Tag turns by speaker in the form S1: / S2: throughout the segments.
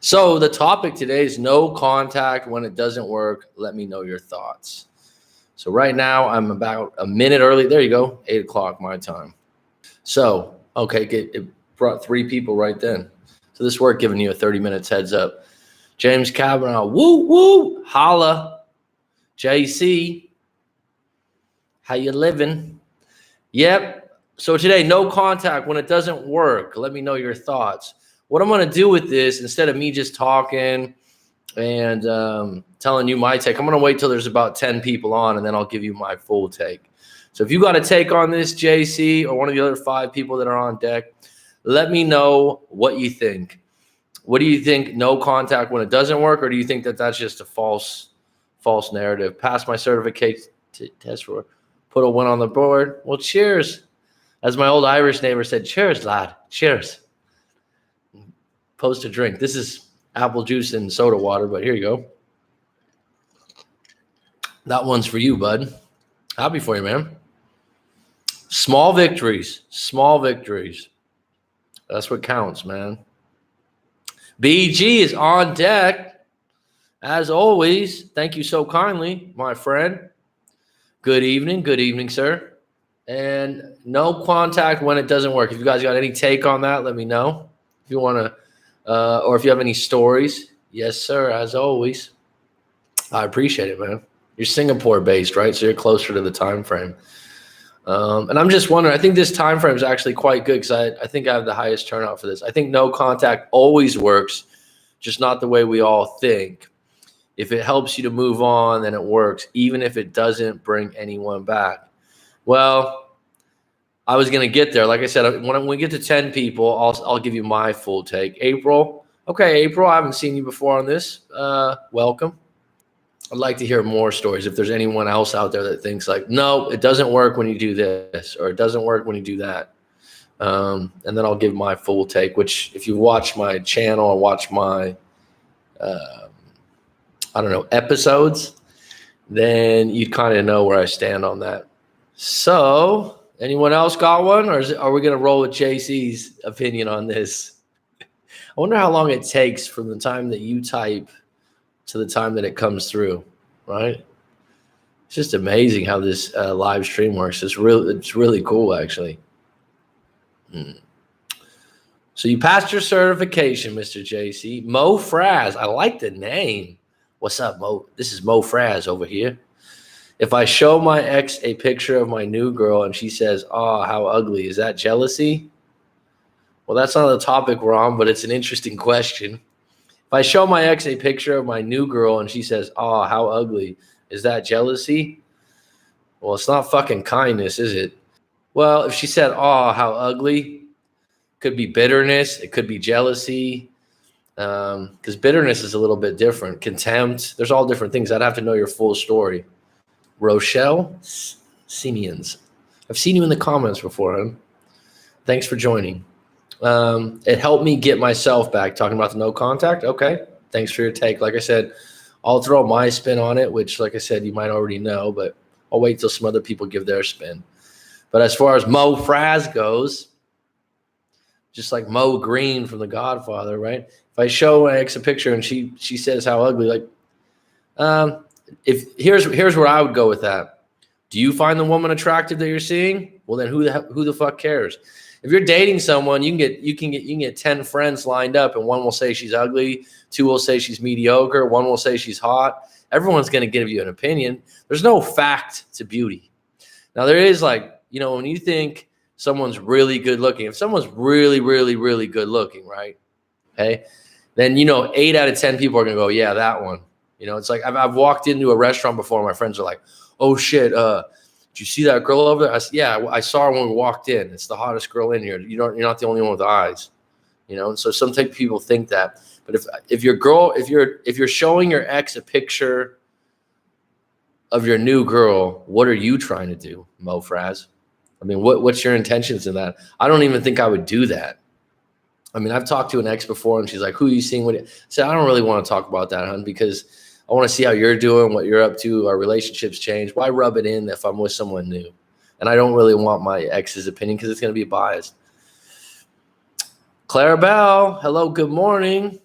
S1: So the topic today is no contact when it doesn't work. Let me know your thoughts. So right now I'm about a minute early. There you go, 8 o'clock my time. So, okay, it brought 3 people right then. So this worked, giving you a 30 minutes heads up. James Kavanaugh, woo, woo, holla. JC, how you living? Yep. So today, no contact when it doesn't work. Let me know your thoughts. What I'm going to do with this, instead of me just talking and telling you my take, I'm going to wait till there's about 10 people on, and then I'll give you my full take. So if you got a take on this, JC, or one of the other 5 people that are on deck, let me know what you think. What do you think? No contact when it doesn't work, or do you think that that's just a false narrative? Pass my certification test for, put a win on the board. Well, cheers. As my old Irish neighbor said, cheers, lad. Cheers. Post a drink. This is apple juice and soda water, but here you go. That one's for you, bud. Happy for you, man. Small victories. Small victories. That's what counts, man. BG is on deck. As always, thank you so kindly, my friend. Good evening, sir. And no contact when it doesn't work. If you guys got any take on that, let me know. If you want to, or if you have any stories, yes, sir, as always. I appreciate it, man. You're Singapore-based, right? So you're closer to the time frame. And I'm just wondering, I think this time frame is actually quite good because I think I have the highest turnout for this. I think no contact always works, just not the way we all think. If it helps you to move on, then it works, even if it doesn't bring anyone back. Well, I was going to get there. Like I said, when we get to 10 people, I'll give you my full take. April. Okay, April, I haven't seen you before on this. Welcome. I'd like to hear more stories. If there's anyone else out there that thinks like, no, it doesn't work when you do this, or it doesn't work when you do that. And then I'll give my full take, which if you watch my channel and watch my, episodes, then you'd kind of know where I stand on that. So anyone else got one, or are we going to roll with JC's opinion on this? I wonder how long it takes from the time that you type to the time that it comes through, right? It's just amazing how this live stream works. It's really cool, actually. So you passed your certification, Mr. JC. Mo Fraz, I like the name. What's up, Mo? This is Mo Fraz over here. If I show my ex a picture of my new girl and she says, "Oh, how ugly," is that jealousy? Well, that's not the topic we're on, but it's an interesting question. If I show my ex a picture of my new girl and she says, "Oh, how ugly," is that jealousy? Well, it's not fucking kindness, is it? Well, if she said, "Oh, how ugly," could be bitterness. It could be jealousy. Because bitterness is a little bit different. Contempt. There's all different things. I'd have to know your full story. Rochelle Simians. I've seen you in the comments before, huh? Thanks for joining. It helped me get myself back. Talking about the no contact. Okay. Thanks for your take. Like I said, I'll throw my spin on it, which, like I said, you might already know, but I'll wait till some other people give their spin. But as far as Mo Fraz goes, just like Mo Green from The Godfather, right? If I show my ex a picture and she says how ugly, like, here's where I would go with that. Do you find the woman attractive that you're seeing? Well, then who the fuck cares? If you're dating someone, you can get 10 friends lined up, and one will say she's ugly, 2 will say she's mediocre, 1 will say she's hot. Everyone's going to give you an opinion. There's no fact to beauty. Now there is, like, when you think someone's really good looking, if someone's really, really, really good looking, right? Okay, then 8 out of 10 people are gonna go, yeah, that one. It's like I've walked into a restaurant before. My friends are like, oh shit, did you see that girl over there? I said, yeah, I saw her when we walked in. It's the hottest girl in here. You're not the only one with eyes. And so some type of people think that. But if you're showing your ex a picture of your new girl, what are you trying to do, Mo Fraz? I mean, what's your intentions in that? I don't even think I would do that. I mean, I've talked to an ex before, and she's like, who are you seeing? I said, I don't really want to talk about that, hon, because I want to see how you're doing, what you're up to. Our relationships change. Why rub it in if I'm with someone new? And I don't really want my ex's opinion because it's going to be biased. Clarabelle, hello, good morning.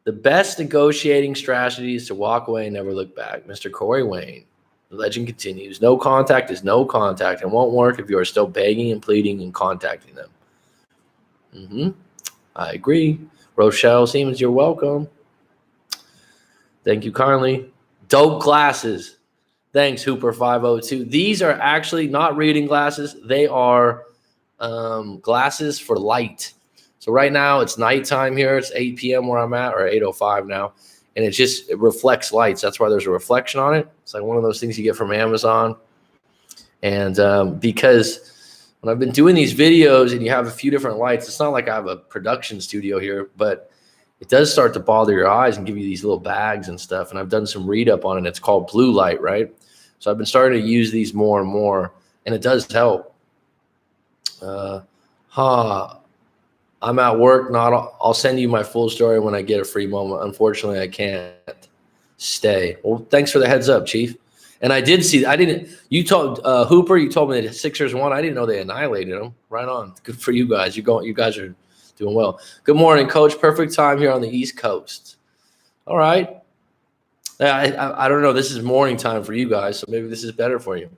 S1: The best negotiating strategy is to walk away and never look back. Mr. Corey Wayne. The legend continues. No contact is no contact and won't work if you are still begging and pleading and contacting them. I agree. Rochelle Siemens, you're welcome. Thank you kindly. Dope glasses. Thanks, Hooper502. These are actually not reading glasses. They are glasses for light. So right now it's nighttime here. It's 8 p.m. where I'm at, or 8:05 now. And it reflects lights. That's why there's a reflection on it. It's like one of those things you get from Amazon. And because when I've been doing these videos and you have a few different lights, it's not like I have a production studio here, but it does start to bother your eyes and give you these little bags and stuff. And I've done some read up on it. It's called blue light, right? So I've been starting to use these more and more, and it does help. I'm at work. I'll send you my full story when I get a free moment. Unfortunately, I can't stay. Well, thanks for the heads up, Chief. And I did see. You told Hooper. You told me that Sixers won. I didn't know they annihilated them. Right on. Good for you guys. You guys are doing well. Good morning, Coach. Perfect time here on the East Coast. All right. I don't know. This is morning time for you guys, so maybe this is better for you.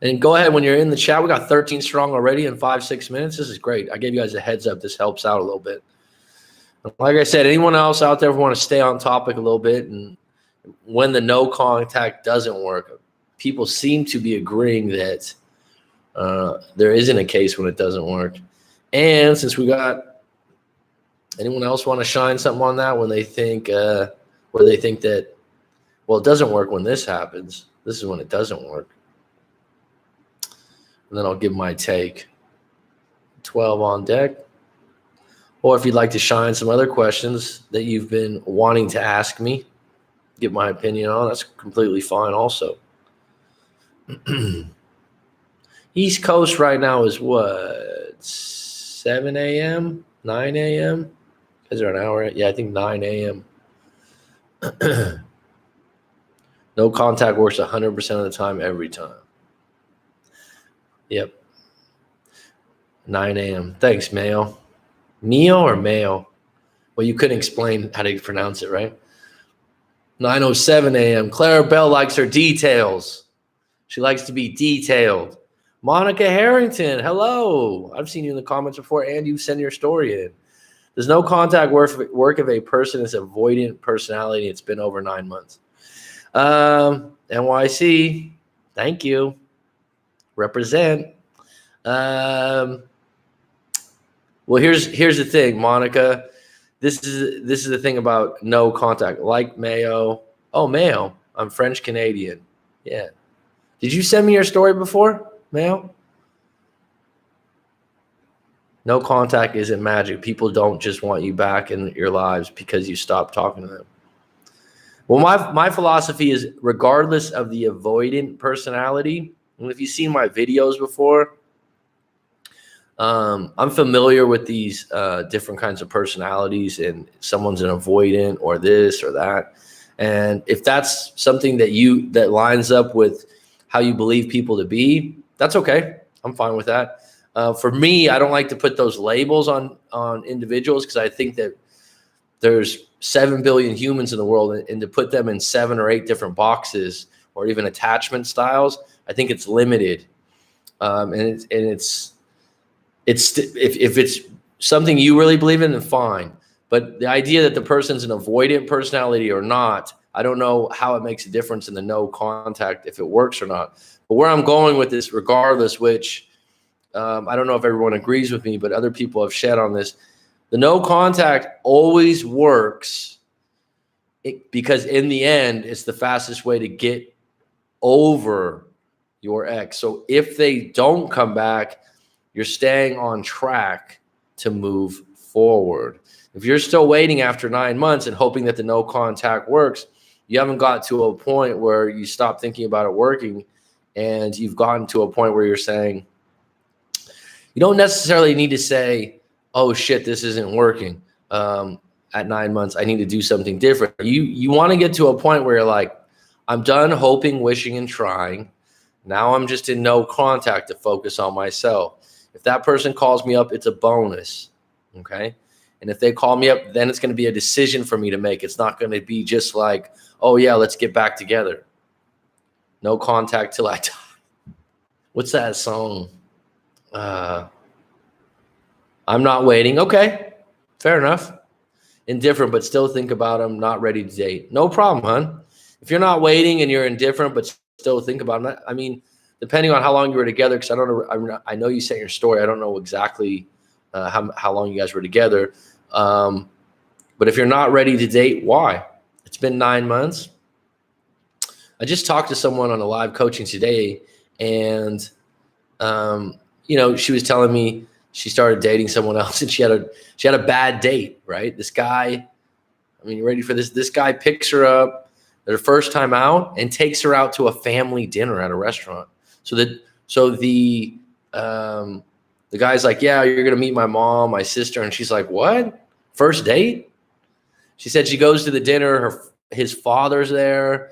S1: And go ahead when you're in the chat. We got 13 strong already in 5-6 minutes. This is great. I gave you guys a heads up. This helps out a little bit. Like I said, anyone else out there want to stay on topic a little bit, and when the no contact doesn't work, people seem to be agreeing that there isn't a case when it doesn't work. And since we got anyone else want to shine something on that when they think where they think that, well, it doesn't work when this happens. This is when it doesn't work. And then I'll give my take. 12 on deck. Or if you'd like to shine some other questions that you've been wanting to ask me, get my opinion on, that's completely fine also. East Coast right now is what? 7 a.m.? 9 a.m.? Is there an hour? Yeah, I think 9 a.m. No contact works 100% of the time, every time. Yep. 9 a.m. Thanks, Mayo. Neo or Mayo? Well, you couldn't explain how to pronounce it, right? 9:07 a.m. Clara Bell likes her details. She likes to be detailed. Monica Harrington, hello. I've seen you in the comments before, and you send your story in. Does no contact work if a person is avoidant personality? It's been over 9 months. NYC, thank you. Represent. Well, here's the thing, Monica. This is the thing about no contact. Like Mayo. Oh, Mayo. I'm French Canadian. Yeah. Did you send me your story before, Mayo? No contact isn't magic. People don't just want you back in your lives because you stopped talking to them. Well, my philosophy is, regardless of the avoidant personality, and if you've seen my videos before, I'm familiar with these different kinds of personalities, and someone's an avoidant or this or that. And if that's something that lines up with how you believe people to be, that's okay. I'm fine with that. For me, I don't like to put those labels on individuals, because I think that there's 7 billion humans in the world, and to put them in 7 or 8 different boxes or even attachment styles, I think it's limited. If it's something you really believe in, then fine. But the idea that the person's an avoidant personality or not, I don't know how it makes a difference in the no contact, if it works or not. But where I'm going with this, regardless, which I don't know if everyone agrees with me, but other people have shed on this, the no contact always works because in the end, it's the fastest way to get over your ex. So if they don't come back, you're staying on track to move forward. If you're still waiting after 9 months and hoping that the no contact works, you haven't got to a point where you stop thinking about it working, and you've gotten to a point where you're saying, you don't necessarily need to say, oh shit, this isn't working. At 9 months, I need to do something different. You want to get to a point where you're like, I'm done hoping, wishing, and trying. Now I'm just in no contact to focus on myself. If that person calls me up, it's a bonus, okay? And if they call me up, then it's going to be a decision for me to make. It's not going to be just like, oh yeah, let's get back together. No contact till I die. What's that song? I'm not waiting. Okay, fair enough. Indifferent, but still think about them. Not ready to date. No problem, hon. If you're not waiting and you're indifferent, but still think about them. I mean, depending on how long you were together, because I don't know. I know you sent your story. I don't know exactly how long you guys were together. But if you're not ready to date, why? It's been 9 months. I just talked to someone on a live coaching today, and she was telling me she started dating someone else, and she had a bad date, right? This guy, I mean, you ready for this? This guy picks her up their first time out and takes her out to a family dinner at a restaurant. So the guy's like, yeah, you're gonna meet my mom, my sister, and she's like, what? First date? She said she goes to the dinner. His father's there,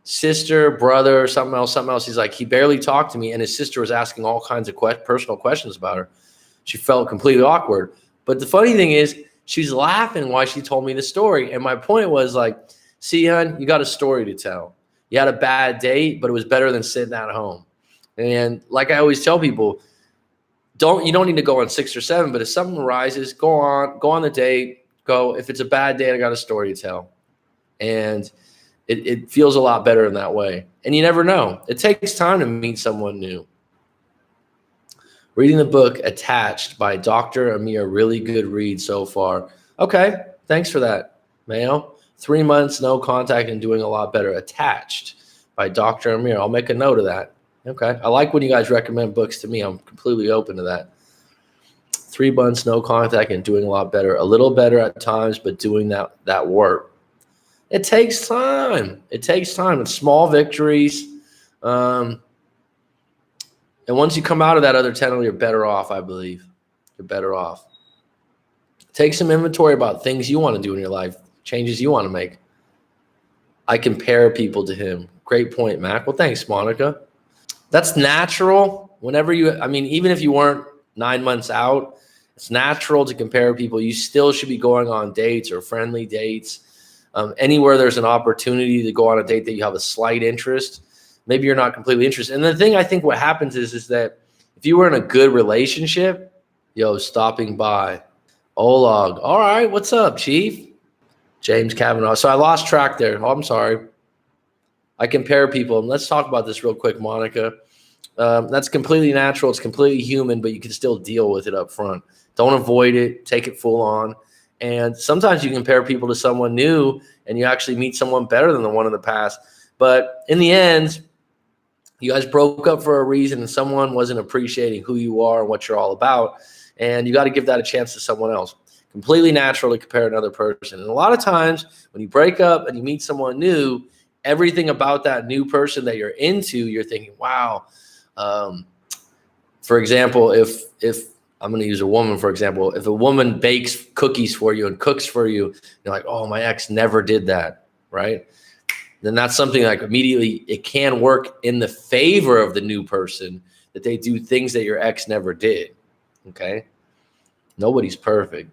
S1: sister, brother, something else. He's like, he barely talked to me, and his sister was asking all kinds of personal questions about her. She felt completely awkward. But the funny thing is, she's laughing while she told me the story. And my point was like, see, hon, you got a story to tell. You had a bad date, but it was better than sitting at home. And like I always tell people, you don't need to go on 6 or 7, but if something arises, go on the date. Go. If it's a bad date, I got a story to tell. And it feels a lot better in that way. And you never know. It takes time to meet someone new. Reading the book Attached by Dr. Amir, really good read so far. Okay, thanks for that, Mayo. 3 months, no contact, and doing a lot better. Attached by Dr. Amir. I'll make a note of that. Okay, I like when you guys recommend books to me. I'm completely open to that. 3 months, no contact, and doing a lot better. A little better at times, but doing that work. It takes time. It takes time. It's small victories. And once you come out of that other tunnel, you're better off, I believe. You're better off. Take some inventory about things you want to do in your life, changes you want to make. I compare people to him. Great point, Mac. Well, thanks, Monica. That's natural. Even if you weren't 9 months out, it's natural to compare people. You still should be going on dates or friendly dates. Anywhere there's an opportunity to go on a date that you have a slight interest, maybe you're not completely interested. And the thing I think what happens is that if you were in a good relationship, stopping by. Olag. All right, what's up, Chief? James Kavanaugh. So I lost track there. Oh, I'm sorry. I compare people. And let's talk about this real quick, Monica. That's completely natural. It's completely human, but you can still deal with it up front. Don't avoid it. Take it full on. And sometimes you compare people to someone new and you actually meet someone better than the one in the past. But in the end, you guys broke up for a reason and someone wasn't appreciating who you are and what you're all about. And you got to give that a chance to someone else. Completely natural to compare another person. And a lot of times when you break up and you meet someone new, everything about that new person that you're into, you're thinking, wow. For example, if I'm going to use a woman, for example, if a woman bakes cookies for you and cooks for you, you're like, oh, my ex never did that, right? Then that's something like immediately it can work in the favor of the new person that they do things that your ex never did, okay? Nobody's perfect.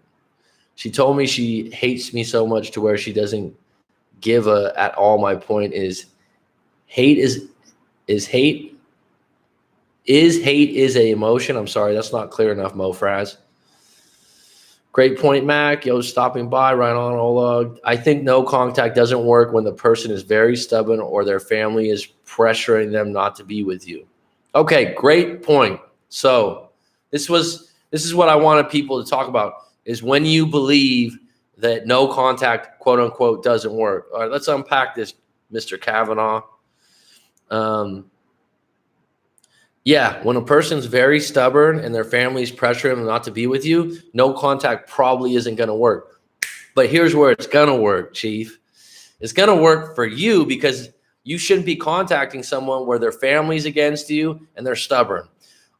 S1: She told me she hates me so much to where she doesn't give at all. My point is hate is hate. Hate is a emotion. I'm sorry, that's not clear enough, Mo Fraz. Great point, Mac. Stopping by, right on, Ola. I think no contact doesn't work when the person is very stubborn or their family is pressuring them not to be with you. Okay, great point. So this is what I wanted people to talk about, is when you believe that no contact, quote unquote, doesn't work. All right, let's unpack this, Mr. Kavanaugh. Yeah, when a person's very stubborn and their family's pressuring them not to be with you, no contact probably isn't going to work. But here's where it's going to work, Chief. It's going to work for you because you shouldn't be contacting someone where their family's against you and they're stubborn.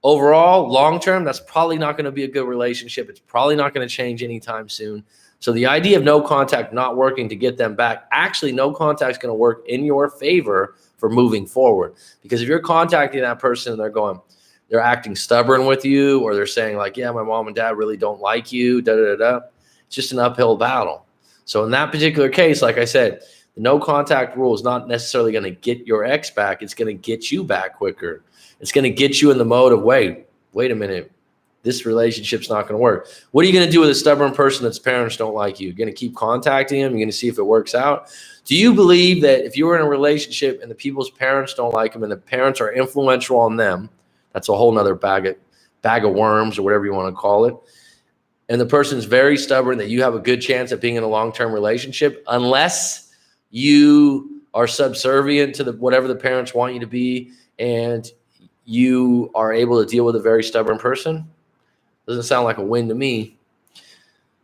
S1: Overall, long-term, that's probably not going to be a good relationship. It's probably not going to change anytime soon. So the idea of no contact not working to get them back, actually no contact is going to work in your favor for moving forward. Because if you're contacting that person and they're acting stubborn with you, or they're saying like, yeah, my mom and dad really don't like you, da da da da. It's just an uphill battle. So in that particular case, like I said, the no contact rule is not necessarily going to get your ex back. It's going to get you back quicker. It's going to get you in the mode of, wait a minute. This relationship's not going to work. What are you going to do with a stubborn person that's parents don't like you? You're going to keep contacting them. You're going to see if it works out. Do you believe that if you were in a relationship and the people's parents don't like them and the parents are influential on them, that's a whole nother bag of worms or whatever you want to call it, and the person's very stubborn, that you have a good chance at being in a long-term relationship unless you are subservient to whatever the parents want you to be and you are able to deal with a very stubborn person? Doesn't sound like a win to me.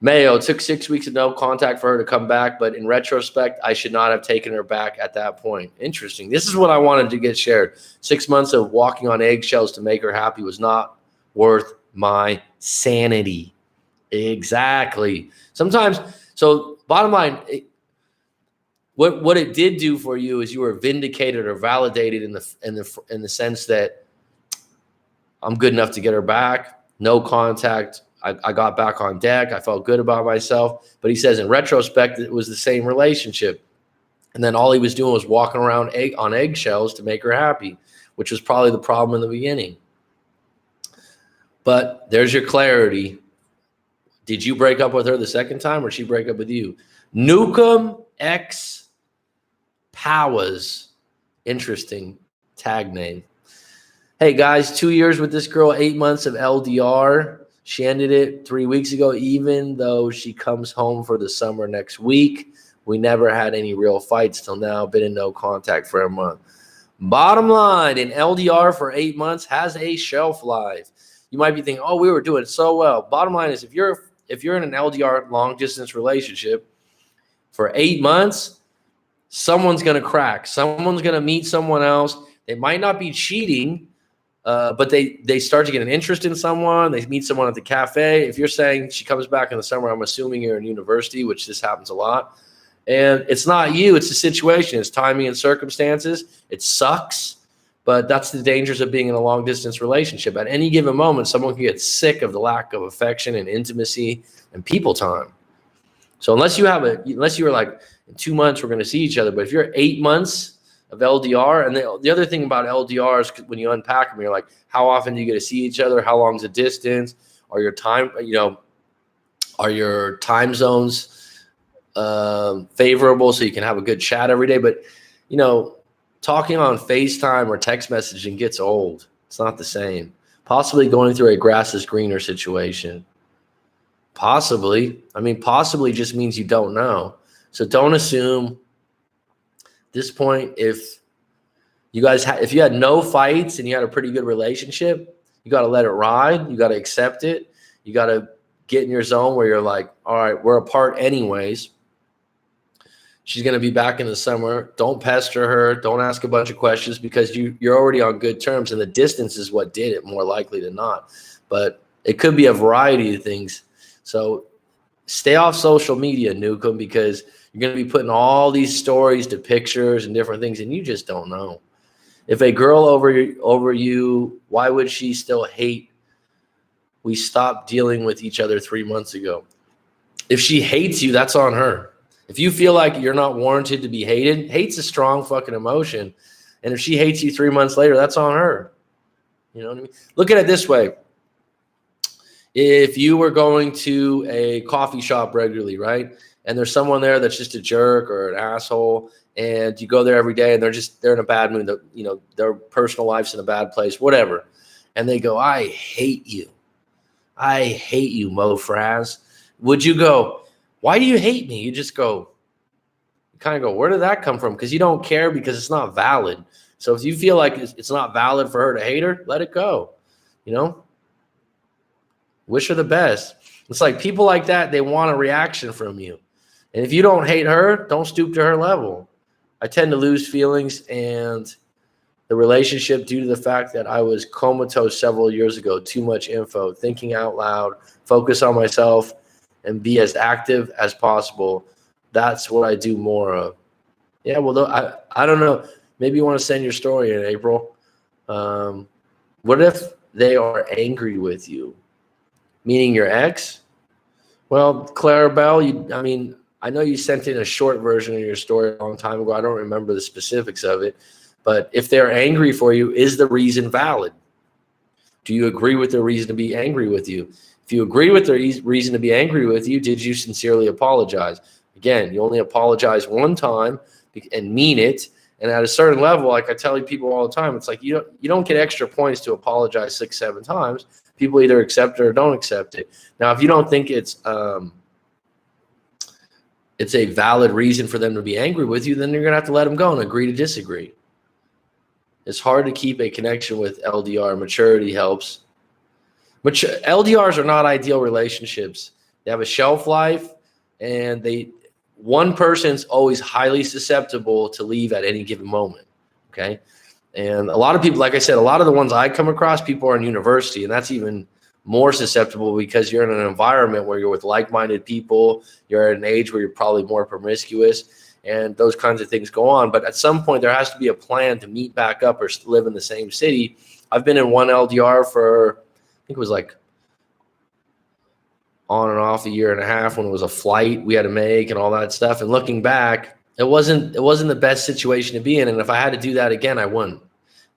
S1: Mayo, it took 6 weeks of no contact for her to come back, but in retrospect, I should not have taken her back at that point. Interesting. This is what I wanted to get shared. 6 months of walking on eggshells to make her happy was not worth my sanity. Exactly. Sometimes, so bottom line, what it did do for you is you were vindicated or validated in the sense that I'm good enough to get her back. No contact. I got back on deck. I felt good about myself. But he says in retrospect, it was the same relationship. And then all he was doing was walking around on eggshells to make her happy, which was probably the problem in the beginning. But there's your clarity. Did you break up with her the second time, or did she break up with you? Nukem X Powers. Interesting tag name. Hey guys, 2 years with this girl, 8 months of LDR. She ended it 3 weeks ago, even though she comes home for the summer next week. We never had any real fights till now. Been in no contact for a month. Bottom line, an LDR for 8 months has a shelf life. You might be thinking, oh, we were doing so well. Bottom line is, if you're in an LDR long distance relationship for 8 months, someone's going to crack. Someone's going to meet someone else. They might not be cheating, but they start to get an interest in someone. They meet someone at the cafe. If you're saying she comes back in the summer, I'm assuming you're in university, which this happens a lot. And it's not you. It's the situation. It's timing and circumstances. It sucks, but that's the dangers of being in a long-distance relationship. At any given moment, someone can get sick of the lack of affection and intimacy and people time. So unless you were like, in 2 months, we're going to see each other. But if you're 8 months of LDR, and the other thing about LDR is when you unpack them, you're like, how often do you get to see each other? How long's the distance? Are your time zones favorable so you can have a good chat every day? But talking on FaceTime or text messaging gets old. It's not the same. Possibly going through a grass is greener situation. Possibly. I mean, possibly just means you don't know. So don't assume. This point, if you had no fights and you had a pretty good relationship, you got to let it ride. You got to accept it. You got to get in your zone where you're like, all right, we're apart anyways. She's going to be back in the summer. Don't pester her. Don't ask a bunch of questions because you're already on good terms, and the distance is what did it, more likely than not. But it could be a variety of things. So stay off social media, Nukem, because you're going to be putting all these stories to pictures and different things, and you just don't know. If a girl over you, why would she still hate? We stopped dealing with each other 3 months ago. If she hates you, that's on her. If you feel like you're not warranted to be hated, hate's a strong fucking emotion. And if she hates you 3 months later, that's on her. You know what I mean? Look at it this way. If you were going to a coffee shop regularly, right? And there's someone there that's just a jerk or an asshole, and you go there every day and they're in a bad mood, their personal life's in a bad place, whatever. And they go, I hate you. I hate you, Mo Fraz. Would you go, why do you hate me? You just go, you kind of go, where did that come from? Because you don't care, because it's not valid. So if you feel like it's not valid for her to hate her, let it go. Wish her the best. It's like people like that, they want a reaction from you. And if you don't hate her, don't stoop to her level. I tend to lose feelings and the relationship due to the fact that I was comatose several years ago. Too much info, thinking out loud, focus on myself, and be as active as possible. That's what I do more of. Yeah, well, I don't know. Maybe you want to send your story in April. What if they are angry with you, meaning your ex. Well, Clarabelle, I know you sent in a short version of your story a long time ago. I don't remember the specifics of it, but if they're angry for you, is the reason valid? Do you agree with their reason to be angry with you? If you agree with their reason to be angry with you, did you sincerely apologize? Again, you only apologize one time and mean it. And at a certain level, like I tell people all the time, it's like you don't get extra points to apologize 6, 7 times. People either accept it or don't accept it. Now, if you don't think it's a valid reason for them to be angry with you, then you're going to have to let them go and agree to disagree. It's hard to keep a connection with LDR. Maturity helps. LDRs are not ideal relationships. They have a shelf life, and one person's always highly susceptible to leave at any given moment, okay? And a lot of people, like I said, a lot of the ones I come across, people are in university, and that's even more susceptible because you're in an environment where you're with like-minded people, you're at an age where you're probably more promiscuous, and those kinds of things go on. But at some point, there has to be a plan to meet back up or live in the same city. I've been in one LDR for, I think it was like on and off a year and a half when it was a flight we had to make and all that stuff. And looking back, it wasn't the best situation to be in. And if I had to do that again, I wouldn't.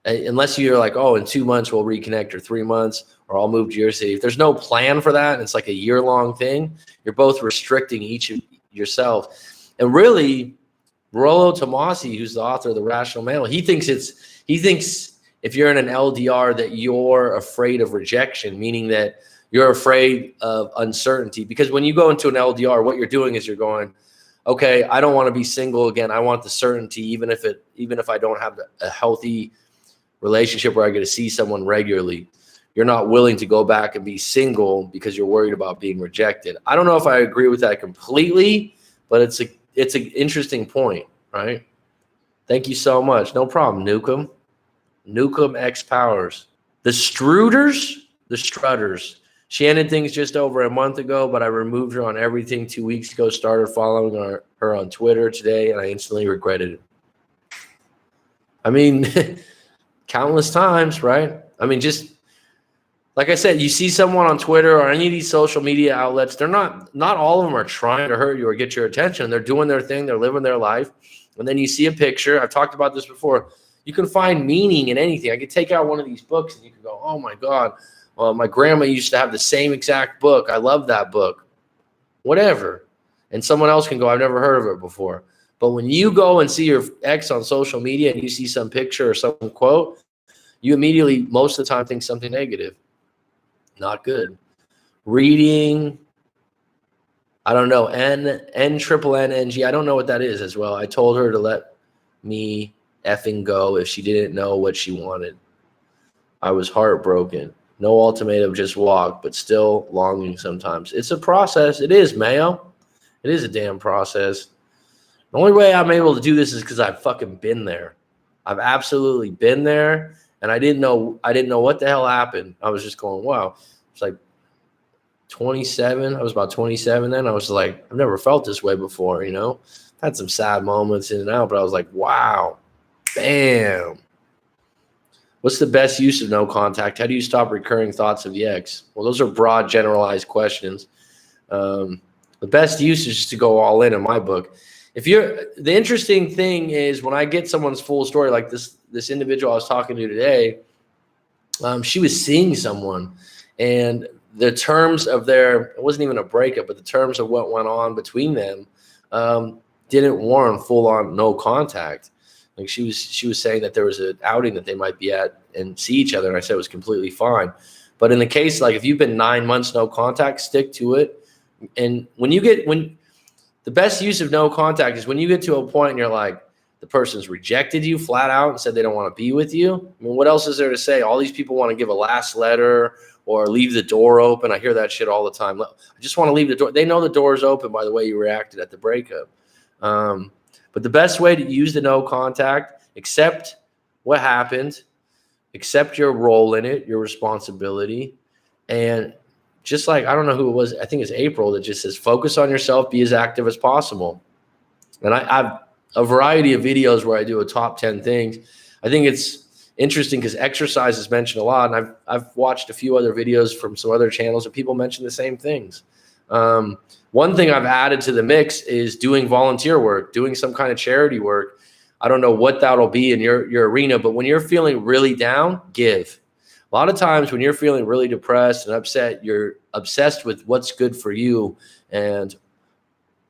S1: Unless you're like, oh, in 2 months we'll reconnect, or 3 months, or I'll move to your city. If there's no plan for that, and it's like a year-long thing, you're both restricting each of yourself. And really, Rollo Tomasi, who's the author of The Rational Male, he thinks if you're in an LDR that you're afraid of rejection, meaning that you're afraid of uncertainty. Because when you go into an LDR, what you're doing is you're going, okay, I don't want to be single again. I want the certainty, even if I don't have a healthy relationship where I get to see someone regularly. You're not willing to go back and be single because you're worried about being rejected. I don't know if I agree with that completely, but it's an interesting point, right? Thank you so much. No problem, Nukem. Nukem X Powers. The Strutters. She ended things just over a month ago, but I removed her on everything 2 weeks ago, started following her on Twitter today, and I instantly regretted it. I mean, countless times, right? I mean, just like I said, you see someone on Twitter or any of these social media outlets, they're not all of them are trying to hurt you or get your attention. They're doing their thing. They're living their life. And then you see a picture. I've talked about this before. You can find meaning in anything. I could take out one of these books and you can go, oh my God, my grandma used to have the same exact book. I love that book. Whatever. And someone else can go, I've never heard of it before. But when you go and see your ex on social media and you see some picture or some quote, you immediately, most of the time, think something negative. Not good. Reading, I don't know, N-triple-N-N-G. I don't know what that is as well. I told her to let me effing go if she didn't know what she wanted. I was heartbroken. No ultimatum, just walk, but still longing sometimes. It's a process. It is, Mayo. It is a damn process. The only way I'm able to do this is because I've fucking been there. I've absolutely been there, and I didn't know what the hell happened. I was just going, wow. It's like 27. I was about 27 then. I was like, I've never felt this way before, you know? Had some sad moments in and out, but I was like, wow, bam. What's the best use of no contact? How do you stop recurring thoughts of the ex? Well, those are broad, generalized questions. The best use is just to go all in my book. The interesting thing is when I get someone's full story, like this individual I was talking to today, she was seeing someone, and the terms of it wasn't even a breakup, but the terms of what went on between them didn't warrant full on no contact. Like she was saying that there was an outing that they might be at and see each other, and I said it was completely fine. But in the case, like if you've been 9 months no contact, stick to it. And when the best use of no contact is when you get to a point and you're like, the person's rejected you flat out and said they don't want to be with you. I mean, what else is there to say? All these people want to give a last letter or leave the door open. I hear that shit all the time. I just want to leave the door. They know the door is open by the way you reacted at the breakup. But the best way to use the no contact, accept what happened, accept your role in it, your responsibility, and just like, I don't know who it was, I think it's April, that just says, focus on yourself, be as active as possible. And I've a variety of videos where I do a top 10 things. I think it's interesting because exercise is mentioned a lot, and I've watched a few other videos from some other channels and people mention the same things. One thing I've added to the mix is doing volunteer work, doing some kind of charity work. I don't know what that'll be in your arena, but when you're feeling really down, give. A lot of times when you're feeling really depressed and upset, you're obsessed with what's good for you and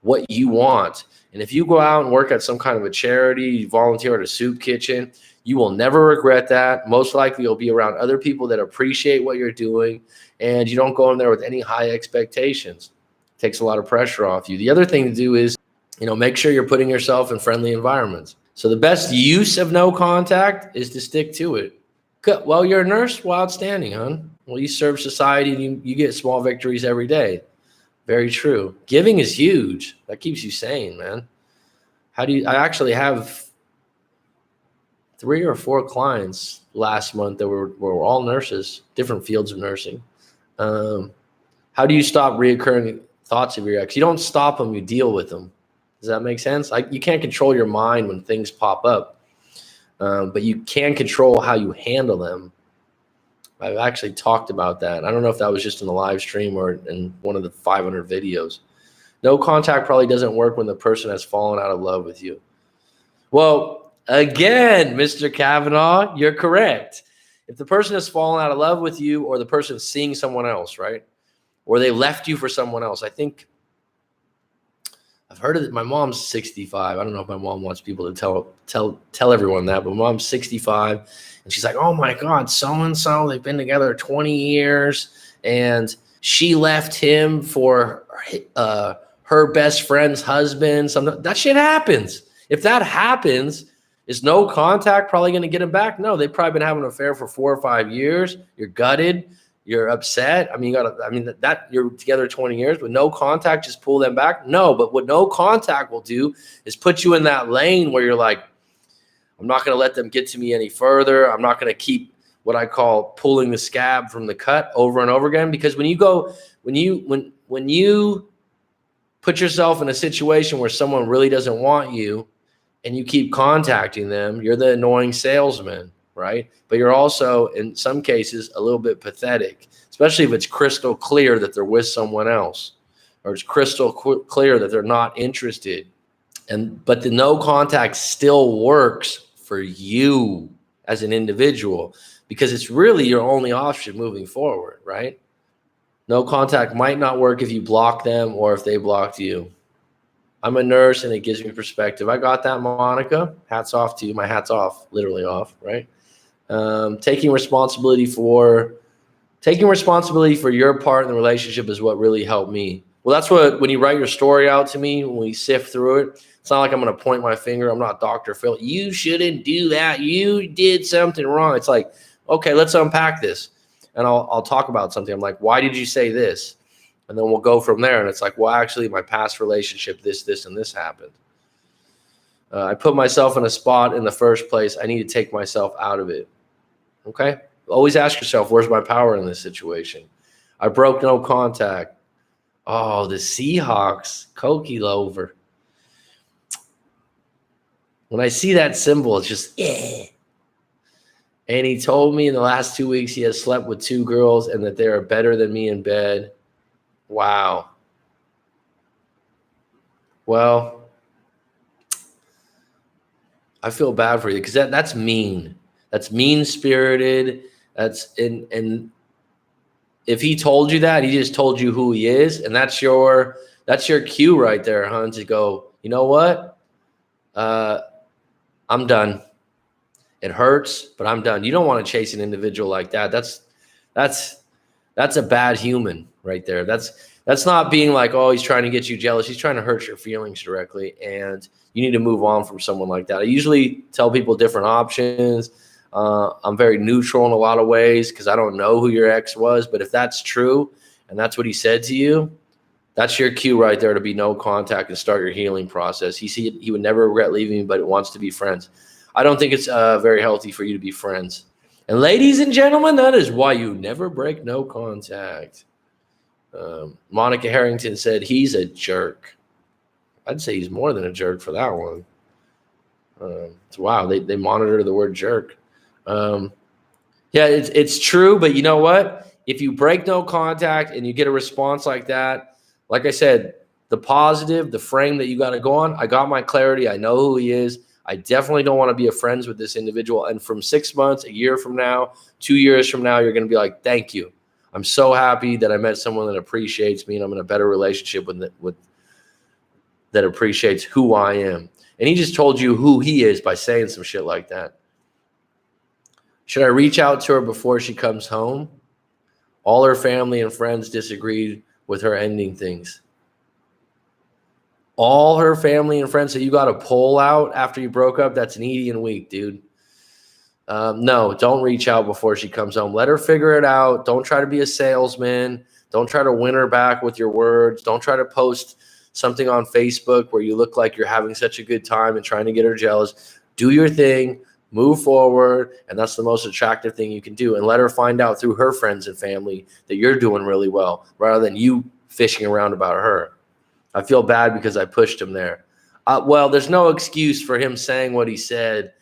S1: what you want. And if you go out and work at some kind of a charity, volunteer at a soup kitchen, you will never regret that. Most likely you'll be around other people that appreciate what you're doing, and you don't go in there with any high expectations. It takes a lot of pressure off you. The other thing to do is, make sure you're putting yourself in friendly environments. So the best use of no contact is to stick to it. Well, you're a nurse? Well, outstanding, hon. Well, you serve society and you get small victories every day. Very true. Giving is huge. That keeps you sane, man. I actually have 3 or 4 clients last month that were all nurses, different fields of nursing. How do you stop reoccurring thoughts of your ex? You don't stop them, you deal with them. Does that make sense? You can't control your mind when things pop up, but you can control how you handle them. I've actually talked about that. I don't know if that was just in the live stream or in one of the 500 videos. No contact probably doesn't work when the person has fallen out of love with you. Well, again, Mr. Kavanaugh, you're correct. If the person has fallen out of love with you, or the person's seeing someone else, right? Or they left you for someone else. I think I've heard of it. My mom's 65. I don't know if my mom wants people to tell everyone that, but my mom's 65, and she's like, "Oh my God, so-and-so, they've been together 20 years, and she left him for her best friend's husband." That shit happens. If that happens, is no contact probably going to get him back? No, they've probably been having an affair for 4 or 5 years. You're gutted. You're upset. That you're together 20 years with no contact, just pull them back? No, but what no contact will do is put you in that lane where you're like, I'm not going to let them get to me any further. I'm not going to keep what I call pulling the scab from the cut over and over again. Because when you put yourself in a situation where someone really doesn't want you and you keep contacting them, you're the annoying salesman, right? But you're also, in some cases, a little bit pathetic, especially if it's crystal clear that they're with someone else, or it's crystal clear that they're not interested. But the no contact still works for you as an individual, because it's really your only option moving forward, right? No contact might not work if you block them or if they blocked you. I'm a nurse, and it gives me perspective. I got that, Monica. Hats off to you. My hat's off, literally off, right? Taking responsibility for your part in the relationship is what really helped me. Well, that's when you write your story out to me, when we sift through it, it's not like I'm going to point my finger. I'm not Dr. Phil. You shouldn't do that. You did something wrong. It's like, okay, let's unpack this. And I'll talk about something. I'm like, why did you say this? And then we'll go from there. And it's like, well, actually, my past relationship, this, and this happened. I put myself in a spot in the first place. I need to take myself out of it. Okay? Always ask yourself, where's my power in this situation? I broke no contact. Oh, the Seahawks, Koki Lover. When I see that symbol, it's just, eh. And he told me in the last 2 weeks he has slept with 2 girls and that they are better than me in bed. Wow. Well, I feel bad for you, because that's mean. That's mean-spirited. And if he told you that, he just told you who he is, and that's your cue right there, hon, to go, you know what? I'm done. It hurts, but I'm done. You don't want to chase an individual like that. That's a bad human right there. That's not being like, oh, he's trying to get you jealous. He's trying to hurt your feelings directly, and you need to move on from someone like that. I usually tell people different options. I'm very neutral in a lot of ways because I don't know who your ex was. But if that's true and that's what he said to you, that's your cue right there to be no contact and start your healing process. He would never regret leaving you, but it wants to be friends. I don't think it's very healthy for you to be friends. And ladies and gentlemen, that is why you never break no contact. Monica Harrington said he's a jerk. I'd say he's more than a jerk for that one. Wow, they monitor the word jerk. Yeah, it's true, but you know what? If you break no contact and you get a response like that, like I said, the positive, the frame that you got to go on, I got my clarity. I know who he is. I definitely don't want to be friends with this individual. And from 6 months, a year from now, 2 years from now, you're going to be like, thank you. I'm so happy that I met someone that appreciates me and I'm in a better relationship with that appreciates who I am. And he just told you who he is by saying some shit like that. Should I reach out to her before she comes home? All her family and friends disagreed with her ending things. All her family and friends. So you got a poll out after you broke up? That's an Edian week, dude. No, don't reach out before she comes home. Let her figure it out. Don't try to be a salesman. Don't try to win her back with your words. Don't try to post something on Facebook where you look like you're having such a good time and trying to get her jealous. Do your thing. Move forward, and that's the most attractive thing you can do. And let her find out through her friends and family that you're doing really well, rather than you fishing around about her. I feel bad because I pushed him there. Well, there's no excuse for him saying what he said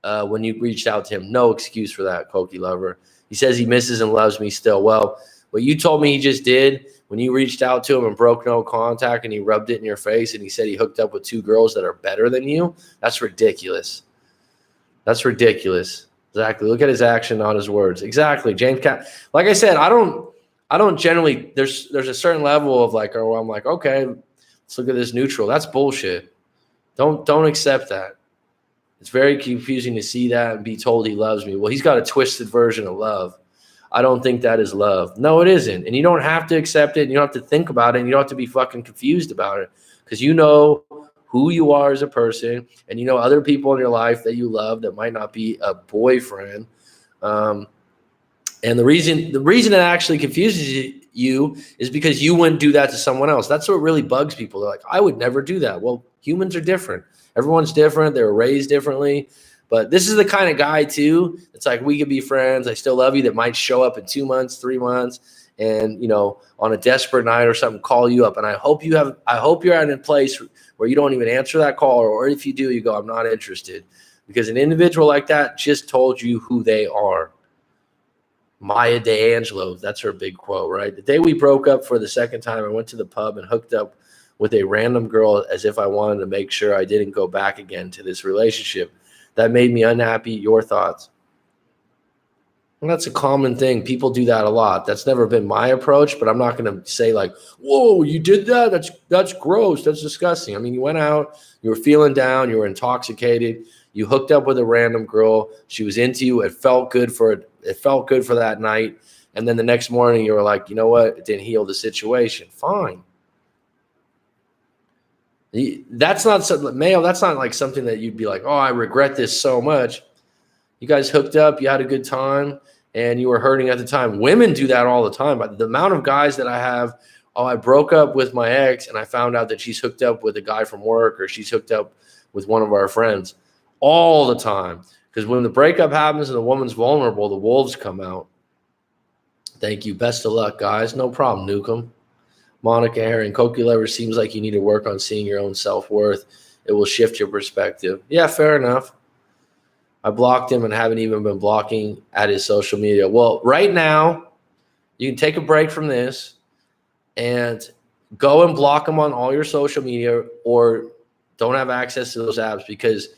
S1: when you reached out to him. No excuse for that, Koki Lover. He says he misses and loves me still. Well, what you told me he just did when you reached out to him and broke no contact and he rubbed it in your face and he said he hooked up with 2 girls that are better than you, that's ridiculous. That's ridiculous. Exactly. Look at his action, not his words. Exactly. James Cat. Like I said, I don't generally, there's a certain level of like, oh, I'm like, okay, let's look at this neutral. That's bullshit. Don't accept that. It's very confusing to see that and be told he loves me. Well, he's got a twisted version of love. I don't think that is love. No, it isn't. And you don't have to accept it. And you don't have to think about it. And you don't have to be fucking confused about it, because you know who you are as a person, and you know other people in your life that you love that might not be a boyfriend. And the reason it actually confuses you is because you wouldn't do that to someone else. That's what really bugs people. They're like, I would never do that. Well, humans are different. Everyone's different. They were raised differently. But this is the kind of guy too. It's like, we could be friends. I still love you. That might show up in 2 months, 3 months. And, you know, on a desperate night or something, call you up. And I hope you're at a place where you don't even answer that call, or if you do, you go, I'm not interested. Because an individual like that just told you who they are. Maya Angelou, that's her big quote, right? The day we broke up for the second time, I went to the pub and hooked up with a random girl as if I wanted to make sure I didn't go back again to this relationship. That made me unhappy. Your thoughts? Well, that's a common thing. People do that a lot. That's never been my approach, but I'm not going to say like, whoa, you did that? That's gross. That's disgusting. I mean, you went out, you were feeling down, you were intoxicated, you hooked up with a random girl. She was into you. It felt good for that night. And then the next morning you were like, you know what? It didn't heal the situation. Fine. That's not something, Mayo, that's not like something that you'd be like, oh, I regret this so much. You guys hooked up, you had a good time, and you were hurting at the time. Women do that all the time. But the amount of guys that I have, oh, I broke up with my ex and I found out that she's hooked up with a guy from work, or she's hooked up with one of our friends, all the time. Because when the breakup happens and the woman's vulnerable, the wolves come out. Thank you. Best of luck, guys. No problem, Newcomb. Monica Herring, Koki Lever, seems like you need to work on seeing your own self-worth. It will shift your perspective. Yeah, fair enough. I blocked him and haven't even been blocking at his social media. Well, right now, you can take a break from this and go and block him on all your social media, or don't have access to those apps, because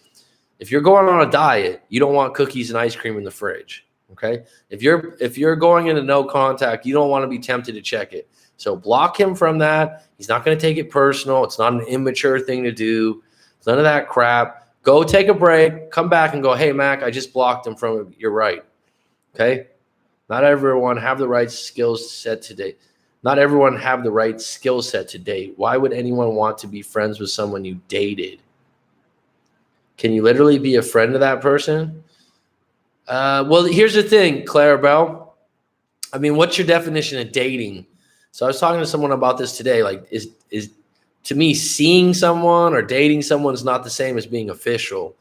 S1: if you're going on a diet, you don't want cookies and ice cream in the fridge, okay? If you're going into no contact, you don't want to be tempted to check it. So block him from that. He's not going to take it personal. It's not an immature thing to do. It's none of that crap. Go take a break, come back and go, hey, Mac, I just blocked him from it. You're right. Okay? Not everyone have the right skills set to date. Not everyone have the right skill set to date. Why would anyone want to be friends with someone you dated? Can you literally be a friend of that person? Well, here's the thing, Clarabelle. I mean, what's your definition of dating? So I was talking to someone about this today. Like, is to me, seeing someone or dating someone is not the same as being official.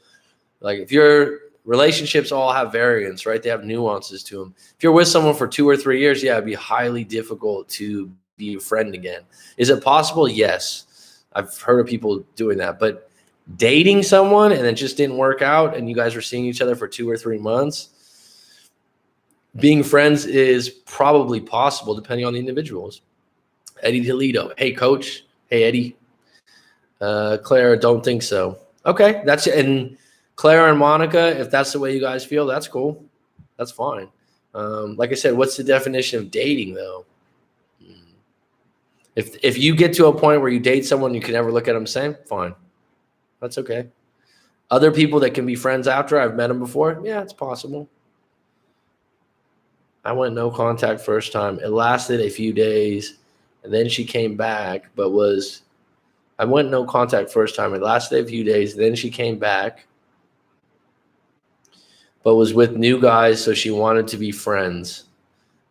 S1: Like, if your relationships all have variance, right? They have nuances to them. If you're with someone for 2 or 3 years, yeah, it'd be highly difficult to be a friend again. Is it possible? Yes. I've heard of people doing that. But dating someone and it just didn't work out and you guys were seeing each other for 2 or 3 months, Being friends is probably possible depending on the individuals. Eddie Toledo. Hey, coach. Hey, Eddie. Clara, don't think so. Okay, that's it. And Clara and Monica, if that's the way you guys feel, that's cool. That's fine. Like I said, what's the definition of dating, though? If you get to a point where you date someone, you can never look at them the same, fine. That's okay. Other people that can be friends after I've met them before, yeah, it's possible. I went no contact first time. It lasted a few days, and then she came back, I went no contact first time. It lasted a few days, then she came back, but was with new guys, so she wanted to be friends.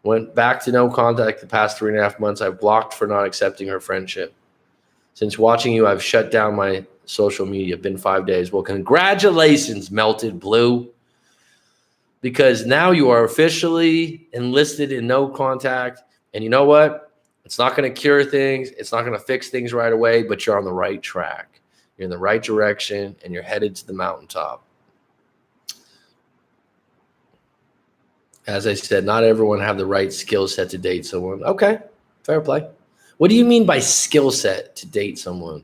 S1: Went back to no contact the past 3.5 months. I've blocked for not accepting her friendship. Since watching you, I've shut down my social media. Been 5 days. Well, congratulations, Melted Blue. Because now you are officially enlisted in no contact. And you know what? It's not going to cure things. It's not going to fix things right away, but you're on the right track. You're in the right direction, and you're headed to the mountaintop. As I said, not everyone have the right skill set to date someone. Okay, fair play. What do you mean by skill set to date someone?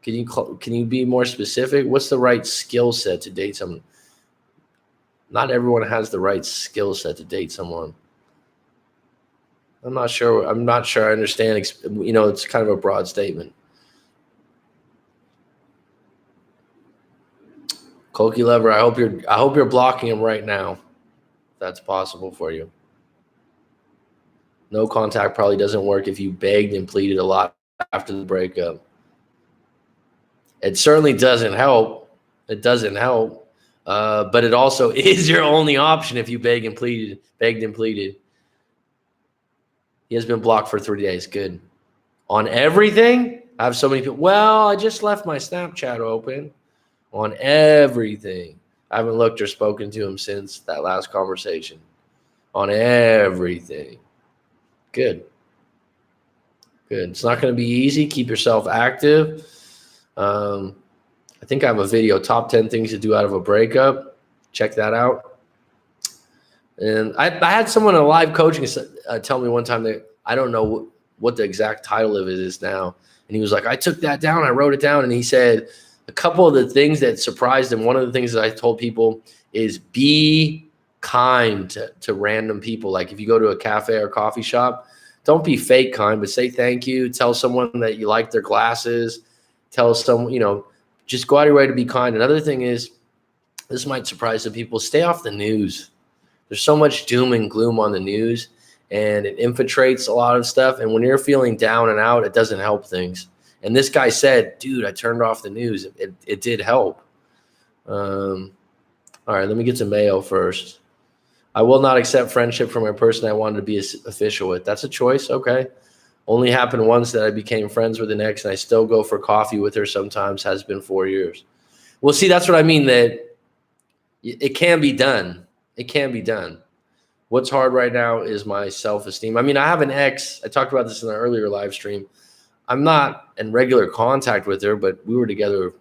S1: Can you be more specific? What's the right skill set to date someone? Not everyone has the right skill set to date someone. I'm not sure I understand. It's kind of a broad statement. Koki Lover, I hope you're blocking him right now. If that's possible for you. No contact probably doesn't work if you begged and pleaded a lot after the breakup. It certainly doesn't help. It doesn't help. But it also is your only option if you begged and pleaded. He has been blocked for 3 days. Good. On everything? I have so many people. Well, I just left my Snapchat open. On everything. I haven't looked or spoken to him since that last conversation. On everything. Good. It's not going to be easy. Keep yourself active. I think I have a video, top 10 things to do out of a breakup. Check that out. And I had someone in a live coaching tell me one time that I don't know what the exact title of it is now. And he was like, I took that down. I wrote it down. And he said a couple of the things that surprised him. One of the things that I told people is be kind to random people. Like if you go to a cafe or coffee shop, don't be fake kind, but say thank you. Tell someone that you like their glasses. Tell someone, just go out of your way to be kind. Another thing is, this might surprise some people, stay off the news. There's so much doom and gloom on the news, and it infiltrates a lot of stuff. And when you're feeling down and out, it doesn't help things. And this guy said, dude, I turned off the news. It did help. All right, let me get to Mayo first. I will not accept friendship from a person I wanted to be official with. That's a choice. Okay. Only happened once that I became friends with an ex, and I still go for coffee with her sometimes. Has been 4 years. Well, see, that's what I mean, that it can be done. It can be done. What's hard right now is my self-esteem. I mean, I have an ex. I talked about this in an earlier live stream. I'm not in regular contact with her, but we were together,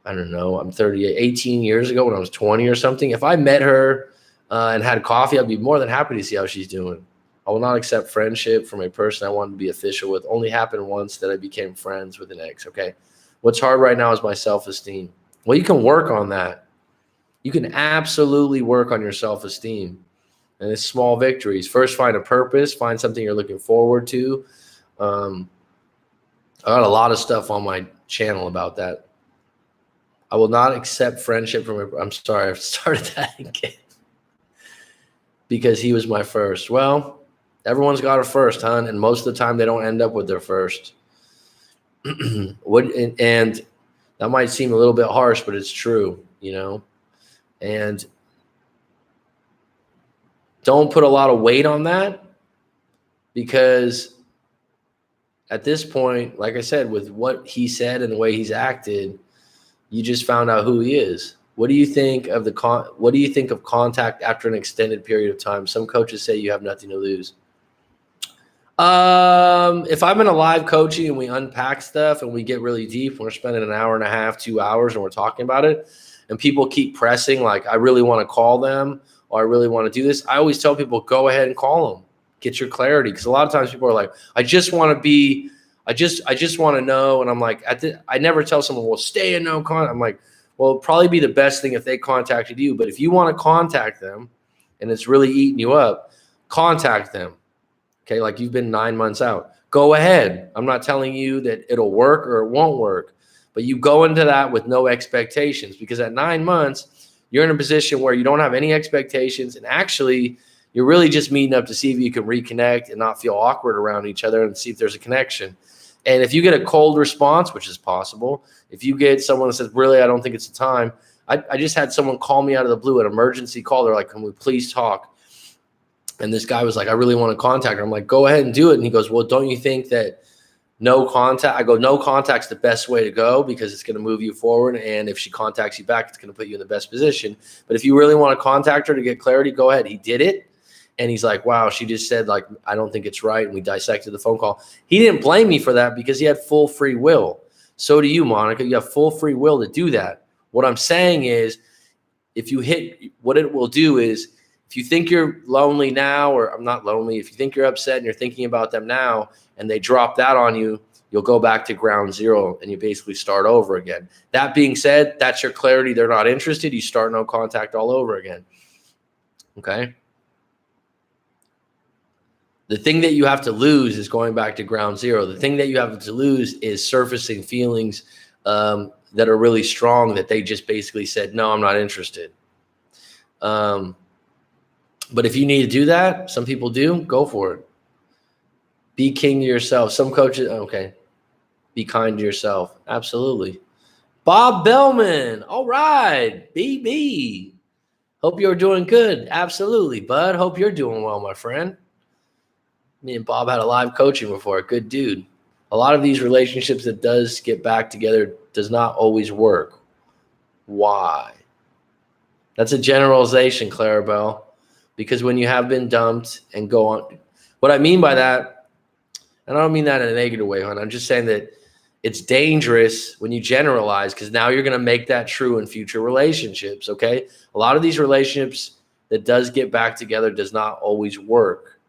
S1: I don't know, I'm 38, 18 years ago when I was 20 or something. If I met her and had coffee, I'd be more than happy to see how she's doing. I will not accept friendship from a person I wanted to be official with. Only happened once that I became friends with an ex. Okay. What's hard right now is my self-esteem. Well, you can work on that. You can absolutely work on your self-esteem. And it's small victories. First, find a purpose. Find something you're looking forward to. I got a lot of stuff on my channel about that. I will not accept friendship from a, I'm sorry, I've started that again. Because he was my first. Well, everyone's got a first, hon, and most of the time they don't end up with their first. And that might seem a little bit harsh, but it's true, And don't put a lot of weight on that, because at this point, like I said, with what he said and the way he's acted, you just found out who he is. What do you think of contact after an extended period of time? Some coaches say you have nothing to lose. If I'm in a live coaching and we unpack stuff and we get really deep, and we're spending an hour and a half, 2 hours, and we're talking about it, and people keep pressing, like, I really want to call them oh, I really want to do this. I always tell people, go ahead and call them, get your clarity. Because a lot of times people are like, I just want to know. And I'm like, I never tell someone, well, stay in no contact. I'm like, well, it'd probably be the best thing if they contacted you. But if you want to contact them and it's really eating you up, contact them. Okay, like you've been 9 months out. Go ahead. I'm not telling you that it'll work or it won't work, but you go into that with no expectations, because at 9 months, you're in a position where you don't have any expectations, and actually you're really just meeting up to see if you can reconnect and not feel awkward around each other and see if there's a connection. And if you get a cold response, which is possible, if you get someone that says, really, I don't think it's the time. I just had someone call me out of the blue, an emergency call. They're like, can we please talk? And this guy was like, I really want to contact her. I'm like, go ahead and do it. And he goes, well, don't you think that no contact? I go, no contact's the best way to go, because it's going to move you forward. And if she contacts you back, it's going to put you in the best position. But if you really want to contact her to get clarity, go ahead. He did it. And he's like, wow, she just said, like, I don't think it's right. And we dissected the phone call. He didn't blame me for that, because he had full free will. So do you, Monica. You have full free will to do that. What I'm saying is, if you hit, what it will do is, if you think you're lonely now, or I'm not lonely, if you think you're upset and you're thinking about them now and they drop that on you, you'll go back to ground zero and you basically start over again. That being said, that's your clarity. They're not interested. You start no contact all over again. Okay. The thing that you have to lose is going back to ground zero. The thing that you have to lose is surfacing feelings that are really strong, that they just basically said, no, I'm not interested. But if you need to do that, some people do, go for it. Be king to yourself. Some coaches, okay. Be kind to yourself. Absolutely. Bob Bellman. All right. BB. Hope you're doing good. Absolutely, bud. Hope you're doing well, my friend. Me and Bob had a live coaching before. Good dude. A lot of these relationships that does get back together does not always work. Why? That's a generalization, Clarabelle. Because when you have been dumped and go on, what I mean by that, and I don't mean that in a negative way, hon. I'm just saying that it's dangerous when you generalize, because now you're going to make that true in future relationships, okay? A lot of these relationships that does get back together does not always work.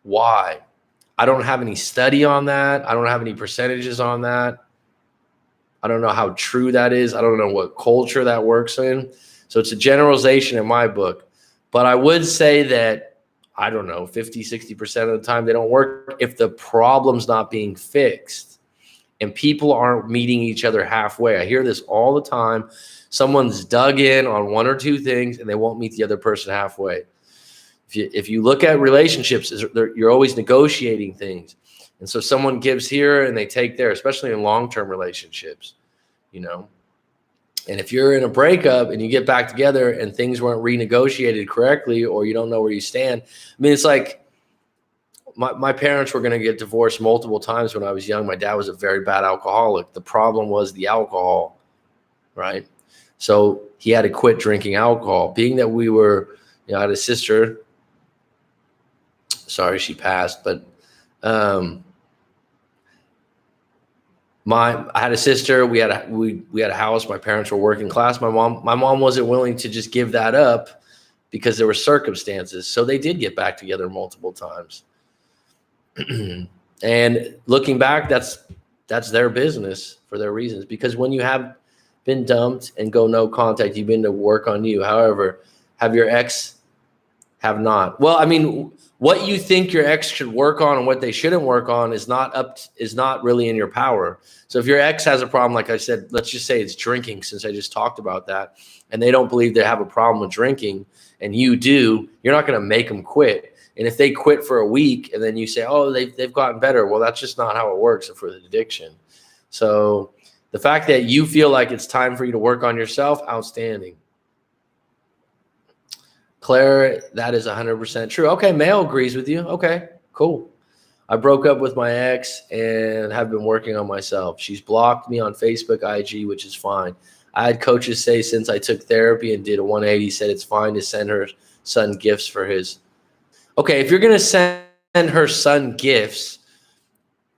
S1: Why? I don't have any study on that. I don't have any percentages on that. I don't know how true that is. I don't know what culture that works in. So it's a generalization in my book. But I would say that, I don't know, 50, 60% of the time they don't work if the problem's not being fixed and people aren't meeting each other halfway. I hear this all the time. Someone's dug in on one or two things and they won't meet the other person halfway. If you look at relationships, you're always negotiating things. And so someone gives here and they take there, especially in long-term relationships, you know. And if you're in a breakup and you get back together and things weren't renegotiated correctly, or you don't know where you stand, I mean, it's like my parents were going to get divorced multiple times when I was young. My dad was a very bad alcoholic. The problem was the alcohol, right? So he had to quit drinking alcohol. Being that we were, you know, I had a sister. Sorry, she passed, but I had a sister. We had a house. My parents were working class. My mom wasn't willing to just give that up because there were circumstances. So they did get back together multiple times. And looking back, that's their business for their reasons. Because when you have been dumped and go no contact, you've been to work on you. However, have your ex have not. Well, I mean, what you think your ex should work on and what they shouldn't work on is not really in your power. So if your ex has a problem, like I said, let's just say it's drinking, since I just talked about that, and they don't believe they have a problem with drinking and you do, you're not going to make them quit. And if they quit for a week and then you say, oh, they've gotten better, well, that's just not how it works for the addiction. So the fact that you feel like it's time for you to work on yourself, outstanding. Claire, that is 100% true. Okay, Mel agrees with you. Okay, cool. I broke up with my ex and have been working on myself. She's blocked me on Facebook, IG, which is fine. I had coaches say since I took therapy and did a 180, said it's fine to send her son gifts for his. Okay, if you're going to send her son gifts,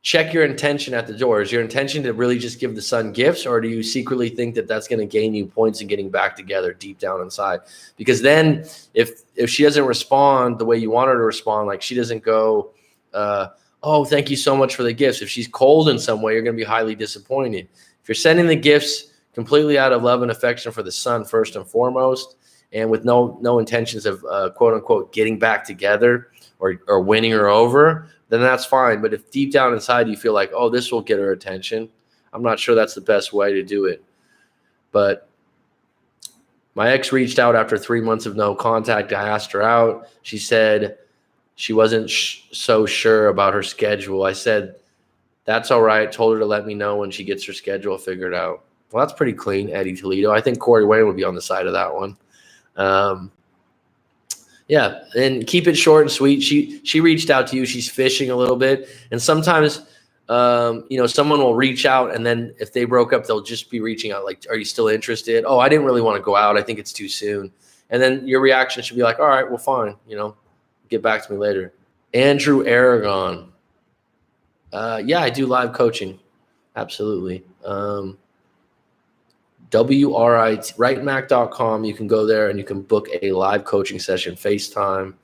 S1: check your intention at the door. Is your intention to really just give the son gifts, or do you secretly think that that's going to gain you points in getting back together deep down inside? Because then if she doesn't respond the way you want her to respond, like she doesn't go, oh, thank you so much for the gifts. If she's cold in some way, you're going to be highly disappointed. If you're sending the gifts completely out of love and affection for the son first and foremost, and with no intentions of quote unquote getting back together or winning her over, then that's fine. But if deep down inside you feel like, oh, this will get her attention, I'm not sure that's the best way to do it. But my ex reached out after 3 months of no contact. I asked her out. She said she wasn't so sure about her schedule. I said, that's all right. Told her to let me know when she gets her schedule figured out. Well, that's pretty clean, Eddie Toledo. I think Corey Wayne would be on the side of that one. Yeah, and keep it short and sweet. She reached out to you. She's fishing a little bit. And sometimes, someone will reach out, and then if they broke up, they'll just be reaching out like, are you still interested? Oh, I didn't really want to go out. I think it's too soon. And then your reaction should be like, all right, well, fine. Get back to me later. Andrew Aragon. Yeah, I do live coaching. Absolutely. WRIT, you can go there and you can book a live coaching session, FaceTime,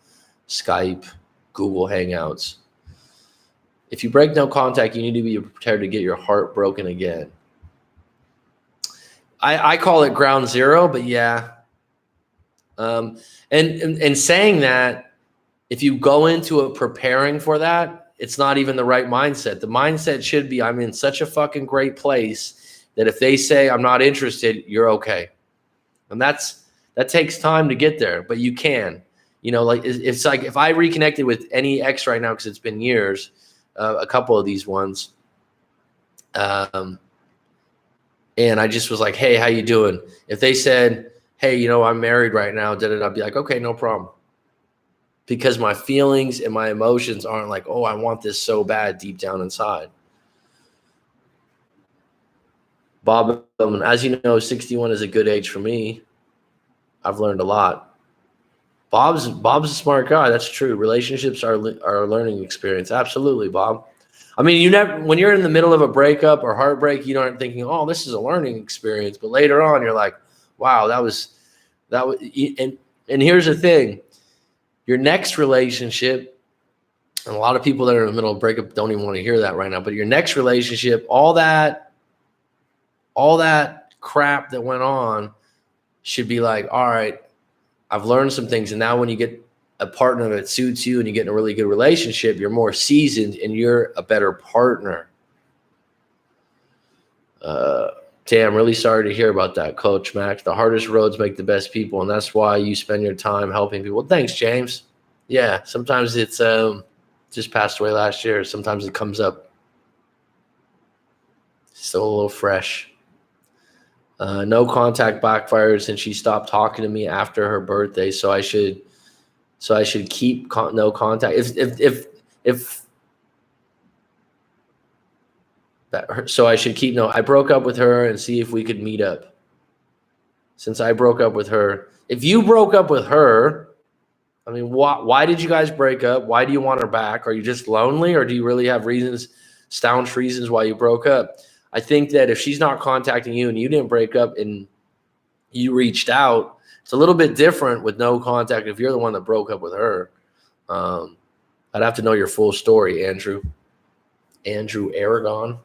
S1: Skype, Google Hangouts. If you break no contact, you need to be prepared to get your heart broken again. I call it ground zero, but yeah. And saying that, if you go into it preparing for that, it's not even the right mindset. The mindset should be, I'm in such a fucking great place that if they say I'm not interested, you're okay. And that takes time to get there, but you can. It's like if I reconnected with any ex right now, because it's been years, a couple of these ones, and I just was like, hey, how you doing? If they said, hey, I'm married right now, I'd be like, okay, no problem. Because my feelings and my emotions aren't like, oh, I want this so bad deep down inside. Bob, as you know, 61 is a good age for me. I've learned a lot. Bob's a smart guy. That's true. Relationships are a learning experience. Absolutely, Bob. I mean, when you're in the middle of a breakup or heartbreak, you aren't thinking, oh, this is a learning experience. But later on, you're like, wow, that was. And here's the thing. Your next relationship, and a lot of people that are in the middle of a breakup don't even want to hear that right now, but your next relationship, all that crap that went on should be like, all right, I've learned some things. And now when you get a partner that suits you and you get in a really good relationship, you're more seasoned and you're a better partner. I'm really sorry to hear about that, Coach Max. The hardest roads make the best people, and that's why you spend your time helping people. Thanks, James. Yeah, sometimes it's just passed away last year. Sometimes it comes up. Still a little fresh. No contact backfired since she stopped talking to me after her birthday. So I should keep no contact. I should keep no. I broke up with her and see if we could meet up. Since I broke up with her, if you broke up with her, I mean, why did you guys break up? Why do you want her back? Are you just lonely, or do you really have staunch reasons why you broke up? I think that if she's not contacting you and you didn't break up and you reached out, it's a little bit different with no contact if you're the one that broke up with her. I'd have to know your full story, Andrew. Andrew Aragon.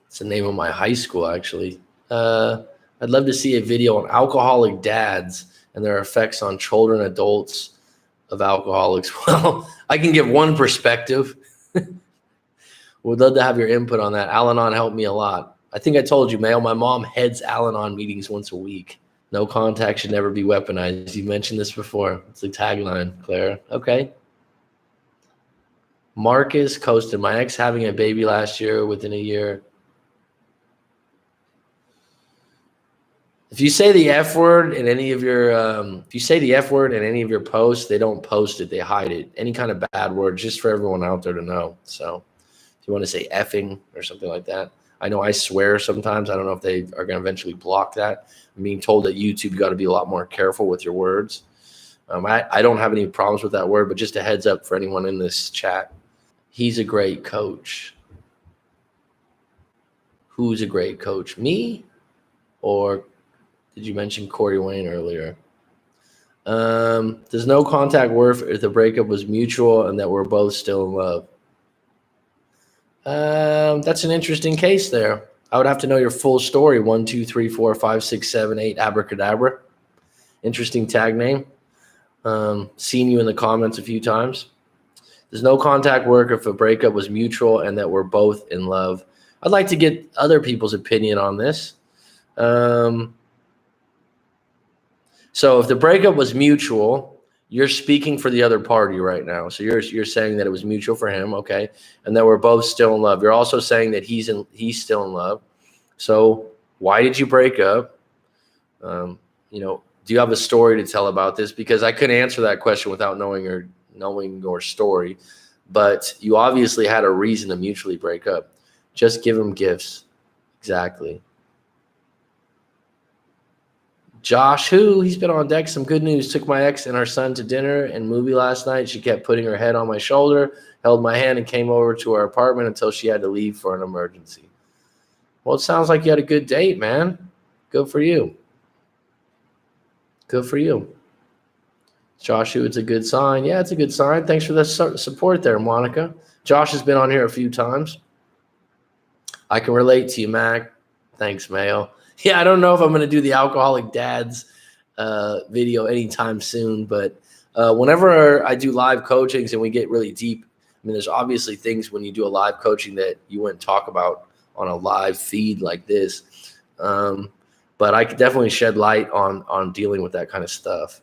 S1: It's the name of my high school, actually. I'd love to see a video on alcoholic dads and their effects on children, adults of alcoholics. Well, I can give one perspective. Would love to have your input on that. Al-Anon helped me a lot. I think I told you, Mail, my mom heads Al-Anon meetings once a week. No contact should never be weaponized. You mentioned this before. It's the tagline, Claire. Okay. Marcus Coasted. My ex having a baby last year within a year. If you say the F word in any of your posts, they don't post it, they hide it. Any kind of bad word, just for everyone out there to know. So if you want to say effing or something like that. I know I swear sometimes. I don't know if they are going to eventually block that. I'm being told that YouTube, you got to be a lot more careful with your words. I don't have any problems with that word, but just a heads up for anyone in this chat. He's a great coach. Who's a great coach? Me? Or did you mention Corey Wayne earlier? Does no contact work if the breakup was mutual and that we're both still in love? That's an interesting case there. I would have to know your full story. 1, 2, 3, 4, 5, 6, 7, 8, abracadabra. Interesting tag name. Seen you in the comments a few times. Does no contact work if a breakup was mutual and that we're both in love? I'd like to get other people's opinion on this. So if the breakup was mutual, you're speaking for the other party right now. So you're saying that it was mutual for him, okay, and that we're both still in love. You're also saying that he's still in love. So why did you break up? Do you have a story to tell about this? Because I couldn't answer that question without knowing your story. But you obviously had a reason to mutually break up. Just give him gifts. Exactly. Josh, he's been on deck. Some good news. Took my ex and our son to dinner and movie last night. She kept putting her head on my shoulder, held my hand, and came over to our apartment until she had to leave for an emergency. Well, it sounds like you had a good date, man. Good for you. Good for you. Josh, it's a good sign. Yeah, it's a good sign. Thanks for the support there, Monica. Josh has been on here a few times. I can relate to you, Mac. Thanks, Mayo. Yeah, I don't know if I'm going to do the alcoholic dads video anytime soon, but whenever I do live coachings and we get really deep, I mean, there's obviously things when you do a live coaching that you wouldn't talk about on a live feed like this. But I could definitely shed light on dealing with that kind of stuff.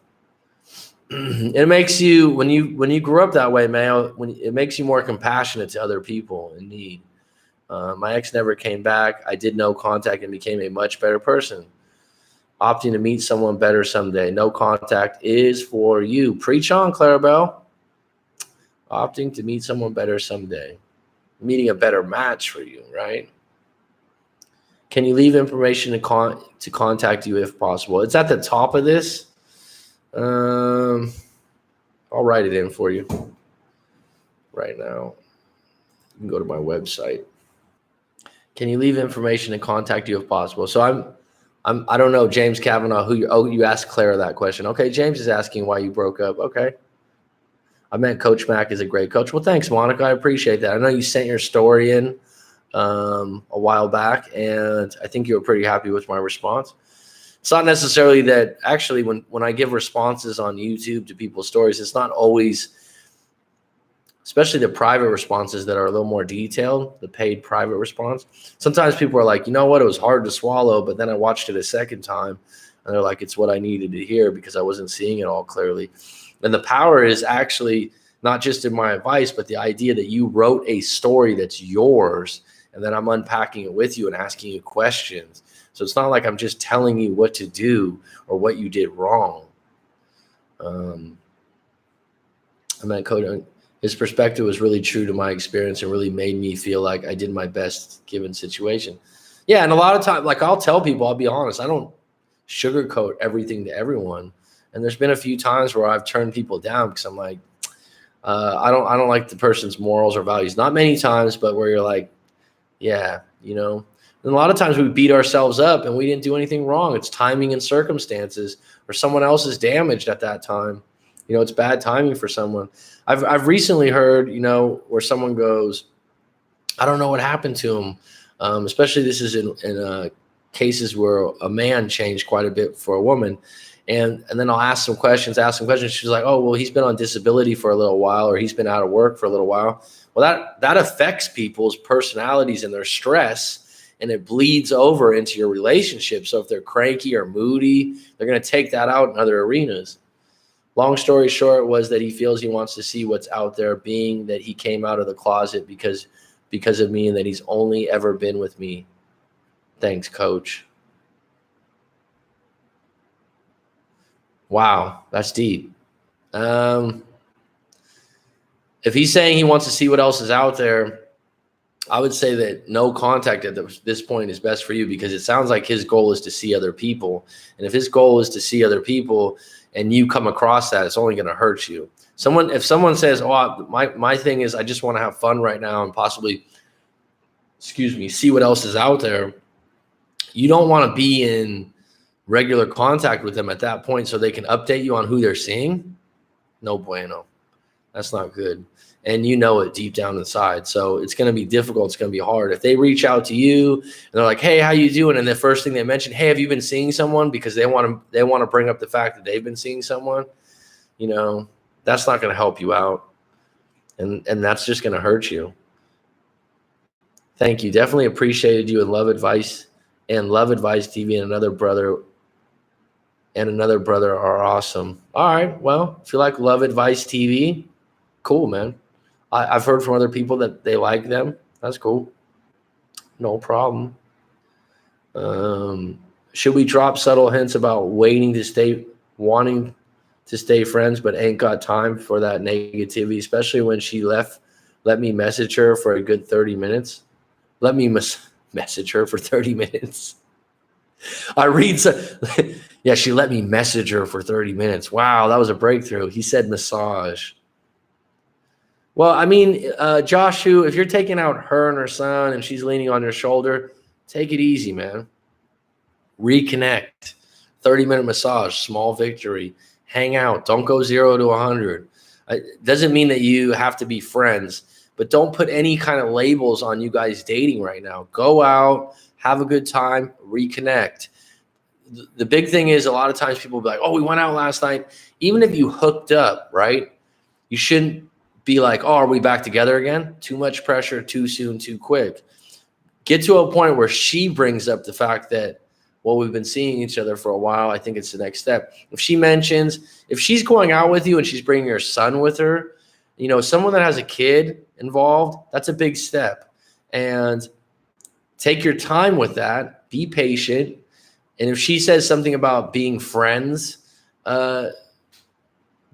S1: It makes you, when you grew up that way, Mayo, it makes you more compassionate to other people in need. My ex never came back. I did no contact and became a much better person. Opting to meet someone better someday. No contact is for you. Preach on, Clarabelle. Opting to meet someone better someday. Meeting a better match for you, right? Can you leave information to contact you if possible? It's at the top of this. I'll write it in for you right now. You can go to my website. Can you leave information to contact you if possible? So I don't know, James Kavanaugh, you asked Clara that question. Okay, James is asking why you broke up. Okay. I meant Coach Mac is a great coach. Well, thanks, Monica. I appreciate that. I know you sent your story in a while back, and I think you were pretty happy with my response. It's not necessarily that, actually, when I give responses on YouTube to people's stories, it's not always, especially the private responses that are a little more detailed, the paid private response. Sometimes people are like, you know what, it was hard to swallow, but then I watched it a second time, and they're like, it's what I needed to hear because I wasn't seeing it all clearly. And the power is actually not just in my advice, but the idea that you wrote a story that's yours, and then I'm unpacking it with you and asking you questions. So it's not like I'm just telling you what to do or what you did wrong. His perspective was really true to my experience and really made me feel like I did my best given situation. Yeah, and a lot of times, like I'll tell people, I'll be honest, I don't sugarcoat everything to everyone. And there's been a few times where I've turned people down because I'm like, I don't like the person's morals or values. Not many times, but where you're like, yeah, And a lot of times we beat ourselves up and we didn't do anything wrong. It's timing and circumstances, or someone else is damaged at that time. It's bad timing for someone. I've recently heard, where someone goes, I don't know what happened to him. Especially this is in cases where a man changed quite a bit for a woman. And then I'll ask some questions. She's like, oh, well, he's been on disability for a little while, or he's been out of work for a little while. Well, that affects people's personalities and their stress, and it bleeds over into your relationship. So if they're cranky or moody, they're going to take that out in other arenas. Long story short was that he feels he wants to see what's out there, being that he came out of the closet because of me, and that he's only ever been with me. Thanks, Coach. Wow, that's deep. If he's saying he wants to see what else is out there, I would say that no contact at this point is best for you, because it sounds like his goal is to see other people. And if his goal is to see other people and you come across that, it's only going to hurt you. If someone says, oh, my thing is I just want to have fun right now and possibly, see what else is out there, you don't want to be in regular contact with them at that point so they can update you on who they're seeing. No bueno. That's not good. And you know it deep down inside. So it's going to be difficult. It's going to be hard. If they reach out to you and they're like, hey, how you doing? And the first thing they mention, hey, have you been seeing someone? Because they want to bring up the fact that they've been seeing someone, that's not going to help you out. And that's just going to hurt you. Thank you. Definitely appreciated you and Love Advice TV and another brother are awesome. All right. Well, if you like Love Advice TV, cool, man. I've heard from other people that they like them. That's cool. No problem. Should we drop subtle hints about wanting to stay friends, but ain't got time for that negativity, especially when she let me message her for a good 30 minutes? Let me message her for 30 minutes. Yeah, she let me message her for 30 minutes. Wow, that was a breakthrough. He said massage. Well, I mean, Joshua, if you're taking out her and her son and she's leaning on your shoulder, take it easy, man. Reconnect. 30-minute massage, small victory. Hang out. Don't go 0 to 100. It doesn't mean that you have to be friends, but don't put any kind of labels on you guys dating right now. Go out, have a good time, reconnect. The big thing is a lot of times people will be like, oh, we went out last night. Even if you hooked up, right, you shouldn't be like, oh, are we back together again? Too much pressure, too soon, too quick. Get to a point where she brings up the fact that, well, we've been seeing each other for a while. I think it's the next step. If she's going out with you and she's bringing her son with her, someone that has a kid involved, that's a big step. And take your time with that. Be patient. And if she says something about being friends,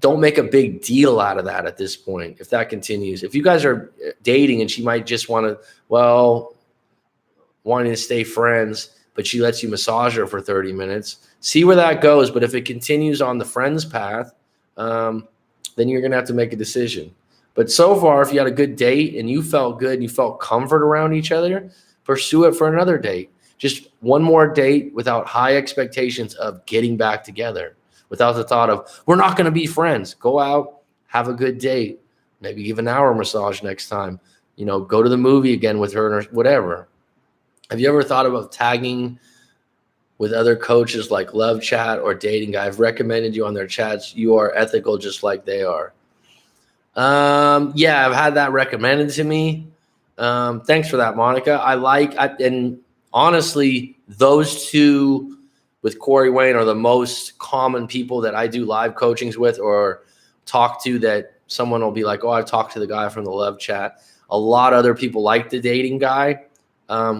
S1: don't make a big deal out of that at this point. If that continues, if you guys are dating and she might just wanting to stay friends, but she lets you massage her for 30 minutes, see where that goes. But if it continues on the friends path, then you're going to have to make a decision. But so far, if you had a good date and you felt good and you felt comfort around each other, pursue it for another date. Just one more date without high expectations of getting back together, without the thought of, we're not going to be friends. Go out, have a good date, maybe give an hour massage next time, go to the movie again with her or whatever. Have you ever thought about tagging with other coaches like Love Chat or Dating Guy? I've recommended you on their chats. You are ethical just like they are. Yeah, I've had that recommended to me. Thanks for that, Monica. And honestly, those two with Corey Wayne are the most common people that I do live coachings with or talk to, that someone will be like, oh, I've talked to the guy from the Love Chat. A lot of other people like the Dating Guy,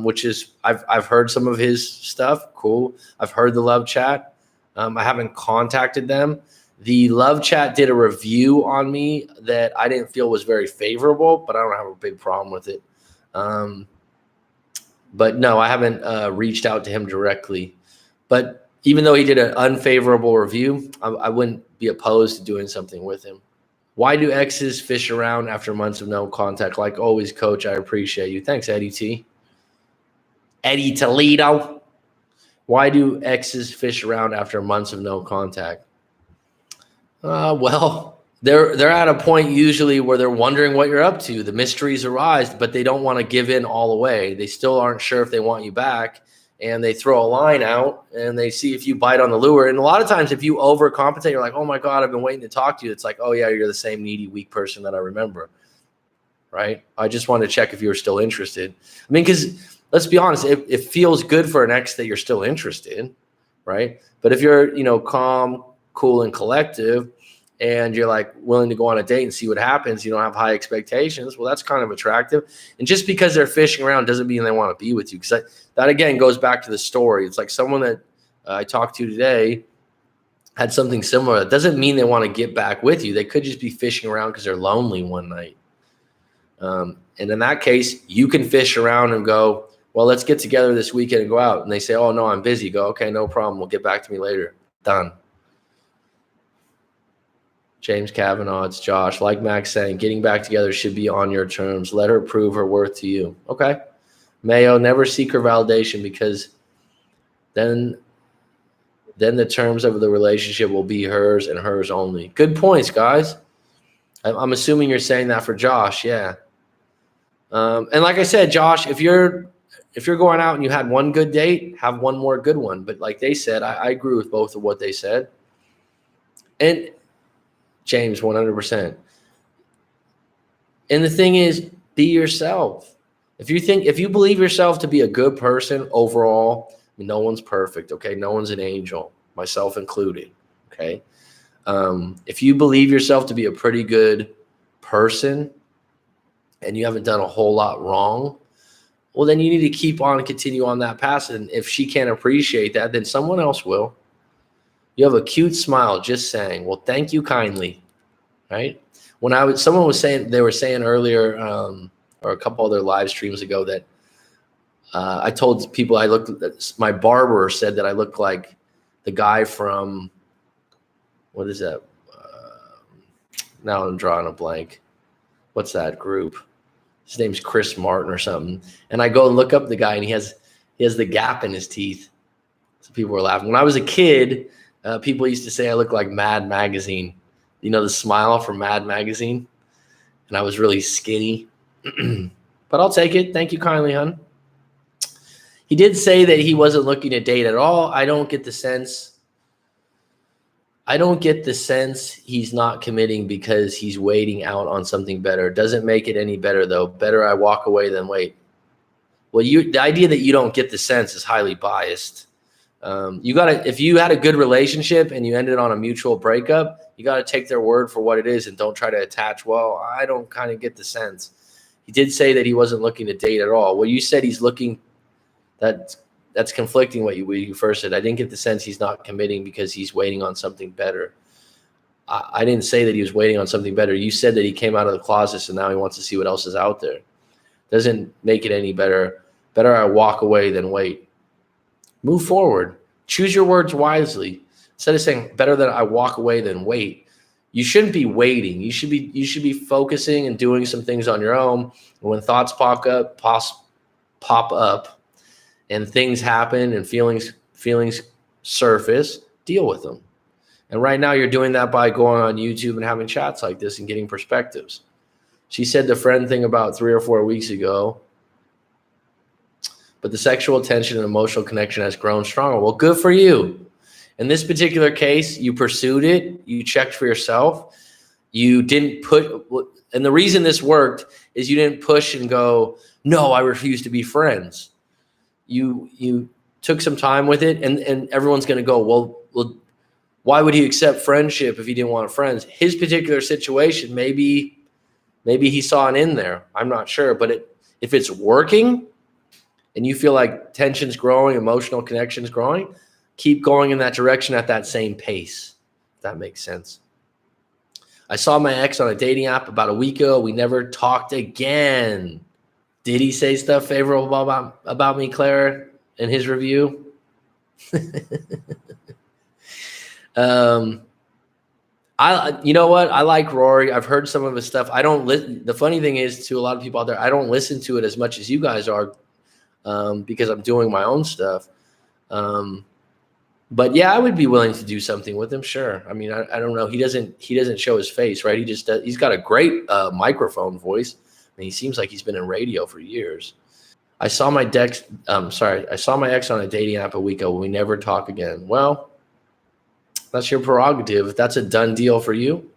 S1: which is, I've heard some of his stuff. Cool. I've heard the Love Chat. I haven't contacted them. The Love Chat did a review on me that I didn't feel was very favorable, but I don't have a big problem with it. But no, I haven't reached out to him directly. But even though he did an unfavorable review, I wouldn't be opposed to doing something with him. Why do exes fish around after months of no contact? Like always, Coach, I appreciate you. Thanks, Eddie T. Eddie Toledo. Why do exes fish around after months of no contact? Well, they're at a point usually where they're wondering what you're up to. The mysteries arise, but they don't want to give in all the way. They still aren't sure if they want you back, and they throw a line out and they see if you bite on the lure. And a lot of times if you overcompensate, you're like, oh my God, I've been waiting to talk to you. It's like, oh yeah, you're the same needy, weak person that I remember, right? I just wanted to check if you were still interested. I mean, because let's be honest, it feels good for an ex that you're still interested, right? But if you're, calm, cool, and collective, and you're like willing to go on a date and see what happens, you don't have high expectations, well, that's kind of attractive. And just because they're fishing around doesn't mean they want to be with you. Because that again goes back to the story. It's like someone that I talked to today had something similar. That doesn't mean they want to get back with you. They could just be fishing around because they're lonely one night. And in that case, you can fish around and go, well, let's get together this weekend and go out. And they say, oh, no, I'm busy. Go, okay, no problem. We'll get back to me later. Done. James Kavanaugh, it's Josh. Like Max saying, getting back together should be on your terms. Let her prove her worth to you. Okay. Mayo, never seek her validation, because then the terms of the relationship will be hers and hers only. Good points, guys. I'm assuming you're saying that for Josh. Yeah. And like I said, Josh, if you're going out and you had one good date, have one more good one. But like they said, I agree with both of what they said. And James, 100%. And the thing is, be yourself. If you believe yourself to be a good person overall, I mean, no one's perfect, okay? No one's an angel, myself included, okay? If you believe yourself to be a pretty good person and you haven't done a whole lot wrong, well, then you need to keep on and continue on that path. And if she can't appreciate that, then someone else will. You have a cute smile, just saying. Well, thank you kindly, right? Someone was saying, they were saying earlier, or a couple other live streams ago, that I told people my barber said that I look like the guy from, what is that? Now I'm drawing a blank. What's that group? His name's Chris Martin or something. And I go and look up the guy, and he has the gap in his teeth. So people were laughing. When I was a kid, people used to say I look like Mad Magazine. You know, the smile from Mad Magazine? And I was really skinny. But I'll take it. Thank you kindly, hon. He did say that he wasn't looking to date at all. I don't get the sense he's not committing because he's waiting out on something better. Doesn't make it any better, though. Better I walk away than wait. Well, the idea that you don't get the sense is highly biased. If you had a good relationship and you ended on a mutual breakup, you got to take their word for what it is and don't try to attach, well, I don't kind of get the sense. He did say that he wasn't looking to date at all. Well, you said he's looking, that's conflicting what you first said. I didn't get the sense he's not committing because he's waiting on something better. I didn't say that he was waiting on something better. You said that he came out of the closet, so now he wants to see what else is out there. Doesn't make it any better. Better I walk away than wait. Move forward. Choose your words wisely. Instead of saying better that I walk away than wait, you shouldn't be waiting. You should be focusing and doing some things on your own. And when thoughts pop up, and things happen and feelings surface, deal with them. And right now you're doing that by going on YouTube and having chats like this and getting perspectives. She said the friend thing about 3 or 4 weeks ago, but the sexual tension and emotional connection has grown stronger. Well, good for you. In this particular case, you pursued it. You checked for yourself. You didn't and the reason this worked is you didn't push and go, no, I refuse to be friends. You took some time with it, and everyone's going to go, well, why would he accept friendship if he didn't want friends? His particular situation, maybe he saw an in there. I'm not sure, but if it's working and you feel like tension's growing, emotional connection's growing, keep going in that direction at that same pace, if that makes sense. I saw my ex on a dating app about a week ago. We never talked again. Did he say stuff favorable about me, Claire, in his review? You know what? I like Rory. I've heard some of his stuff. I don't listen. The funny thing is, to a lot of people out there, I don't listen to it as much as you guys are, because I'm doing my own stuff. But yeah, I would be willing to do something with him. Sure. I mean, I don't know. He doesn't show his face, right? He's got a great microphone voice. I mean, he seems like he's been in radio for years. I saw my ex on a dating app a week ago. We never talk again. Well, that's your prerogative. If that's a done deal for you.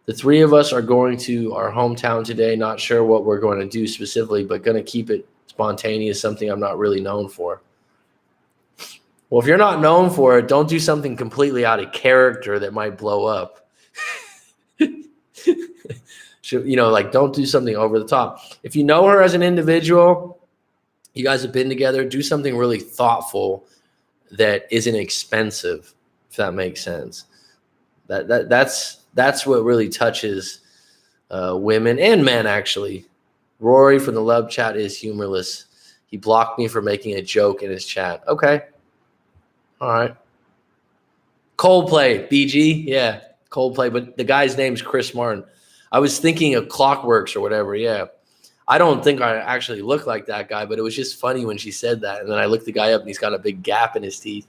S1: The three of us are going to our hometown today. Not sure what we're going to do specifically, but going to keep it spontaneous, something I'm not really known for. Well, if you're not known for it, don't do something completely out of character that might blow up. Don't do something over the top. If you know her as an individual, you guys have been together, do something really thoughtful that isn't expensive, if that makes sense. That's what really touches women and men, actually. Rory from the love chat is humorless. He blocked me for making a joke in his chat. Okay. All right. Coldplay, BG. Yeah. Coldplay, but the guy's name's Chris Martin. I was thinking of Clockworks or whatever. Yeah. I don't think I actually look like that guy, but it was just funny when she said that. And then I looked the guy up and he's got a big gap in his teeth.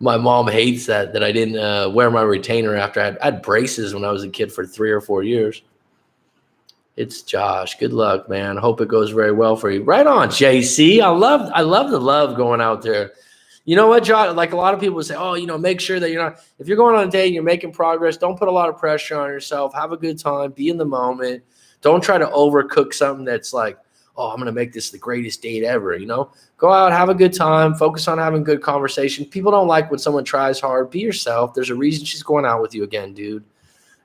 S1: My mom hates that I didn't wear my retainer after I had braces when I was a kid for 3 or 4 years. It's Josh. Good luck, man. Hope it goes very well for you. Right on, JC. I love the love going out there. You know what, Josh? Like a lot of people say, oh, make sure that if you're going on a date and you're making progress, don't put a lot of pressure on yourself. Have a good time. Be in the moment. Don't try to overcook something that's like, oh, I'm going to make this the greatest date ever. Go out, have a good time. Focus on having good conversation. People don't like when someone tries hard. Be yourself. There's a reason she's going out with you again, dude.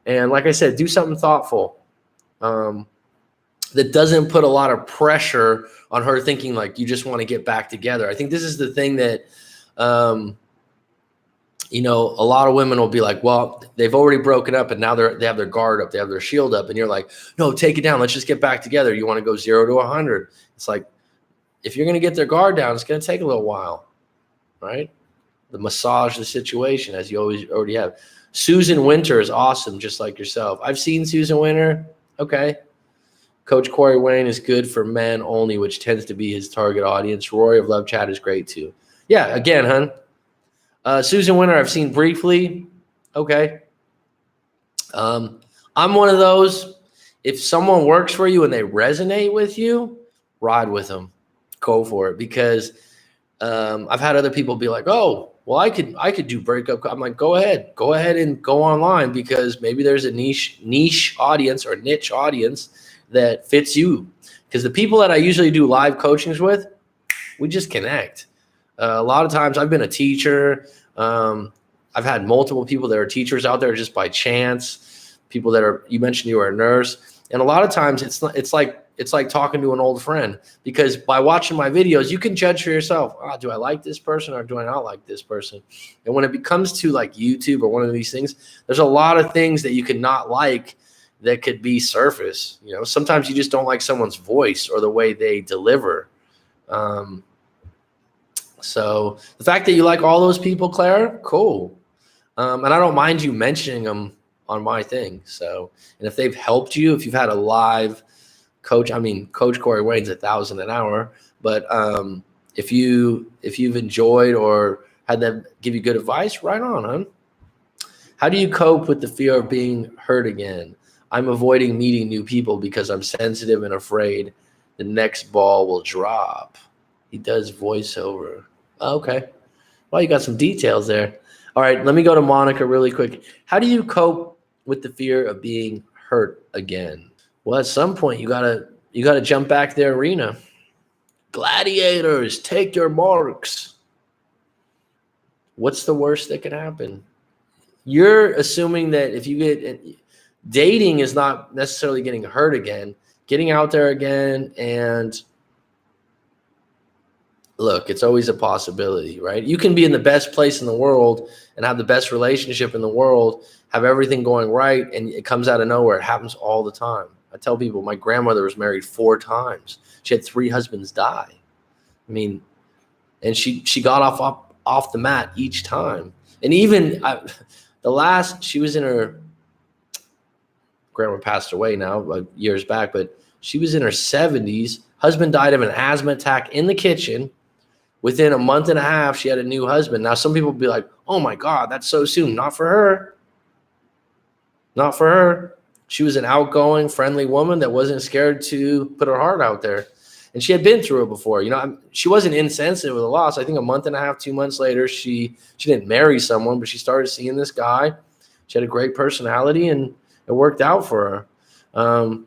S1: And like I said, do something thoughtful. That doesn't put a lot of pressure on her thinking like you just want to get back together. I think this is the thing that, a lot of women will be like, well, they've already broken up and now they have their guard up. They have their shield up. And you're like, no, take it down. Let's just get back together. You want to go 0 to 100. It's like, if you're going to get their guard down, it's going to take a little while, right? The massage the situation as you already have. Susan Winter is awesome, just like yourself. I've seen Susan Winter. Okay. Coach Corey Wayne is good for men only, which tends to be his target audience. Rory of Love Chat is great too. Yeah, again, hun. Susan Winter, I've seen briefly. Okay. I'm one of those. If someone works for you and they resonate with you, ride with them. Go for it. Because I've had other people be like, oh, well, I could do Breakup. I'm like, go ahead and go online because maybe there's a niche audience or niche audience that fits you. Because the people that I usually do live coachings with, we just connect. A lot of times I've been a teacher. I've had multiple people that are teachers out there just by chance. People that are, you mentioned you were a nurse. And a lot of times it's like talking to an old friend, because by watching my videos, you can judge for yourself. Oh, do I like this person or do I not like this person? And when it comes to like YouTube or one of these things, there's a lot of things that you could not like that could be surface. Sometimes you just don't like someone's voice or the way they deliver. So the fact that you like all those people, Clara, cool. And I don't mind you mentioning them on my thing. So, and if they've helped you, if you've had a live coach, Coach Corey Wayne's 1,000 an hour, but if you've enjoyed or had them give you good advice, right on, huh? How do you cope with the fear of being hurt again? I'm avoiding meeting new people because I'm sensitive and afraid the next ball will drop. He does voiceover. Okay. Well, you got some details there. All right, let me go to Monica really quick. How do you cope with the fear of being hurt again? Well, at some point you gotta jump back the arena. Gladiators, take your marks. What's the worst that can happen? You're assuming that if you get dating is not necessarily getting hurt again, getting out there again, and look, it's always a possibility, right? You can be in the best place in the world and have the best relationship in the world, have everything going right, and it comes out of nowhere. It happens all the time. I tell people my grandmother was married 4 times. She had 3 husbands die. And she got off the mat each time. And even she was in her, grandma passed away now years back, but she was in her 70s. Husband died of an asthma attack in the kitchen. Within a month and a half, she had a new husband. Now, some people will be like, oh my God, that's so soon. Not for her. Not for her. She was an outgoing, friendly woman that wasn't scared to put her heart out there. And she had been through it before. She wasn't insensitive with the loss. I think a month and a half, 2 months later, she didn't marry someone, but she started seeing this guy. She had a great personality, and it worked out for her.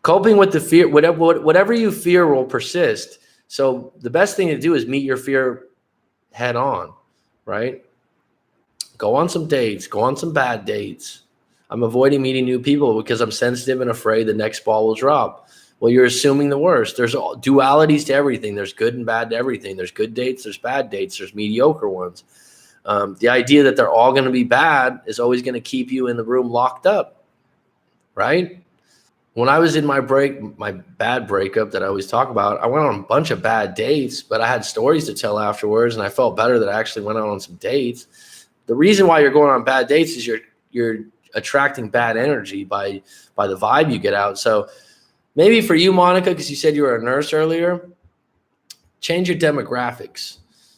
S1: Coping with the fear, whatever you fear will persist. So the best thing to do is meet your fear head on, right? Go on some dates, go on some bad dates. I'm avoiding meeting new people because I'm sensitive and afraid the next ball will drop. Well, you're assuming the worst. There's dualities to everything. There's good and bad to everything. There's good dates, there's bad dates, there's mediocre ones. The idea that they're all going to be bad is always going to keep you in the room locked up, right? When I was in my bad breakup that I always talk about, I went on a bunch of bad dates, but I had stories to tell afterwards, and I felt better that I actually went out on some dates. the reason why you're going on bad dates is you're attracting bad energy by the vibe you get out. So maybe for you, Monica, because you said you were a nurse earlier, change your demographics.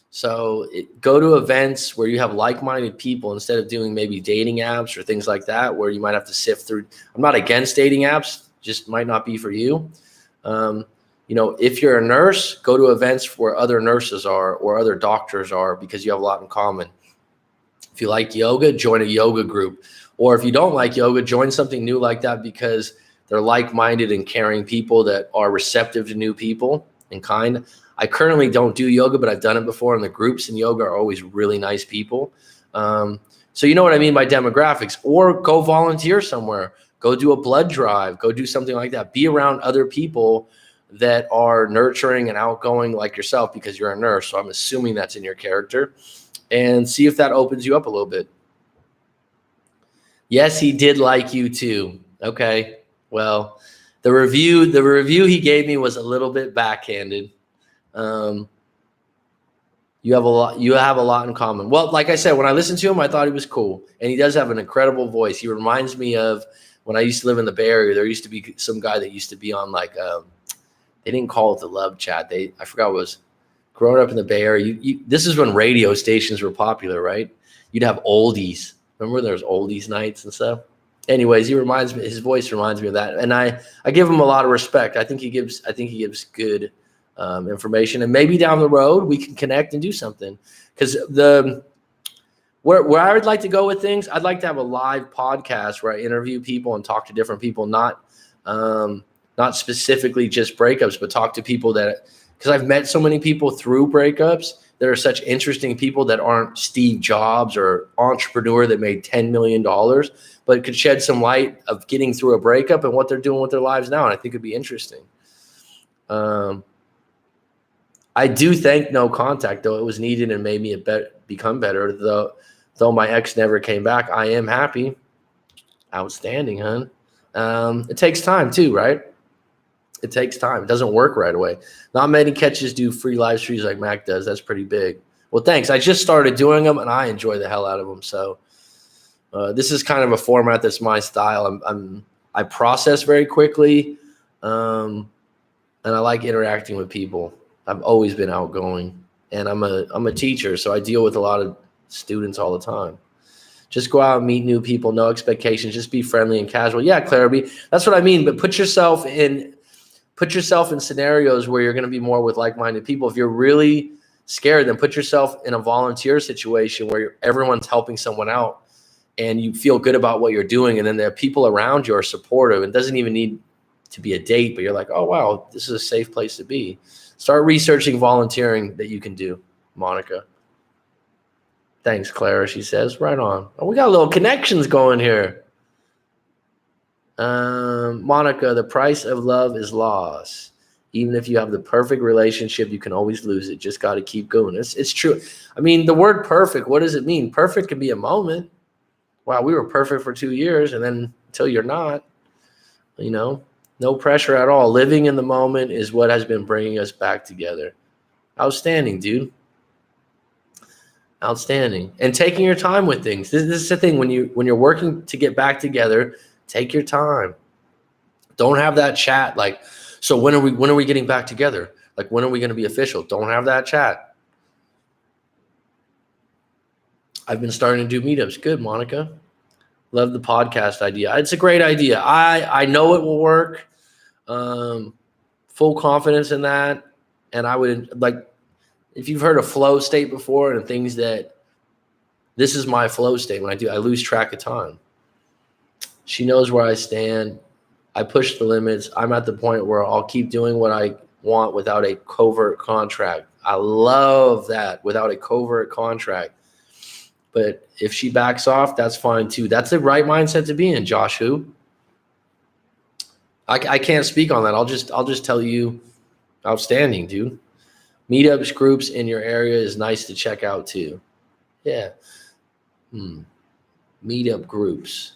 S1: So go to events where you have like-minded people instead of doing maybe dating apps or things like that, where you might have to sift through. I'm not against dating apps, just might not be for you. If you're a nurse, go to events where other nurses are or other doctors are, because you have a lot in common. If you like yoga, join a yoga group. Or if you don't like yoga, join something new like that, because they're like-minded and caring people that are receptive to new people and kind. I currently don't do yoga, but I've done it before, and the groups in yoga are always really nice people. So you know what I mean by demographics. Or go volunteer somewhere. Go do a blood drive. Go do something like that. Be around other people that are nurturing and outgoing like yourself, because you're a nurse. So I'm assuming that's in your character. And see if that opens you up a little bit. Yes, he did like you too. Okay. Well, the review he gave me was a little bit backhanded. You have a lot in common. Well, like I said, when I listened to him, I thought he was cool, and he does have an incredible voice. He reminds me of when I used to live in the Bay Area. There used to be some guy that used to be on they didn't call it the love chat. I forgot what it was. Growing up in the Bay Area, this is when radio stations were popular, right? You'd have oldies. Remember there was oldies nights and stuff? Anyways, his voice reminds me of that. And I give him a lot of respect. I think he gives good information, and maybe down the road we can connect and do something. Because where I would like to go with things, I'd like to have a live podcast where I interview people and talk to different people, not specifically just breakups, but talk to people because I've met so many people through breakups that are such interesting people that aren't Steve Jobs or entrepreneur that made $10 million, but could shed some light of getting through a breakup and what they're doing with their lives now. And I think it'd be interesting. I do think no contact, though it was needed and made me become better. Though my ex never came back, I am happy. Outstanding, hon. It takes time too, right? It takes time. It doesn't work right away. Not many catches do free live streams like Mac does. That's pretty big. Well, thanks. I just started doing them, and I enjoy the hell out of them. So this is kind of a format that's my style. I process very quickly, and I like interacting with people. I've always been outgoing, and I'm a teacher, so I deal with a lot of students all the time. Just go out and meet new people, no expectations, just be friendly and casual. Yeah, Clarabee, that's what I mean. But put yourself in scenarios where you're going to be more with like-minded people. If you're really scared, then put yourself in a volunteer situation where everyone's helping someone out and you feel good about what you're doing. And then there are people around you are supportive. It doesn't even need to be a date, but you're like, oh, wow, this is a safe place to be. Start researching volunteering that you can do, Monica. Thanks, Clara, she says. Right on. Oh, we got little connections going here. Monica, the price of love is loss. Even if you have the perfect relationship, you can always lose it. Just got to keep going. It's true. I mean, the word perfect, what does it mean? Perfect can be a moment. Wow, we were perfect for 2 years, and then until you're not, no pressure at all. Living in the moment is what has been bringing us back together. Outstanding, dude. Outstanding. And taking your time with things. This is the thing. When you're working to get back together, take your time. Don't have that chat like, so when are we getting back together? Like, when are we going to be official? Don't have that chat. I've been starting to do meetups. Good, Monica. Love the podcast idea. It's a great idea. I know it will work. Full confidence in that. And I would, if you've heard of flow state before, and things that, this is my flow state. When I lose track of time. She knows where I stand. I push the limits. I'm at the point where I'll keep doing what I want without a covert contract. I love that, without a covert contract. But if she backs off, that's fine too. That's the right mindset to be in, Josh. I can't speak on that. I'll just tell you, outstanding, dude. Meetups, groups in your area is nice to check out too. Yeah. Meetup groups.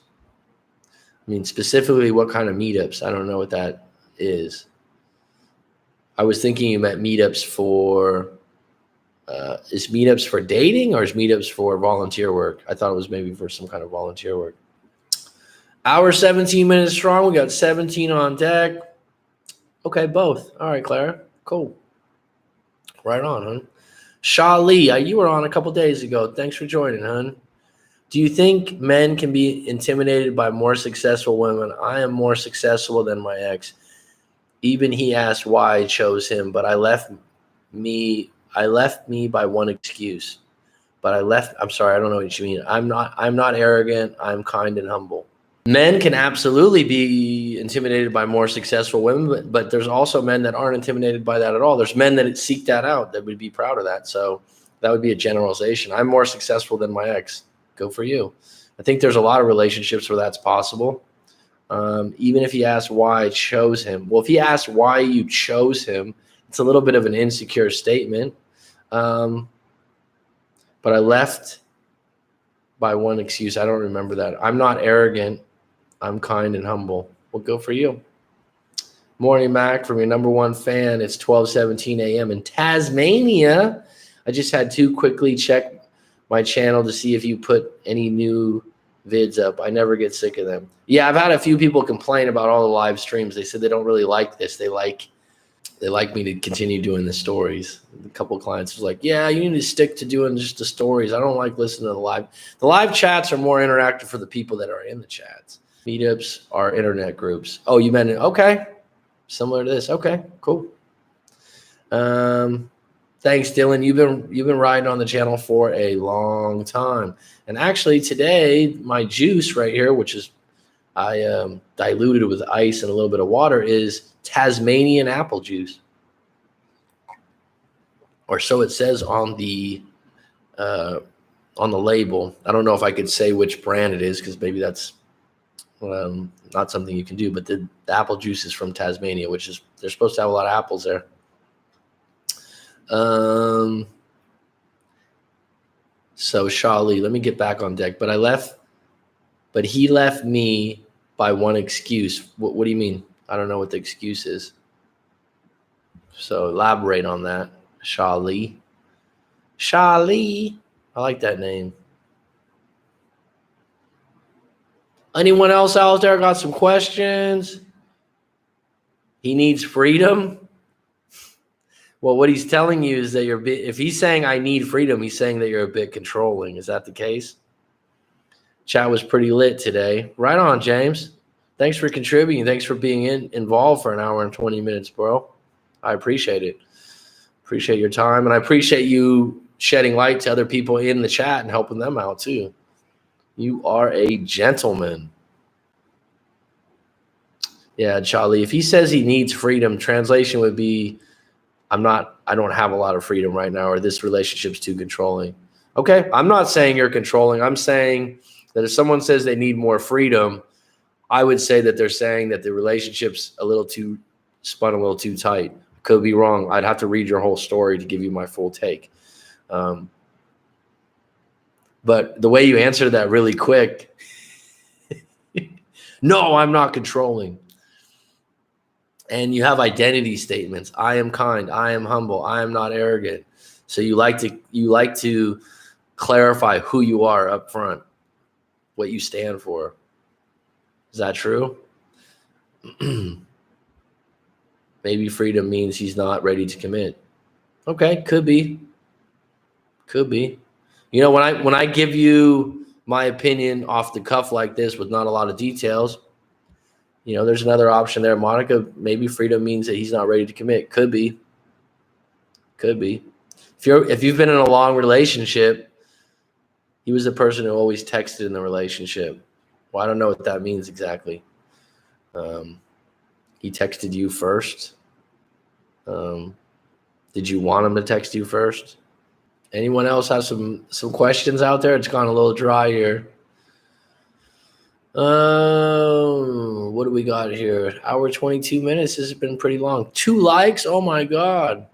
S1: I mean, specifically, what kind of meetups? I don't know what that is. I was thinking you meant meetups for Is meetups for dating or is meetups for volunteer work? I thought it was maybe for some kind of volunteer work. Hour 17 minutes strong. We got 17 on deck. Okay, both. All right, Clara. Cool. Right on, hon. Shaw Lee, you were on a couple days ago. Thanks for joining, hon. Do you think men can be intimidated by more successful women? I am more successful than my ex. Even he asked why I chose him, but I left me by one excuse. I'm sorry, I don't know what you mean. I'm not arrogant. I'm kind and humble. Men can absolutely be intimidated by more successful women, but there's also men that aren't intimidated by that at all. There's men that seek that out, that would be proud of that. So that would be a generalization. I'm more successful than my ex. Go for you. I think there's a lot of relationships where that's possible. Even if he asked why I chose him. Well, if he asked why you chose him, it's a little bit of an insecure statement. But I left by one excuse. I don't remember that. I'm not arrogant. I'm kind and humble. Well, go for you. Morning, Mac, from your number one fan. It's 12:17 a.m. in Tasmania. I just had to quickly check my channel to see if you put any new vids up. I never get sick of them. Yeah, I've had a few people complain about all the live streams. They said they don't really like this. They like me to continue doing the stories. A couple of clients was like, yeah, you need to stick to doing just the stories. I don't like listening to the live. The live chats are more interactive for the people that are in the chats. Meetups are internet groups. Oh, you meant it? Okay. Similar to this. Okay, cool. Thanks, Dylan. You've been riding on the channel for a long time. And actually today, my juice right here, which is I diluted with ice and a little bit of water, is Tasmanian apple juice. Or so it says on the label. I don't know if I could say which brand it is because maybe that's not something you can do. But the apple juice is from Tasmania, which is, they're supposed to have a lot of apples there. So Shali, let me get back on deck. But he left me by one excuse. What do you mean? I don't know what the excuse is. So elaborate on that. Shali. I like that name. Anyone else out there got some questions? He needs freedom. Well, what he's telling you is that if he's saying I need freedom, he's saying that you're a bit controlling. Is that the case? Chat was pretty lit today. Right on, James. Thanks for contributing. Thanks for being involved for an hour and 20 minutes, bro. I appreciate it. Appreciate your time. And I appreciate you shedding light to other people in the chat and helping them out too. You are a gentleman. Yeah, Charlie, if he says he needs freedom, translation would be, I don't have a lot of freedom right now, or this relationship's too controlling. Okay, I'm not saying you're controlling. I'm saying that if someone says they need more freedom, I would say that they're saying that the relationship's a little too tight. Could be wrong. I'd have to read your whole story to give you my full take. But the way you answered that really quick, no, I'm not controlling. And you have identity statements. I am kind. I am humble. I am not arrogant. So you like to clarify who you are up front, what you stand for. Is that true? Maybe freedom means he's not ready to commit. Okay, could be. Could be. You know, when I give you my opinion off the cuff like this with not a lot of details, you know, there's another option there. Monica, maybe freedom means that he's not ready to commit. Could be. Could be. If you've been in a long relationship, he was the person who always texted in the relationship. Well, I don't know what that means exactly. He texted you first. Did you want him to text you first? Anyone else have some questions out there? It's gone a little dry here. What do we got here? Hour 22 minutes. This has been pretty long. 2 likes. Oh my God.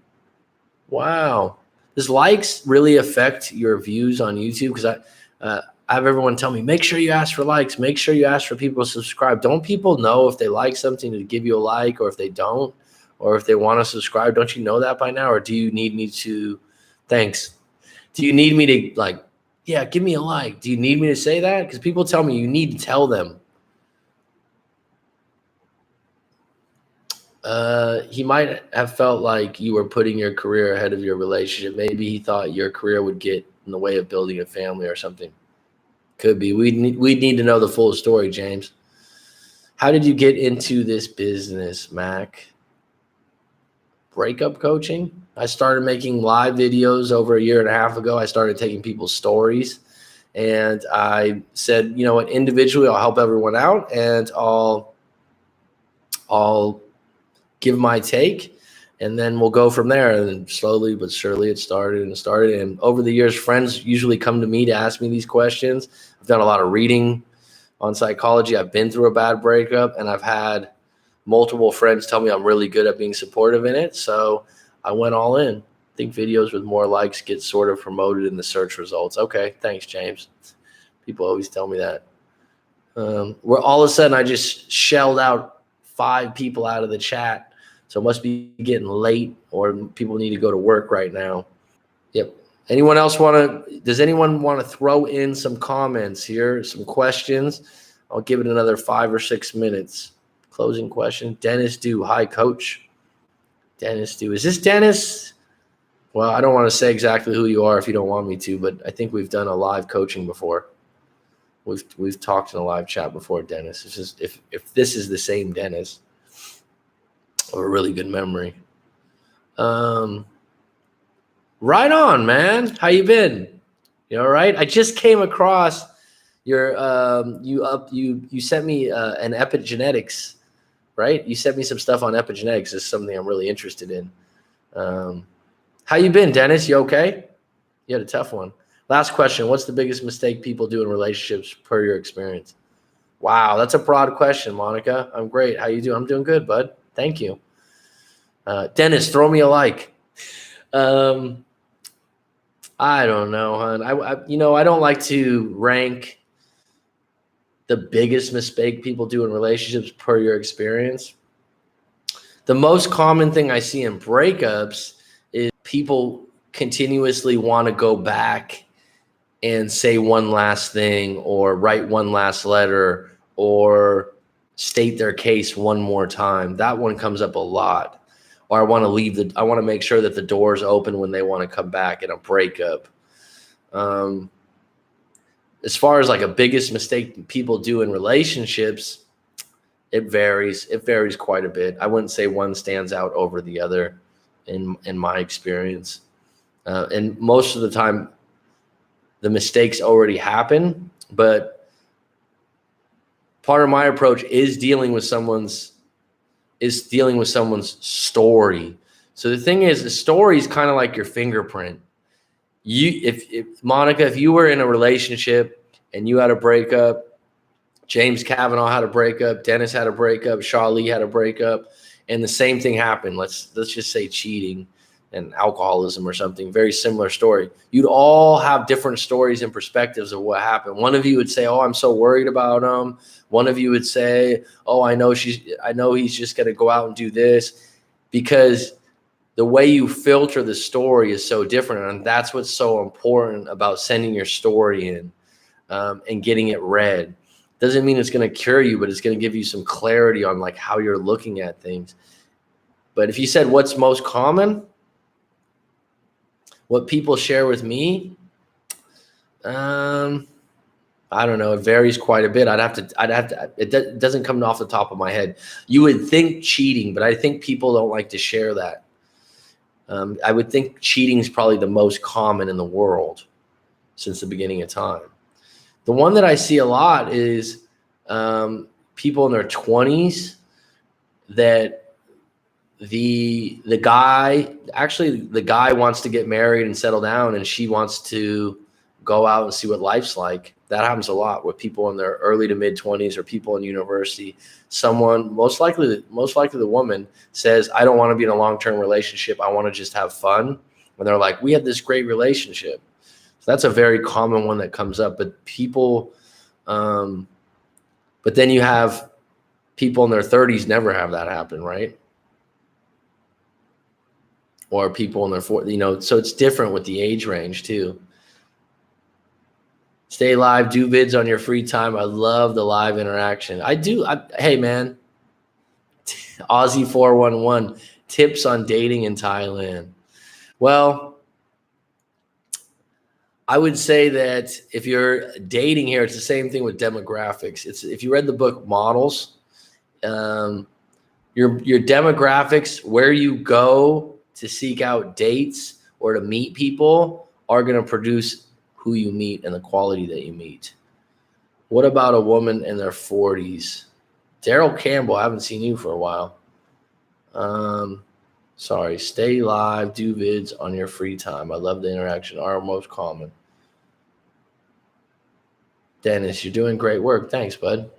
S1: Wow. Does likes really affect your views on YouTube? Because I have everyone tell me, make sure you ask for likes. Make sure you ask for people to subscribe. Don't people know if they like something to give you a like, or if they don't, or if they want to subscribe? Don't you know that by now? Or do you need me to Thanks. Do you need me to like, yeah, give me a like? Do you need me to say that? Because people tell me you need to tell them. He might have felt like you were putting your career ahead of your relationship. Maybe he thought your career would get in the way of building a family or something. Could be. We'd need to know the full story, James. How did you get into this business, Mac? Breakup coaching. I started making live videos over a year and a half ago. I started taking people's stories, and I said, you know what, individually, I'll help everyone out, and I'll give my take, and then we'll go from there. And slowly but surely it started. And over the years, friends usually come to me to ask me these questions. I've done a lot of reading on psychology. I've been through a bad breakup, and I've had multiple friends tell me I'm really good at being supportive in it. So I went all in. I think videos with more likes get sort of promoted in the search results. Okay, thanks, James. People always tell me that. Where all of a sudden I just shelled out 5 people out of the chat. So it must be getting late, or people need to go to work right now. Yep. Does anyone want to throw in some comments here, some questions? I'll give it another 5 or 6 minutes. Closing question. Dennis Du. Hi, coach. Dennis Du. Is this Dennis? Well, I don't want to say exactly who you are if you don't want me to, but I think we've done a live coaching before. We've talked in a live chat before, Dennis. It's just if this is the same Dennis, I have a really good memory. Right on, man. How you been? You all right? I just came across your you sent me an epigenetics, right? You sent me some stuff on epigenetics. This is something I'm really interested in. How you been, Dennis? You okay? You had a tough one. Last question. What's the biggest mistake people do in relationships per your experience? Wow, that's a broad question, Monica. I'm great. How you doing? I'm doing good, bud. Thank you. Dennis, throw me a like. I don't know, hon. I don't like to rank the biggest mistake people do in relationships per your experience. The most common thing I see in breakups is people continuously want to go back and say one last thing, or write one last letter, or state their case one more time. That one comes up a lot. Or I want to make sure that the door's open when they want to come back in a breakup. As far as like a biggest mistake people do in relationships, it varies. It varies quite a bit. I wouldn't say one stands out over the other in my experience. And most of the time, the mistakes already happen, but part of my approach is dealing with someone's story. So the thing is, the story is kind of like your fingerprint. Monica, if you were in a relationship and you had a breakup, James Kavanaugh had a breakup, Dennis had a breakup, Charlie had a breakup, and the same thing happened. Let's just say cheating and alcoholism or something, very similar story. You'd all have different stories and perspectives of what happened. One of you would say, "Oh, I'm so worried about him." One of you would say, "Oh, I know he's just going to go out and do this," because the way you filter the story is so different. And that's what's so important about sending your story in and getting it read. Doesn't mean it's going to cure you, but it's going to give you some clarity on like how you're looking at things. But if you said what's most common, what people share with me, I don't know. It varies quite a bit. It doesn't come off the top of my head. You would think cheating, but I think people don't like to share that. I would think cheating is probably the most common in the world since the beginning of time. The one that I see a lot is people in their 20s that the guy wants to get married and settle down, and she wants to go out and see what life's like. That happens a lot with people in their early to mid 20s or people in university. Someone, most likely the woman, says, "I don't want to be in a long-term relationship. I want to just have fun." And they're like, "We had this great relationship." So that's a very common one that comes up. But but then you have people in their 30s never have that happen, right? or people in their 40s, so it's different with the age range too. Stay live, do vids on your free time. I love the live interaction. I do. Hey, man, Aussie 411, tips on dating in Thailand. Well, I would say that if you're dating here, it's the same thing with demographics. If you read the book Models, your demographics, where you go to seek out dates or to meet people, are going to produce who you meet and the quality that you meet. What about a woman in their 40s? Daryl Campbell, I haven't seen you for a while. Sorry, stay live, do vids on your free time. I love the interaction, are most common. Dennis, you're doing great work. Thanks, bud.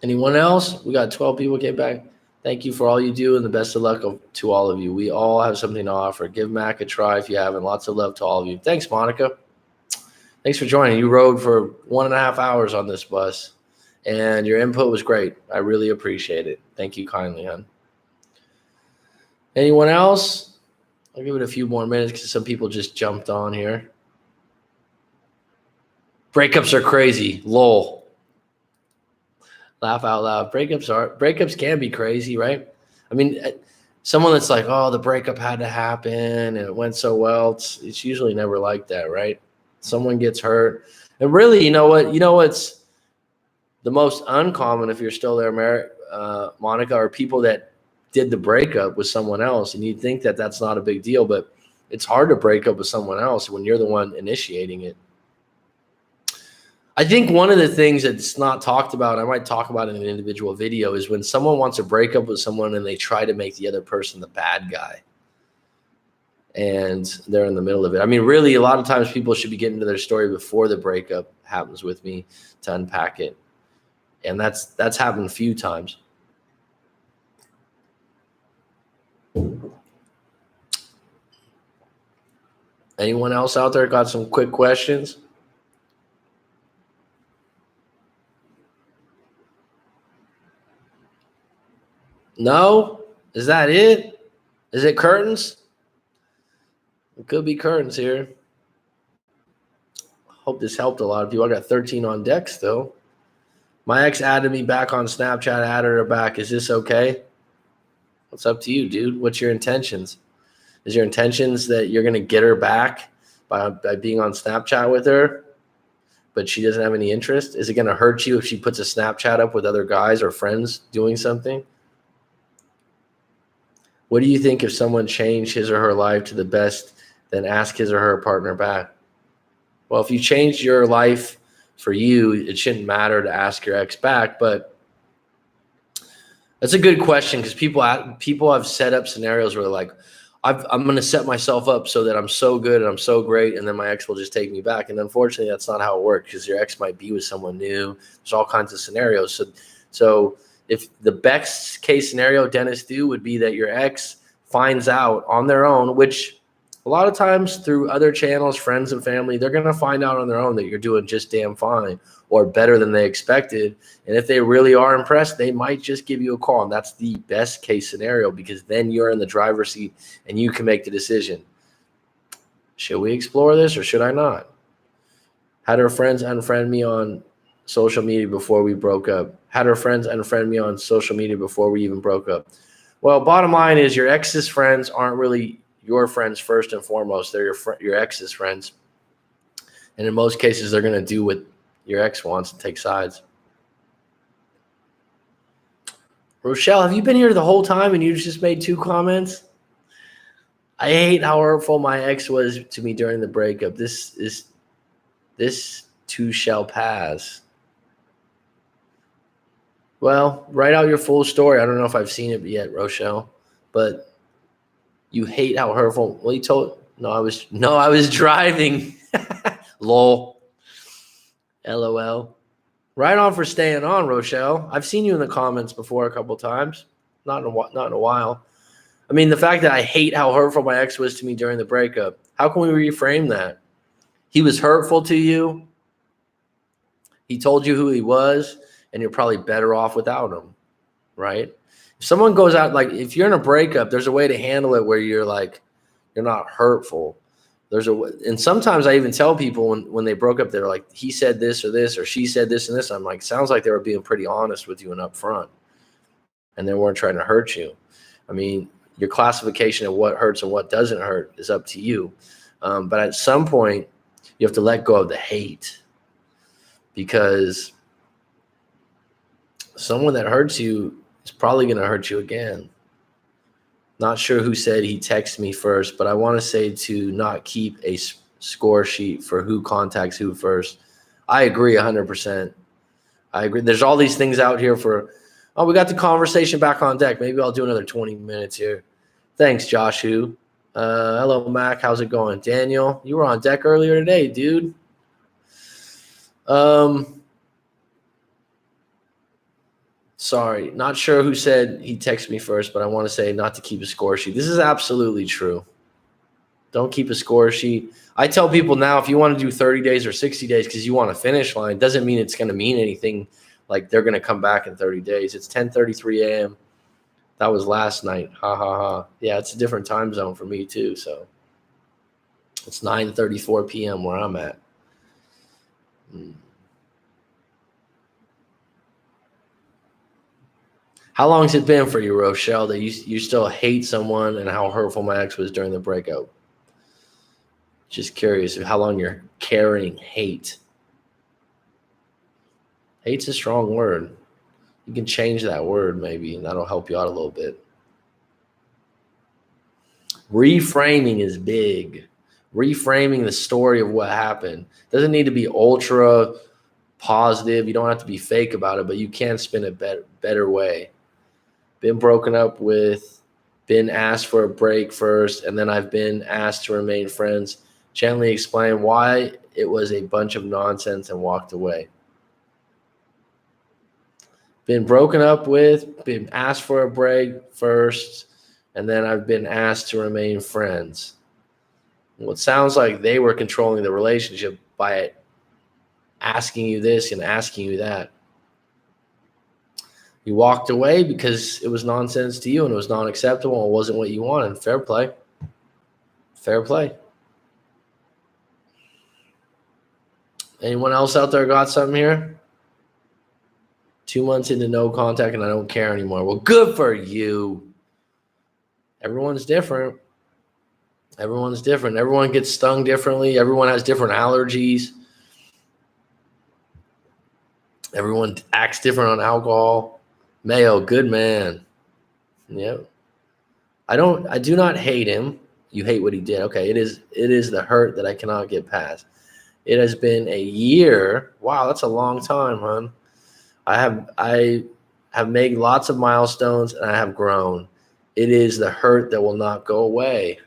S1: Anyone else? We got 12 people came back. Thank you for all you do and the best of luck to all of you. We all have something to offer. Give Mac a try if you haven't. Lots of love to all of you. Thanks, Monica. Thanks for joining. You rode for 1.5 hours on this bus, and your input was great. I really appreciate it. Thank you kindly, hon. Anyone else? I'll give it a few more minutes because some people just jumped on here. Breakups are crazy. Lol. Laugh out loud. Breakups can be crazy, right? I mean, someone that's like, oh, the breakup had to happen and it went so well. It's usually never like that, right? Someone gets hurt. And really, you know what's the most uncommon, if you're still there, Monica, are people that did the breakup with someone else. And you'd think that that's not a big deal, but it's hard to break up with someone else when you're the one initiating it. I think one of the things that's not talked about, I might talk about in an individual video, is when someone wants to break up with someone and they try to make the other person the bad guy. And they're in the middle of it. I mean, really, a lot of times people should be getting to their story before the breakup happens with me to unpack it. And that's happened a few times. Anyone else out there got some quick questions? No? Is that it? Is it curtains? It could be curtains here. Hope this helped a lot of people. I got 13 on deck still. My ex added me back on Snapchat, added her back. Is this okay? It's up to you, dude. What's your intentions? Is your intentions that you're going to get her back by being on Snapchat with her, but she doesn't have any interest? Is it going to hurt you if she puts a Snapchat up with other guys or friends doing something? What do you think if someone changed his or her life to the best, then ask his or her partner back? Well, if you changed your life for you, it shouldn't matter to ask your ex back. But that's a good question, because people have set up scenarios where they're like, I'm going to set myself up so that I'm so good and I'm so great, and then my ex will just take me back. And unfortunately, that's not how it works, because your ex might be with someone new. There's all kinds of scenarios. So if the best case scenario, Dennis, would be that your ex finds out on their own, which a lot of times through other channels, friends and family, they're going to find out on their own that you're doing just damn fine or better than they expected. And if they really are impressed, they might just give you a call. And that's the best case scenario, because then you're in the driver's seat and you can make the decision. Should we explore this or should I not? Had her friends unfriend me on social media before we broke up. Had her friends unfriend me on social media before we even broke up. Well, bottom line is your ex's friends aren't really your friends first and foremost. They're your ex's friends. And in most cases, they're going to do what your ex wants and take sides. Rochelle, have you been here the whole time and you just made 2 comments? I hate how hurtful my ex was to me during the breakup. This too shall pass. Well, write out your full story. I don't know if I've seen it yet, Rochelle, but you hate how hurtful. Well, you told. No, I was driving. Lol. LOL. Right on for staying on, Rochelle. I've seen you in the comments before a couple times. Not in a while. I mean, the fact that I hate how hurtful my ex was to me during the breakup. How can we reframe that? He was hurtful to you. He told you who he was, and you're probably better off without him, right? If someone goes out, like if you're in a breakup, there's a way to handle it where you're like, you're not hurtful. And sometimes I even tell people when they broke up, they're like, he said this, or she said this and this. I'm like, sounds like they were being pretty honest with you and upfront, and they weren't trying to hurt you. I mean, your classification of what hurts and what doesn't hurt is up to you. But at some point, you have to let go of the hate, because someone that hurts you is probably going to hurt you again. Not sure who said he texted me first, but I want to say to not keep a score sheet for who contacts who first. I agree 100%. I agree. There's all these things out here for, oh, we got the conversation back on deck. Maybe I'll do another 20 minutes here. Thanks, Joshu. Hello, Mac. How's it going? Daniel, you were on deck earlier today, dude. Sorry, not sure who said he texted me first, but I want to say not to keep a score sheet. This is absolutely true. Don't keep a score sheet. I tell people now, if you want to do 30 days or 60 days because you want a finish line, doesn't mean it's going to mean anything like they're going to come back in 30 days. It's 10:33 a.m. That was last night. Ha, ha, ha. Yeah, it's a different time zone for me too. So it's 9:34 p.m. where I'm at. How long has it been for you, Rochelle, that you still hate someone, and how hurtful my ex was during the breakup? Just curious of how long you're carrying hate. Hate's a strong word. You can change that word maybe, and that'll help you out a little bit. Reframing is big. Reframing the story of what happened. Doesn't need to be ultra positive. You don't have to be fake about it, but you can spin it better way. Been broken up with, been asked for a break first, and then I've been asked to remain friends. Gently explain why it was a bunch of nonsense and walked away. Been broken up with, been asked for a break first, and then I've been asked to remain friends. Well, it sounds like they were controlling the relationship by asking you this and asking you that. You walked away because it was nonsense to you and it was non-acceptable and it wasn't what you wanted. Fair play. Fair play. Anyone else out there got something here? 2 months into no contact and I don't care anymore. Well, good for you. Everyone's different. Everyone's different. Everyone gets stung differently. Everyone has different allergies. Everyone acts different on alcohol. Mayo, good man. Yep. I do not hate him. You hate what he did. Okay, it is the hurt that I cannot get past. It has been a year. Wow, that's a long time, hon. I have made lots of milestones and I have grown. It is the hurt that will not go away.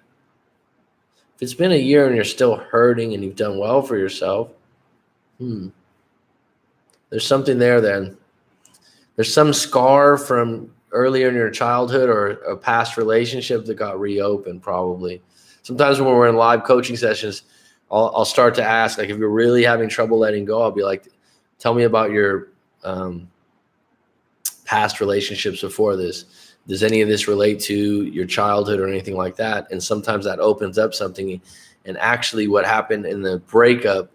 S1: If it's been a year and you're still hurting and you've done well for yourself, there's something there then. There's some scar from earlier in your childhood or a past relationship that got reopened probably. Sometimes when we're in live coaching sessions, I'll start to ask, like if you're really having trouble letting go, I'll be like, tell me about your past relationships before this. Does any of this relate to your childhood or anything like that? And sometimes that opens up something. And actually what happened in the breakup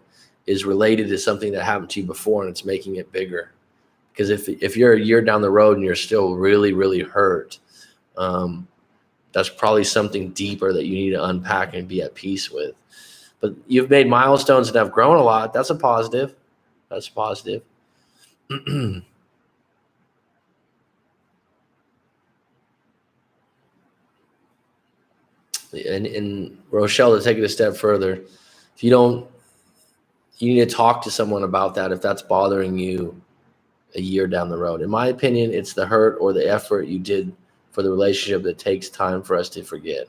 S1: is related to something that happened to you before and it's making it bigger. Because if you're a year down the road and you're still really, really hurt, that's probably something deeper that you need to unpack and be at peace with. But you've made milestones and have grown a lot. That's a positive. That's positive. And Rochelle, to take it a step further, if you need to talk to someone about that if that's bothering you a year down the road. In my opinion, it's the hurt or the effort you did for the relationship that takes time for us to forget.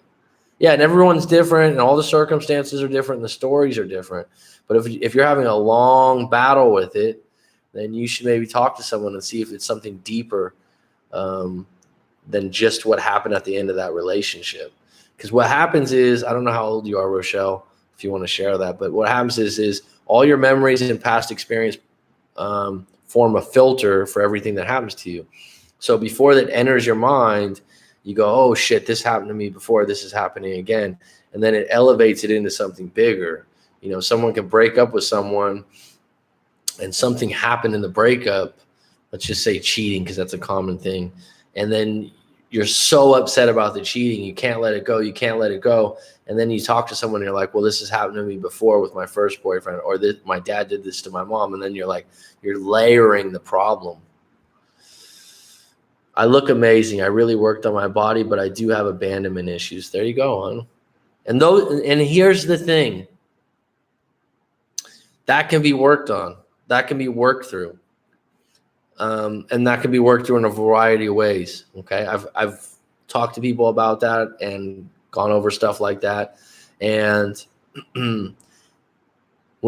S1: Yeah, and everyone's different and all the circumstances are different and the stories are different. But if you're having a long battle with it, then you should maybe talk to someone and see if it's something deeper than just what happened at the end of that relationship. Because what happens is, I don't know how old you are, Rochelle, if you want to share that, but what happens is all your memories and past experience form a filter for everything that happens to you. So before that enters your mind, you go, oh shit, this happened to me before, this is happening again. And then it elevates it into something bigger. You know, someone can break up with someone and something happened in the breakup. Let's just say cheating, because that's a common thing. And then you're so upset about the cheating, you can't let it go. You can't let it go. And then you talk to someone and you're like, well, this has happened to me before with my first boyfriend, or this, my dad did this to my mom. And then you're like, you're layering the problem. I look amazing. I really worked on my body, but I do have abandonment issues. There you go, hon. And here's the thing. That can be worked on. That can be worked through. And that can be worked through in a variety of ways. Okay. I've talked to people about that and gone over stuff like that. And when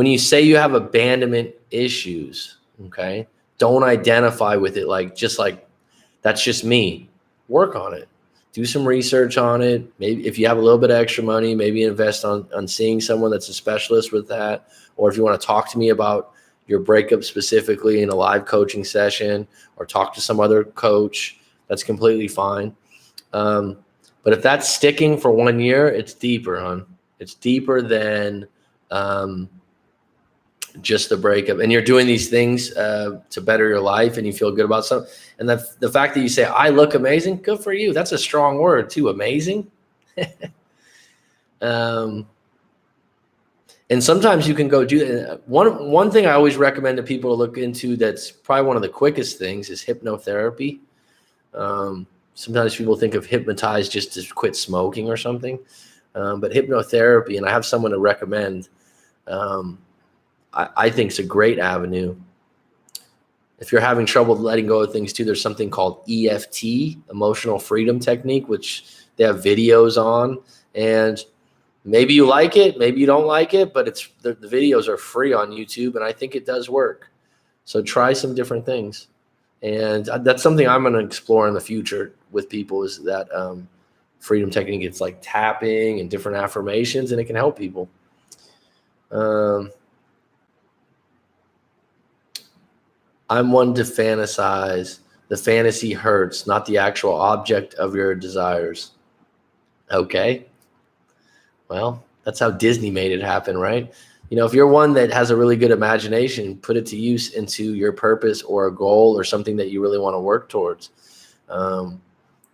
S1: you say you have abandonment issues, okay, don't identify with it like that's just me. Work on it. Do some research on it. Maybe if you have a little bit of extra money, maybe invest on seeing someone that's a specialist with that. Or if you want to talk to me about your breakup specifically in a live coaching session, or talk to some other coach, that's completely fine. But if that's sticking for 1 year, it's deeper, hon. It's deeper than just the breakup. And you're doing these things to better your life, and you feel good about something. And the fact that you say, I look amazing, good for you. That's a strong word too, amazing. And sometimes you can go do that. One thing I always recommend to people to look into, that's probably one of the quickest things, is hypnotherapy. Sometimes people think of hypnotize just to quit smoking or something. But hypnotherapy, and I have someone to recommend, I think it's a great avenue. If you're having trouble letting go of things too, there's something called EFT, emotional freedom technique, which they have videos on. And maybe you like it, maybe you don't like it, but it's the videos are free on YouTube, and I think it does work. So try some different things. And that's something I'm going to explore in the future with people, is that freedom technique. It's like tapping and different affirmations, and it can help people. I'm one to fantasize. The fantasy hurts, not the actual object of your desires. Okay. Well, that's how Disney made it happen, right? You know, if you're one that has a really good imagination, put it to use into your purpose or a goal or something that you really want to work towards.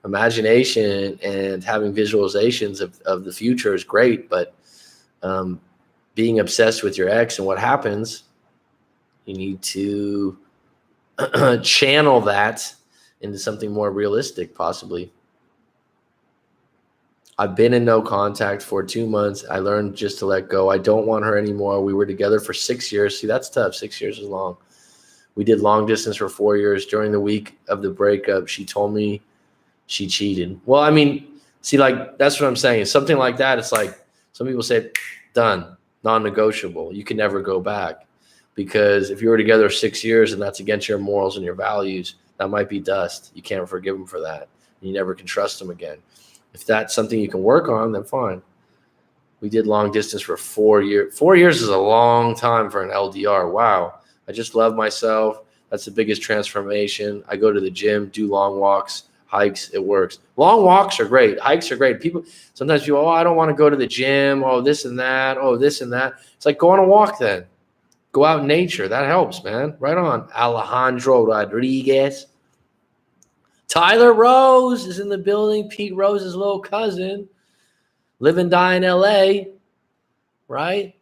S1: Imagination and having visualizations of the future is great, but being obsessed with your ex and what happens, you need to channel that into something more realistic, possibly. I've been in no contact for 2 months. I learned just to let go. I don't want her anymore. We were together for 6 years. See, that's tough. 6 years is long. We did long distance for 4 years. During the week of the breakup, she told me she cheated. Well, I mean, see, like, that's what I'm saying. Something like that, it's like some people say, done, non-negotiable. You can never go back. Because if you were together 6 years and that's against your morals and your values, that might be dust. You can't forgive them for that. You never can trust them again. If that's something you can work on, then fine. We did long distance for 4 years. 4 years is a long time for an LDR. Wow. I just love myself. That's the biggest transformation. I go to the gym, do long walks, hikes. It works. Long walks are great. Hikes are great. Sometimes people, oh, I don't want to go to the gym. Oh, this and that. Oh, this and that. It's like, go on a walk then. Go out in nature. That helps, man. Right on. Alejandro Rodriguez. Tyler Rose is in the building. Pete Rose's little cousin. Live and die in LA. Right?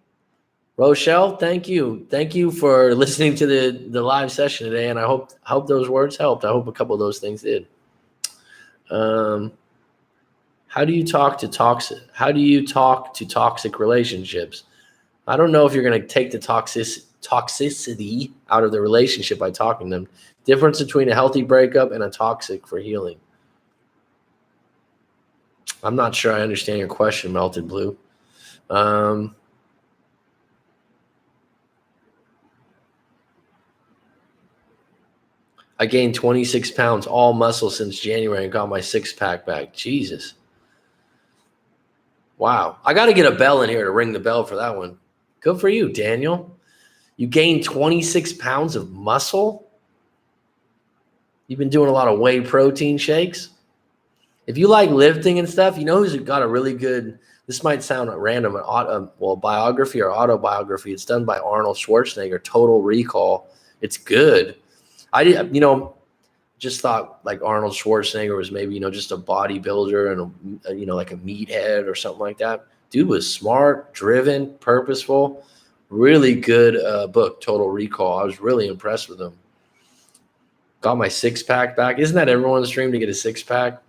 S1: Rochelle, thank you. Thank you for listening to the live session today. And I hope those words helped. I hope a couple of those things did. How do you talk to toxic relationships? I don't know if you're going to take the toxicity out of the relationship by talking to them. Difference between a healthy breakup and a toxic for healing. I'm not sure I understand your question, Melted Blue. I gained 26 pounds, all muscle since January, and got my six-pack back. Jesus. Wow. I got to get a bell in here to ring the bell for that one. Good for you, Daniel. You gained 26 pounds of muscle. You've been doing a lot of whey protein shakes. If you like lifting and stuff, you know who's got a really good, this might sound random, biography or autobiography. It's done by Arnold Schwarzenegger, Total Recall. It's good. Just thought like Arnold Schwarzenegger was maybe, just a bodybuilder and, like a meathead or something like that. Dude was smart, driven, purposeful. Really good book, Total Recall. I was really impressed with him. Got my six-pack back. Isn't that everyone's dream to get a six-pack?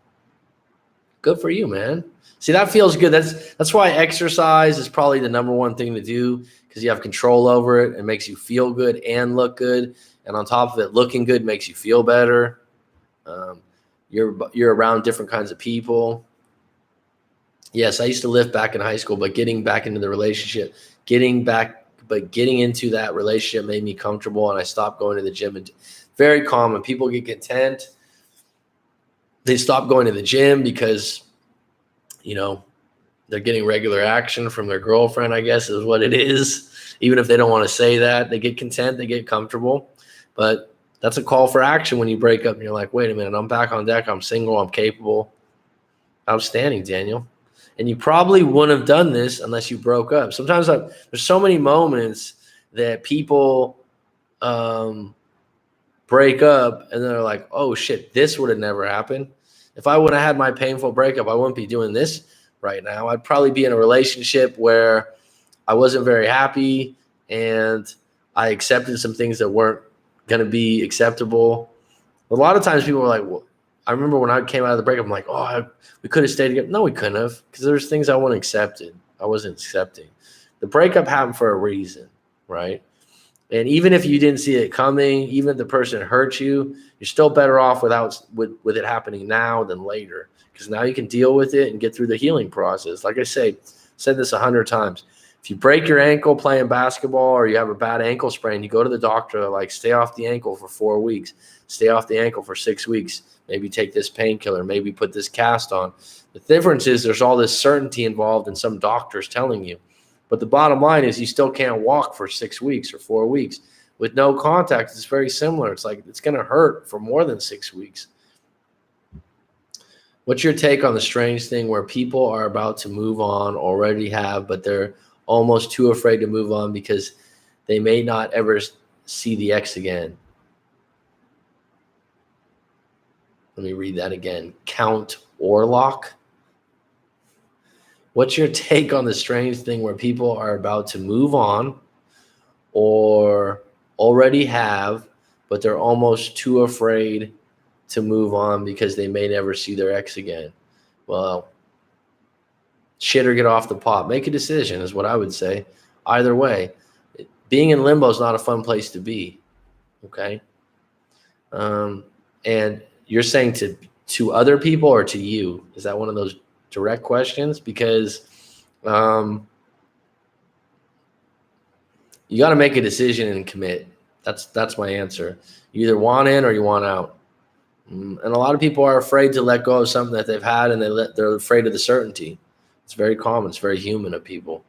S1: Good for you, man. See, that feels good. That's why exercise is probably the number one thing to do, because you have control over it. It makes you feel good and look good. And on top of it, looking good makes you feel better. You're around different kinds of people. Yes, I used to lift back in high school, but getting back into the relationship, getting into that relationship made me comfortable, and I stopped going to the gym. And very common. People get content. They stop going to the gym because, they're getting regular action from their girlfriend, I guess is what it is. Even if they don't want to say that, they get content, they get comfortable. But that's a call for action when you break up and you're like, wait a minute, I'm back on deck. I'm single. I'm capable. Outstanding, Daniel. And you probably wouldn't have done this unless you broke up. Sometimes there's so many moments that people break up and they're like, oh shit, this would have never happened. If I would have had my painful breakup, I wouldn't be doing this right now. I'd probably be in a relationship where I wasn't very happy and I accepted some things that weren't going to be acceptable. A lot of times people were like, well, I remember when I came out of the breakup, I'm like, we could have stayed together. No, we couldn't have, because there's things I wasn't accepting. The breakup happened for a reason, right? And even if you didn't see it coming, even if the person hurt you, you're still better off with it happening now than later, because now you can deal with it and get through the healing process. Like I said this 100 times. If you break your ankle playing basketball or you have a bad ankle sprain, you go to the doctor, like stay off the ankle for 4 weeks, stay off the ankle for 6 weeks, maybe take this painkiller, maybe put this cast on. The difference is there's all this certainty involved in some doctors telling you. But the bottom line is you still can't walk for 6 weeks or 4 weeks. With no contact, it's very similar. It's like it's going to hurt for more than 6 weeks. What's your take on the strange thing where people are about to move on, already have, but they're almost too afraid to move on because they may not ever see the ex again? Let me read that again. Count Orlock. What's your take on the strange thing where people are about to move on or already have, but they're almost too afraid to move on because they may never see their ex again? Well, shit or get off the pot. Make a decision is what I would say. Either way, being in limbo is not a fun place to be. Okay. And you're saying to other people or to you? Is that one of those direct questions? Because you got to make a decision and commit. That's my answer. You either want in or you want out. And a lot of people are afraid to let go of something that they've had, and they're afraid of the certainty. It's very common. It's very human of people.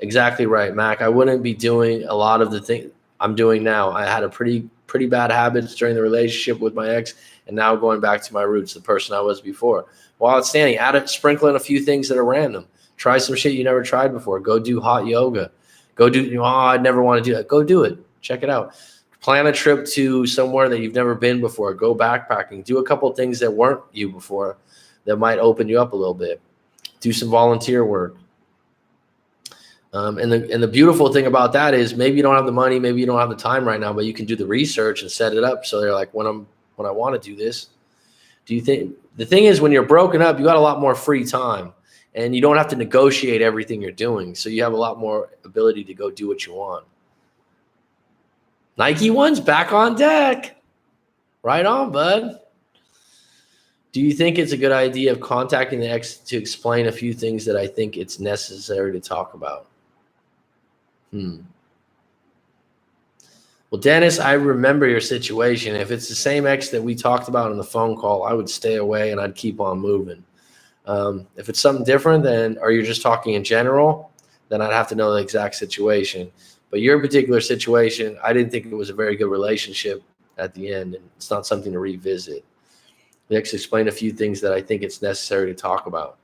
S1: Exactly right, Mac. I wouldn't be doing a lot of the things I'm doing now. I had a pretty bad habits during the relationship with my ex, and now going back to my roots, the person I was before. Well, outstanding. Sprinkle in a few things that are random. Try some shit you never tried before. Go do hot yoga. Go do, I'd never want to do that. Go do it. Check it out. Plan a trip to somewhere that you've never been before. Go backpacking. Do a couple of things that weren't you before that might open you up a little bit. Do some volunteer work. And the beautiful thing about that is maybe you don't have the money, maybe you don't have the time right now, but you can do the research and set it up so they're like, when I want to do this. Do you think the thing is when you're broken up, you got a lot more free time and you don't have to negotiate everything you're doing. So you have a lot more ability to go do what you want. Nike One's back on deck. Right on, bud. Do you think it's a good idea of contacting the ex to explain a few things that I think it's necessary to talk about? Well, Dennis, I remember your situation. If it's the same ex that we talked about on the phone call, I would stay away and I'd keep on moving. If it's something different, or you're just talking in general, then I'd have to know the exact situation. But your particular situation, I didn't think it was a very good relationship at the end, and it's not something to revisit. Let's explain a few things that I think it's necessary to talk about.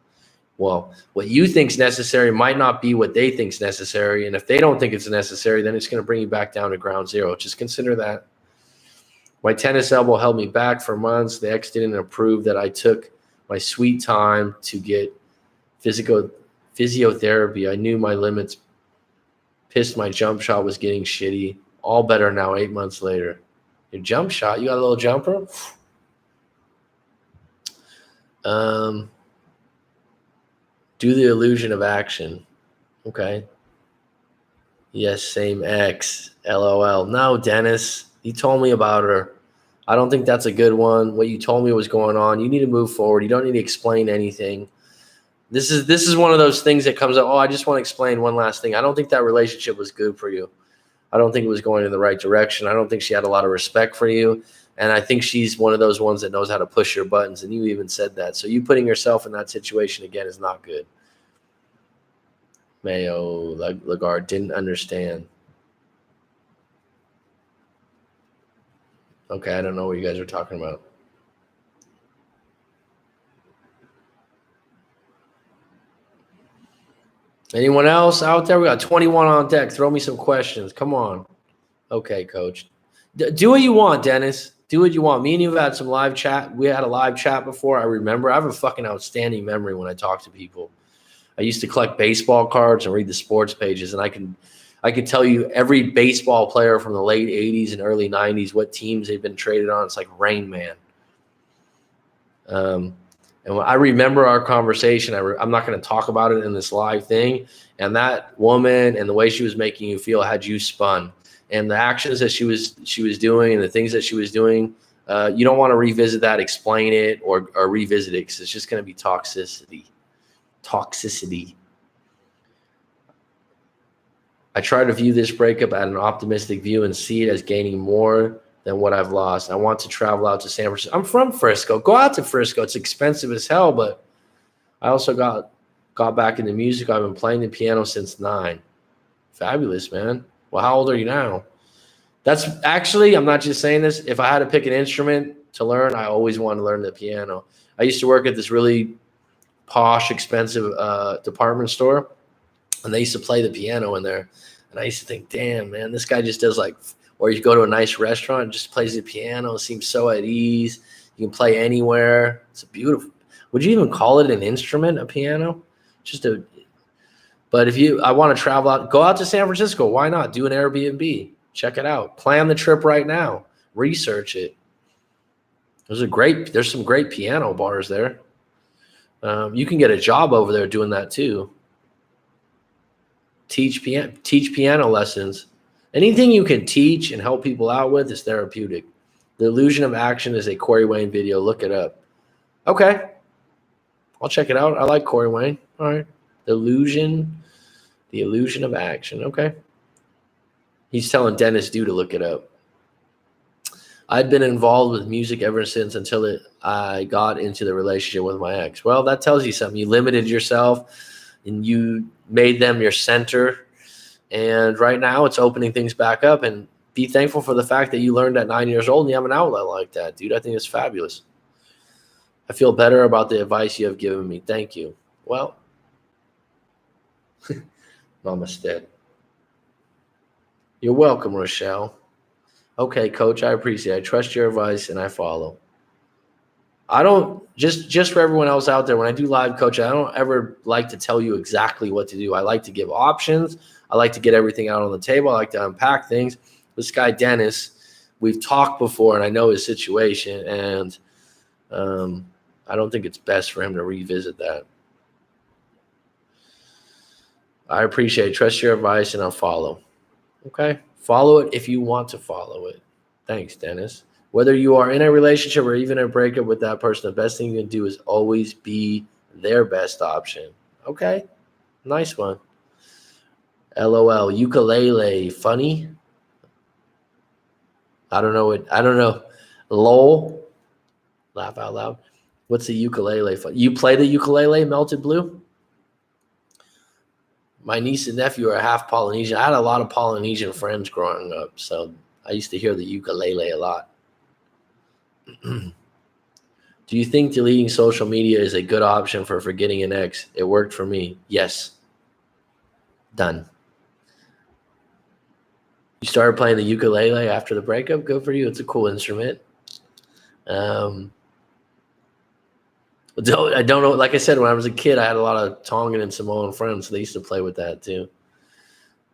S1: Well, what you think is necessary might not be what they think is necessary. And if they don't think it's necessary, then it's going to bring you back down to ground zero. Just consider that. My tennis elbow held me back for months. The ex didn't approve that I took my sweet time to get physiotherapy. I knew my limits. Pissed my jump shot was getting shitty. All better now, 8 months later. Your jump shot? You got a little jumper? Do the illusion of action. Okay. Yes, same ex. LOL. No, Dennis. You told me about her. I don't think that's a good one. What you told me was going on. You need to move forward. You don't need to explain anything. This is one of those things that comes up. Oh, I just want to explain one last thing. I don't think that relationship was good for you. I don't think it was going in the right direction. I don't think she had a lot of respect for you. And I think she's one of those ones that knows how to push your buttons. And you even said that. So you putting yourself in that situation again is not good. Mayo Lagarde didn't understand. Okay, I don't know what you guys are talking about. Anyone else out there? We got 21 on deck. Throw me some questions. Come on. Okay, coach. Do what you want, Dennis. Do what you want. Me and you have had some live chat. We had a live chat before. I remember. I have a fucking outstanding memory when I talk to people. I used to collect baseball cards and read the sports pages, and I could tell you every baseball player from the late 80s and early 90s, what teams they've been traded on. It's like Rain Man. And when I remember our conversation, I'm not going to talk about it in this live thing. And that woman and the way she was making you feel had you spun. And the actions that she was doing and the things that she was doing, you don't want to revisit that, explain it, or revisit it, because it's just going to be toxicity. I try to view this breakup at an optimistic view and see it as gaining more than what I've lost. I want to travel out to San Francisco. I'm from Frisco. Go out to Frisco. It's expensive as hell, but I also got back into music. I've been playing the piano since 9. Fabulous, man. Well, how old are you now? That's actually, I'm not just saying this. If I had to pick an instrument to learn, I always wanted to learn the piano. I used to work at this really posh, expensive department store, and they used to play the piano in there. And I used to think, damn, man, this guy just does like, or you go to a nice restaurant and just plays the piano, seems so at ease. You can play anywhere. It's beautiful. Would you even call it an instrument, a piano? But if I want to travel out, go out to San Francisco. Why not? Do an Airbnb. Check it out. Plan the trip right now. Research it. There's some great piano bars there. You can get a job over there doing that too. Teach piano lessons. Anything you can teach and help people out with is therapeutic. The Illusion of Action is a Corey Wayne video. Look it up. Okay. I'll check it out. I like Corey Wayne. All right. The Illusion of Action. Okay. He's telling Dennis Dew to look it up. I'd been involved with music ever since until I got into the relationship with my ex. Well, that tells you something. You limited yourself and you made them your center. And right now it's opening things back up, and be thankful for the fact that you learned at 9 years old and you have an outlet like that, dude. I think it's fabulous. I feel better about the advice you have given me. Thank you. Well, namaste. You're welcome, Rochelle. Okay, coach, I appreciate it. I trust your advice and I follow. I don't, just for everyone else out there, when I do live coaching, I don't ever like to tell you exactly what to do. I like to give options. I like to get everything out on the table. I like to unpack things. This guy, Dennis, we've talked before and I know his situation, and I don't think it's best for him to revisit that. I appreciate it. Trust your advice and I'll follow. Okay? Follow it if you want to follow it. Thanks, Dennis. Whether you are in a relationship or even a breakup with that person, the best thing you can do is always be their best option. Okay? Nice one. LOL. Ukulele. Funny? I don't know. LOL. Laugh out loud. What's the ukulele? You play the ukulele, Melted Blue? My niece and nephew are half Polynesian. I had a lot of Polynesian friends growing up, so I used to hear the ukulele a lot. Do you think deleting social media is a good option for forgetting an ex? It worked for me. Yes. Done. You started playing the ukulele after the breakup? Good for you. It's a cool instrument. I don't know. Like I said, when I was a kid, I had a lot of Tongan and Samoan friends. So they used to play with that too.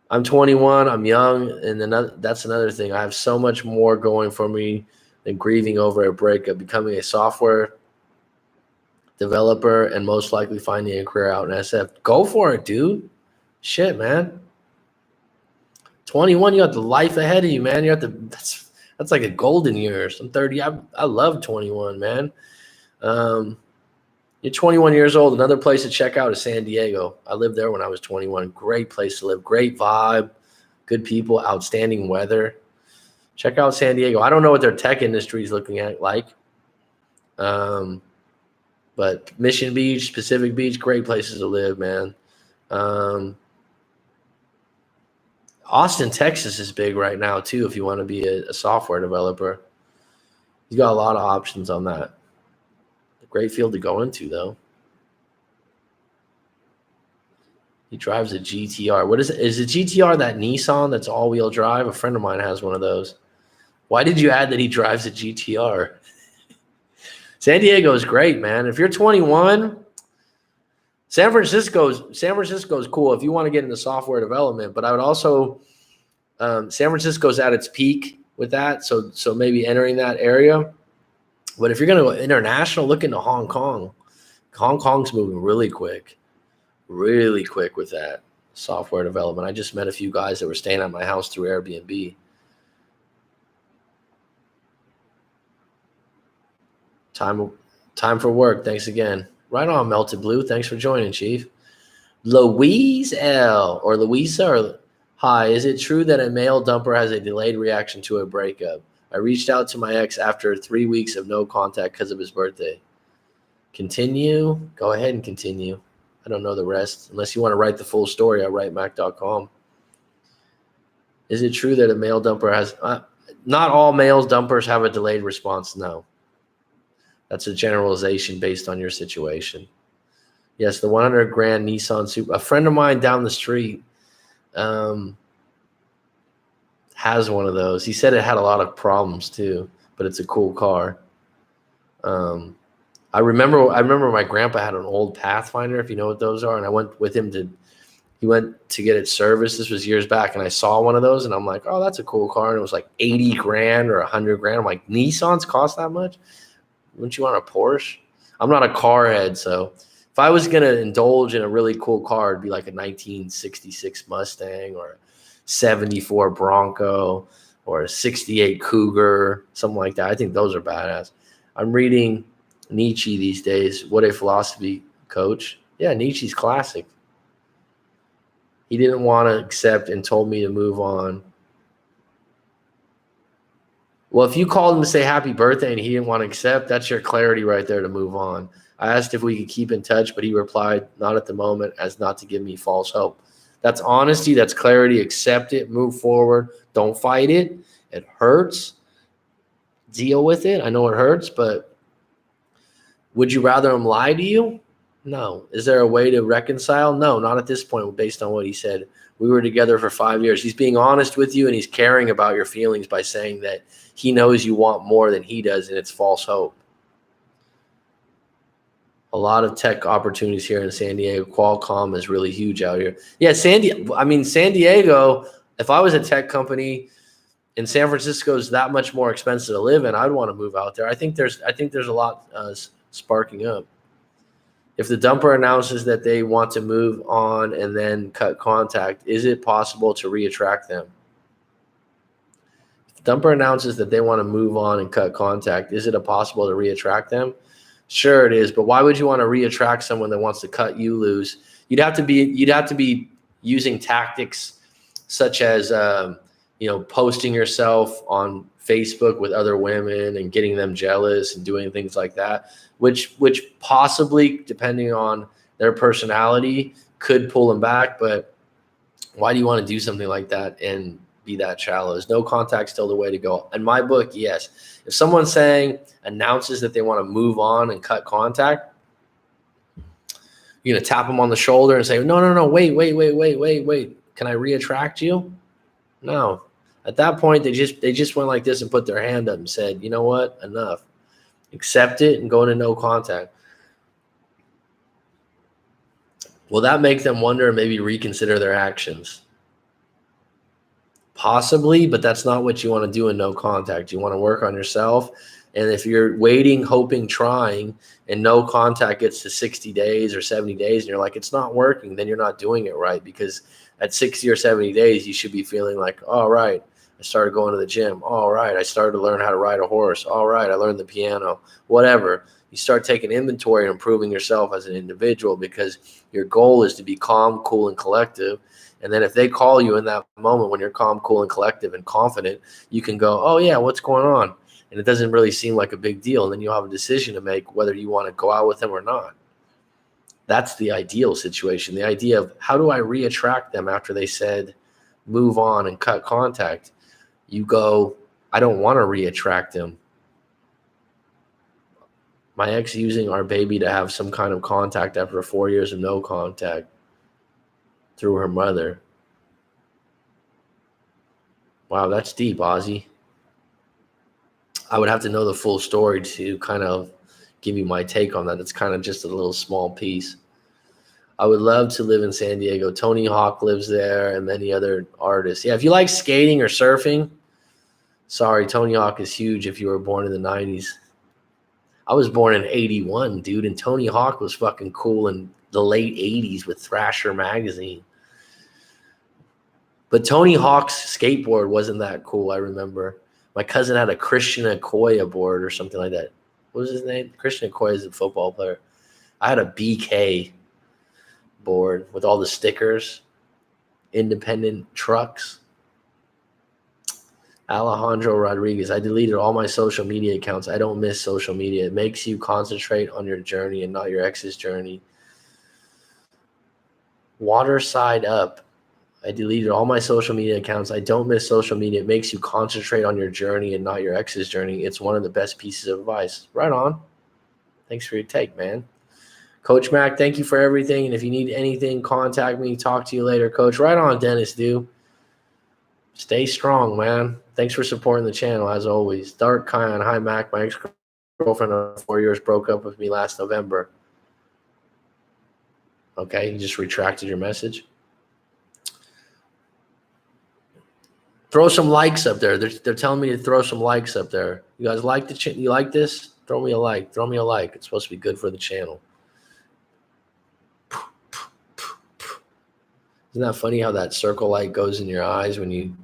S1: I'm 21. I'm young. And that's another thing. I have so much more going for me than grieving over a breakup, becoming a software developer, and most likely finding a career out in SF. Go for it, dude. Shit, man. 21, you got the life ahead of you, man. You're at the that's like a golden years. I'm 30. I love 21, man. You're 21 years old. Another place to check out is San Diego. I lived there when I was 21. Great place to live. Great vibe. Good people. Outstanding weather. Check out San Diego. I don't know what their tech industry is looking at like. But Mission Beach, Pacific Beach, great places to live, man. Austin, Texas is big right now, too, if you want to be a software developer. You've got a lot of options on that. A great field to go into, though. He drives a GTR. What is it? Is the GTR that Nissan that's all-wheel drive? A friend of mine has one of those. Why did you add that he drives a GTR? San Diego is great, man. If you're 21, San Francisco's cool if you want to get into software development. But I would also San Francisco's at its peak with that, so maybe entering that area. But if you're going to go international, look into Hong Kong. Hong Kong's moving really quick with that software development. I just met a few guys that were staying at my house through Airbnb. Time for work. Thanks again. Right on, Melted Blue. Thanks for joining, Chief. Louise L. or Louisa. Or, hi, is it true that a male dumper has a delayed reaction to a breakup? I reached out to my ex after 3 weeks of no contact because of his birthday. Continue. Go ahead and continue. I don't know the rest. Unless you want to write the full story, I writemac.com. Is it true that a male dumper has... not all male dumpers have a delayed response, no. That's a generalization based on your situation. Yes, the 100 grand Nissan Super. A friend of mine down the street has one of those. He said it had a lot of problems too, but it's a cool car. I remember my grandpa had an old Pathfinder, if you know what those are, and I went with him he went to get it serviced. This was years back, and I saw one of those, and I'm like, oh, that's a cool car. And it was like 80 grand or 100 grand. I'm like, Nissans cost that much? Wouldn't you want a Porsche? I'm not a car head, so if I was going to indulge in a really cool car, it'd be like a 1966 Mustang or a 74 Bronco or a 68 Cougar, something like that. I think those are badass. I'm reading Nietzsche these days. What a Philosophy, Coach. Yeah, Nietzsche's classic. He didn't want to accept and told me to move on. Well, if you called him to say happy birthday and he didn't want to accept, that's your clarity right there to move on. I asked if we could keep in touch, but he replied, not at the moment, as not to give me false hope. That's honesty. That's clarity. Accept it. Move forward. Don't fight it. It hurts. Deal with it. I know it hurts, but would you rather him lie to you? No. Is there a way to reconcile? No, not at this point based on what he said. We were together for 5 years. He's being honest with you, and he's caring about your feelings by saying that he knows you want more than he does, and it's false hope. A lot of tech opportunities here in San Diego. Qualcomm is really huge out here. Yeah, San Diego, if I was a tech company and San Francisco is that much more expensive to live in, I'd want to move out there. I think there's a lot sparking up. If the dumper announces that they want to move on and then cut contact, is it possible to re-attract them? If the dumper announces that they want to move on and cut contact, is it possible to re-attract them? Sure it is, but why would you want to re-attract someone that wants to cut you loose? You'd have to be using tactics such as posting yourself on Facebook with other women and getting them jealous and doing things like that, which possibly, depending on their personality, could pull them back. But Why do you want to do something like that and be that shallow? Is no contact still the way to go? In my book, yes. If someone announces that they want to move on and cut contact, you're going to tap them on the shoulder and say, no, wait. Can I reattract you? No. At that point, they just went like this and put their hand up and said, you know what? Enough. Accept it and go into no contact. Will that make them wonder and maybe reconsider their actions? Possibly, but that's not what you want to do in no contact. You want to work on yourself. And if you're waiting, hoping, trying, and no contact gets to 60 days or 70 days, and you're like, it's not working, then you're not doing it right. Because at 60 or 70 days, you should be feeling like, all right, I started going to the gym. All right, I started to learn how to ride a horse. All right, I learned the piano, whatever. You start taking inventory and improving yourself as an individual, because your goal is to be calm, cool, and collective. And then if they call you in that moment when you're calm, cool, and collective and confident, you can go, oh, yeah, what's going on? And it doesn't really seem like a big deal. And then you'll have a decision to make whether you want to go out with them or not. That's the ideal situation. The idea of how do I reattract them after they said move on and cut contact? You go, I don't want to reattract them. My ex using our baby to have some kind of contact after 4 years of no contact through her mother. Wow, that's deep, Ozzy. I would have to know the full story to kind of give you my take on that. It's kind of just a little small piece. I would love to live in San Diego. Tony Hawk lives there and many other artists. Yeah, if you like skating or surfing, sorry, Tony Hawk is huge if you were born in the 90s. I was born in 81, dude, and Tony Hawk was fucking cool in the late 80s with Thrasher magazine. But Tony Hawk's skateboard wasn't that cool, I remember. My cousin had a Christian Okoye board or something like that. What was his name? Christian Okoye is a football player. I had a BK board with all the stickers, independent trucks. Alejandro Rodriguez, I deleted all my social media accounts. I don't miss social media. It makes you concentrate on your journey and not your ex's journey. Waterside Up, I deleted all my social media accounts. I don't miss social media. It makes you concentrate on your journey and not your ex's journey. It's one of the best pieces of advice. Right on. Thanks for your take, man. Coach Mac, thank you for everything. And if you need anything, contact me. Talk to you later, Coach. Right on, Dennis, dude. Stay strong, man. Thanks for supporting the channel, as always. Dark Kion, hi, Mac. My ex-girlfriend of 4 years broke up with me last November. Okay, you just retracted your message. Throw some likes up there. They're telling me to throw some likes up there. You guys like you like this? Throw me a like. Throw me a like. It's supposed to be good for the channel. Isn't that funny how that circle light goes in your eyes when you...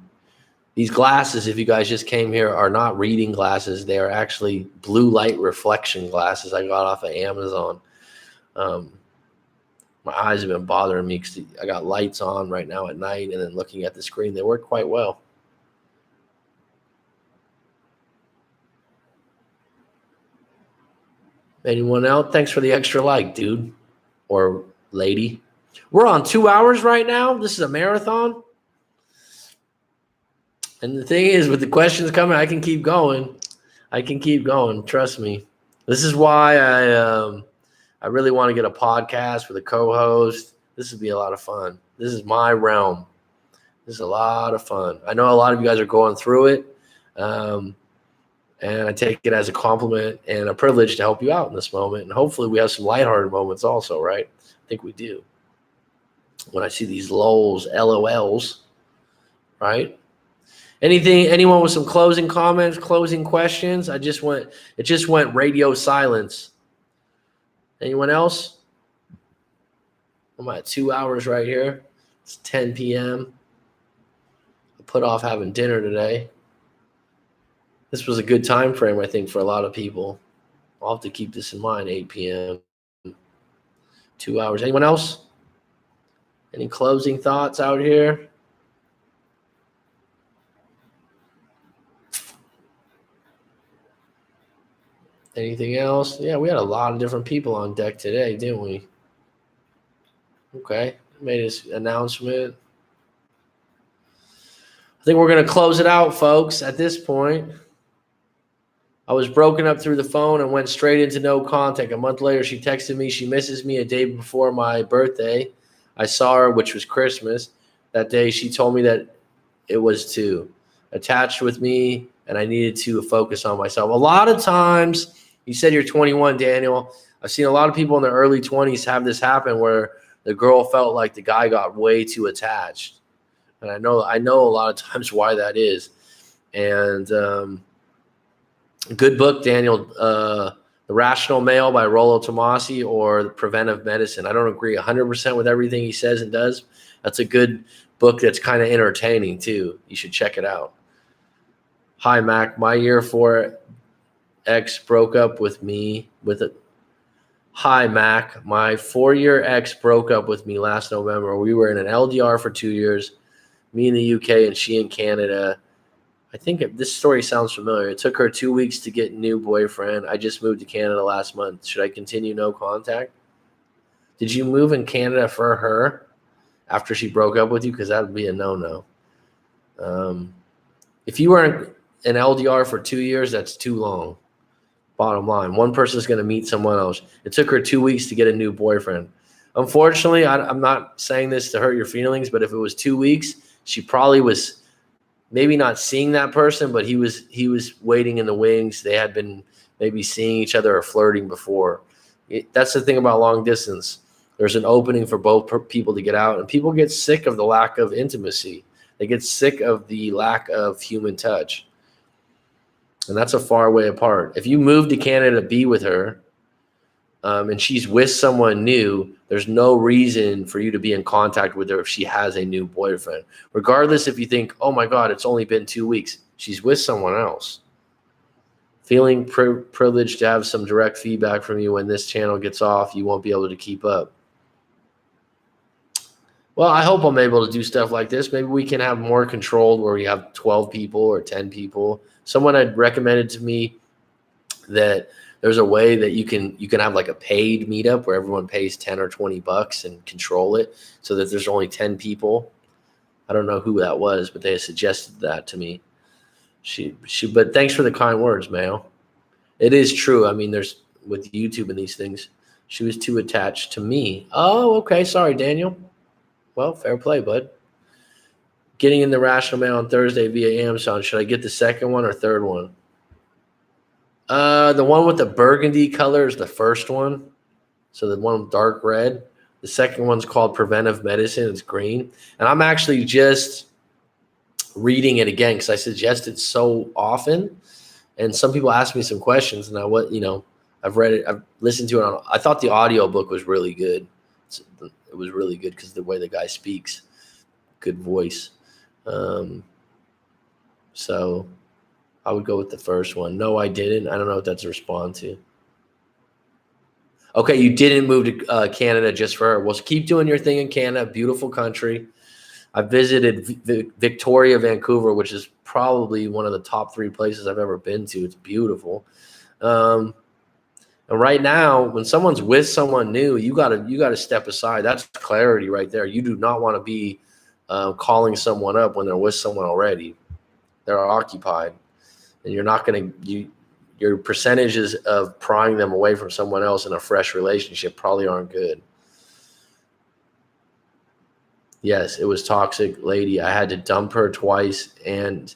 S1: These glasses, if you guys just came here, are not reading glasses. They are actually blue light reflection glasses I got off of Amazon. My eyes have been bothering me because I got lights on right now at night and then looking at the screen. They work quite well. Anyone else? Thanks for the extra like, dude or lady. We're on 2 hours right now. This is a marathon. And the thing is, with the questions coming, I can keep going. I can keep going. Trust me. This is why I really want to get a podcast with a co-host. This would be a lot of fun. This is my realm. This is a lot of fun. I know a lot of you guys are going through it. And I take it as a compliment and a privilege to help you out in this moment. And hopefully we have some lighthearted moments also, right? I think we do. When I see these LOLs, right? Anyone with some closing comments, closing questions? It just went radio silence. Anyone else? I'm at 2 hours right here. It's 10 p.m. I put off having dinner today. This was a good time frame, I think, for a lot of people. I'll have to keep this in mind, 8 p.m. 2 hours. Anyone else? Any closing thoughts out here? Anything else? Yeah, we had a lot of different people on deck today, didn't we? Okay. Made his announcement. I think we're going to close it out, folks, at this point. I was broken up through the phone and went straight into no contact. A month later, she texted me she misses me a day before my birthday. I saw her, which was Christmas. That day, she told me that it was too attached with me and I needed to focus on myself. A lot of times, you said you're 21, Daniel. I've seen a lot of people in their early 20s have this happen where the girl felt like the guy got way too attached. And I know a lot of times why that is. And good book, Daniel, The Rational Male by Rollo Tomasi, or The Preventive Medicine. I don't agree 100% with everything he says and does. That's a good book that's kind of entertaining too. You should check it out. Hi, Mac. My year 4 ex broke up with me with a. Hi, Mac. My 4-year ex broke up with me last November. We were in an LDR for 2 years, me in the UK and she in Canada. I think this story sounds familiar. It took her 2 weeks to get a new boyfriend. I just moved to Canada last month. Should I continue no contact? Did you move in Canada for her after she broke up with you? Because that would be a no-no. If you were in LDR for 2 years, that's too long. Bottom line, one person is going to meet someone else. It took her 2 weeks to get a new boyfriend. Unfortunately, I'm not saying this to hurt your feelings, but if it was 2 weeks, she probably was maybe not seeing that person, but he was waiting in the wings. They had been maybe seeing each other or flirting before. That's the thing about long distance. There's an opening for both people to get out, and people get sick of the lack of intimacy. They get sick of the lack of human touch. And that's a far way apart. If you move to Canada to be with her, and she's with someone new, there's no reason for you to be in contact with her if she has a new boyfriend. Regardless if you think, oh my God, it's only been 2 weeks. She's with someone else. Feeling privileged to have some direct feedback from you. When this channel gets off, you won't be able to keep up. Well, I hope I'm able to do stuff like this. Maybe we can have more control where we have 12 people or 10 people. Someone had recommended to me that there's a way that you can have like a paid meetup where everyone pays 10 or 20 bucks and control it so that there's only 10 people. I don't know who that was, but they suggested that to me. But thanks for the kind words, Mayo. It is true. I mean, there's with YouTube and these things, she was too attached to me. Oh, okay. Sorry, Daniel. Well, fair play, bud. Getting in the Rational Mail on Thursday via Amazon. Should I get the second one or third one? The one with the burgundy color is the first one. So the one with dark red. The second one's called Preventive Medicine. It's green. And I'm actually just reading it again because I suggest it so often. And some people ask me some questions, and I've read it. I've listened to it. I thought the audio book was really good. It was really good because the way the guy speaks, good voice. So I would go with the first one. No, I didn't. I don't know what that's a respond to. Okay, you didn't move to Canada just for her. Well, keep doing your thing in Canada. Beautiful country. I visited Victoria, Vancouver, which is probably one of the top 3 places I've ever been to. It's beautiful. And right now, when someone's with someone new, you gotta step aside. That's clarity right there. You do not want to be calling someone up when they're with someone already. They're occupied, and you're not going to your percentages of prying them away from someone else in a fresh relationship probably aren't good. Yes, it was toxic, lady. I had to dump her twice, and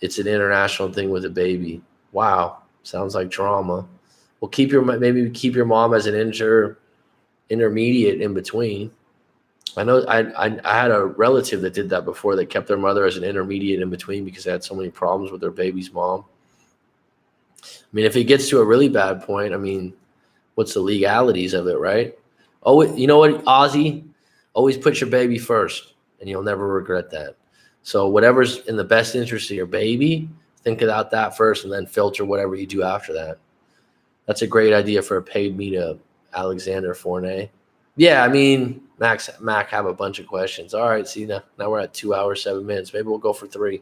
S1: it's an international thing with a baby. Wow, sounds like drama. Well, maybe keep your mom as an intermediate in between. I know I had a relative that did that before. They kept their mother as an intermediate in between because they had so many problems with their baby's mom. I mean, if it gets to a really bad point, I mean, what's the legalities of it, right? Oh, you know what, Ozzy? Always put your baby first, and you'll never regret that. So whatever's in the best interest of your baby, think about that first and then filter whatever you do after that. That's a great idea for a paid meetup, Alexander Fournay. Yeah, I mean, Mac have a bunch of questions. All right, see, now we're at 2 hours, 7 minutes. Maybe we'll go for 3.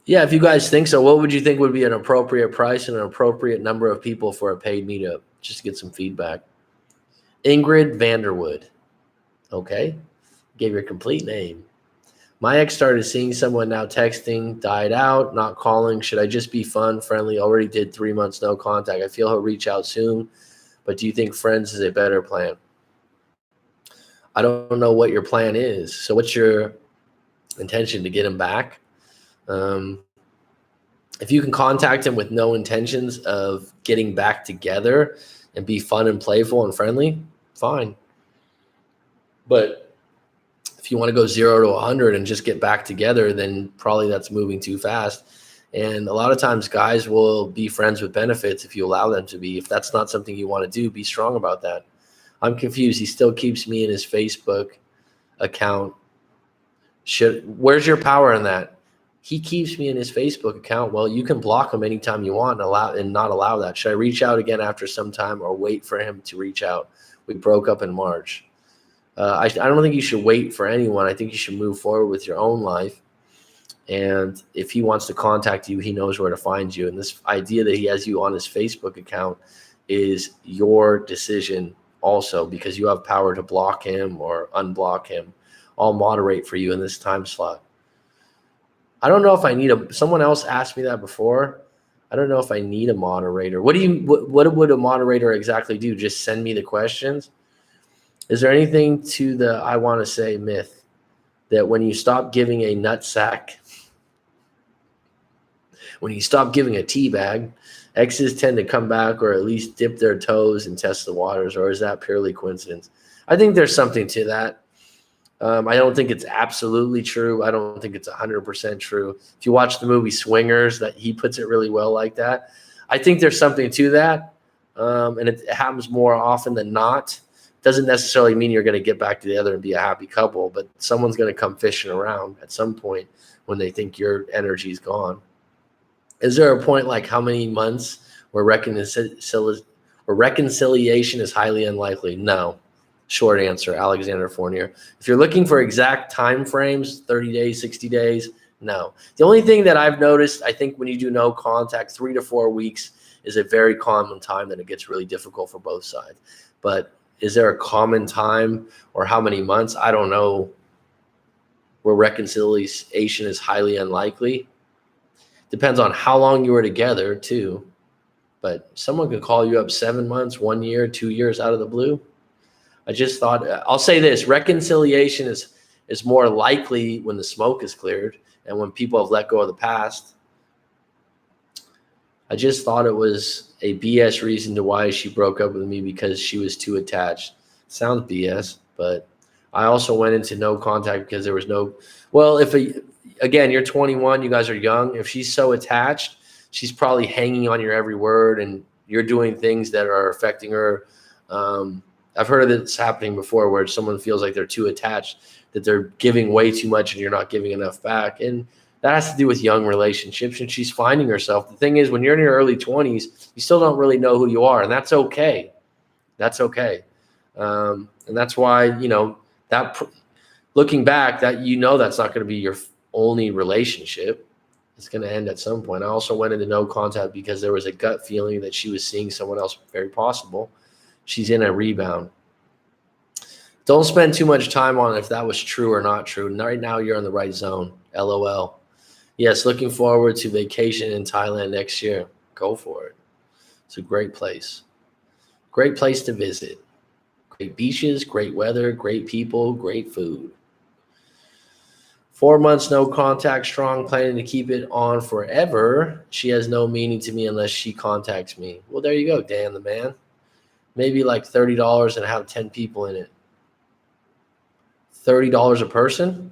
S1: Yeah, if you guys think so, what would you think would be an appropriate price and an appropriate number of people for a paid meetup? Just to get some feedback. Ingrid Vanderwood. Okay. Gave your complete name. My ex started seeing someone, now texting, died out, not calling. Should I just be fun, friendly? Already did 3 months, no contact. I feel he'll reach out soon, but do you think friends is a better plan? I don't know what your plan is. So what's your intention, to get him back? If you can contact him with no intentions of getting back together and be fun and playful and friendly, fine. But if you want to go 0 to 100 and just get back together, then probably that's moving too fast. And a lot of times guys will be friends with benefits if you allow them to be. If that's not something you want to do, be strong about that. I'm confused. He still keeps me in his Facebook account. Where's your power in that? He keeps me in his Facebook account. Well, you can block him anytime you want and not allow that. Should I reach out again after some time or wait for him to reach out? We broke up in March. I don't think you should wait for anyone. I think you should move forward with your own life. And if he wants to contact you, he knows where to find you. And this idea that he has you on his Facebook account is your decision also, because you have power to block him or unblock him. I'll moderate for you in this time slot. I don't know if I need someone else asked me that before. I don't know if I need a moderator. What would a moderator exactly do? Just send me the questions? Is there anything to the I want to say myth that when you stop giving a nutsack, when you stop giving a tea bag, exes tend to come back or at least dip their toes and test the waters? Or is that purely coincidence? I think there's something to that. I don't think it's absolutely true. I don't think it's 100% true. If you watch the movie Swingers, that he puts it really well like that. I think there's something to that. And it happens more often than not. Doesn't necessarily mean you're going to get back together and be a happy couple, but someone's going to come fishing around at some point when they think your energy is gone. Is there a point like how many months where reconciliation is highly unlikely? No. Short answer, Alexander Fournier. If you're looking for exact time frames, 30 days, 60 days, no. The only thing that I've noticed, I think when you do no contact, 3 to 4 weeks is a very common time that it gets really difficult for both sides. But is there a common time or how many months? I don't know, where reconciliation is highly unlikely. Depends on how long you were together too. But someone could call you up 7 months, 1 year, 2 years out of the blue. I just thought, I'll say this, reconciliation is more likely when the smoke is cleared and when people have let go of the past. I just thought it was a BS reason to why she broke up with me, because she was too attached. Sounds BS, but I also went into no contact because there was no, well, again, you're 21, you guys are young. If she's so attached, she's probably hanging on your every word and you're doing things that are affecting her. I've heard of this happening before where someone feels like they're too attached, that they're giving way too much and you're not giving enough back. And that has to do with young relationships, and she's finding herself. The thing is, when you're in your early 20s, you still don't really know who you are, and that's okay. That's okay. And that's why, looking back, that that's not going to be your only relationship. It's going to end at some point. I also went into no contact because there was a gut feeling that she was seeing someone else, very possible. She's in a rebound. Don't spend too much time on if that was true or not true. Right now, you're in the right zone. LOL. Yes, looking forward to vacation in Thailand next year. Go for it. It's a great place. Great place to visit. Great beaches, great weather, great people, great food. 4 months, no contact, strong, planning to keep it on forever. She has no meaning to me unless she contacts me. Well, there you go, Dan the man. Maybe like $30 and have 10 people in it. $30 a person?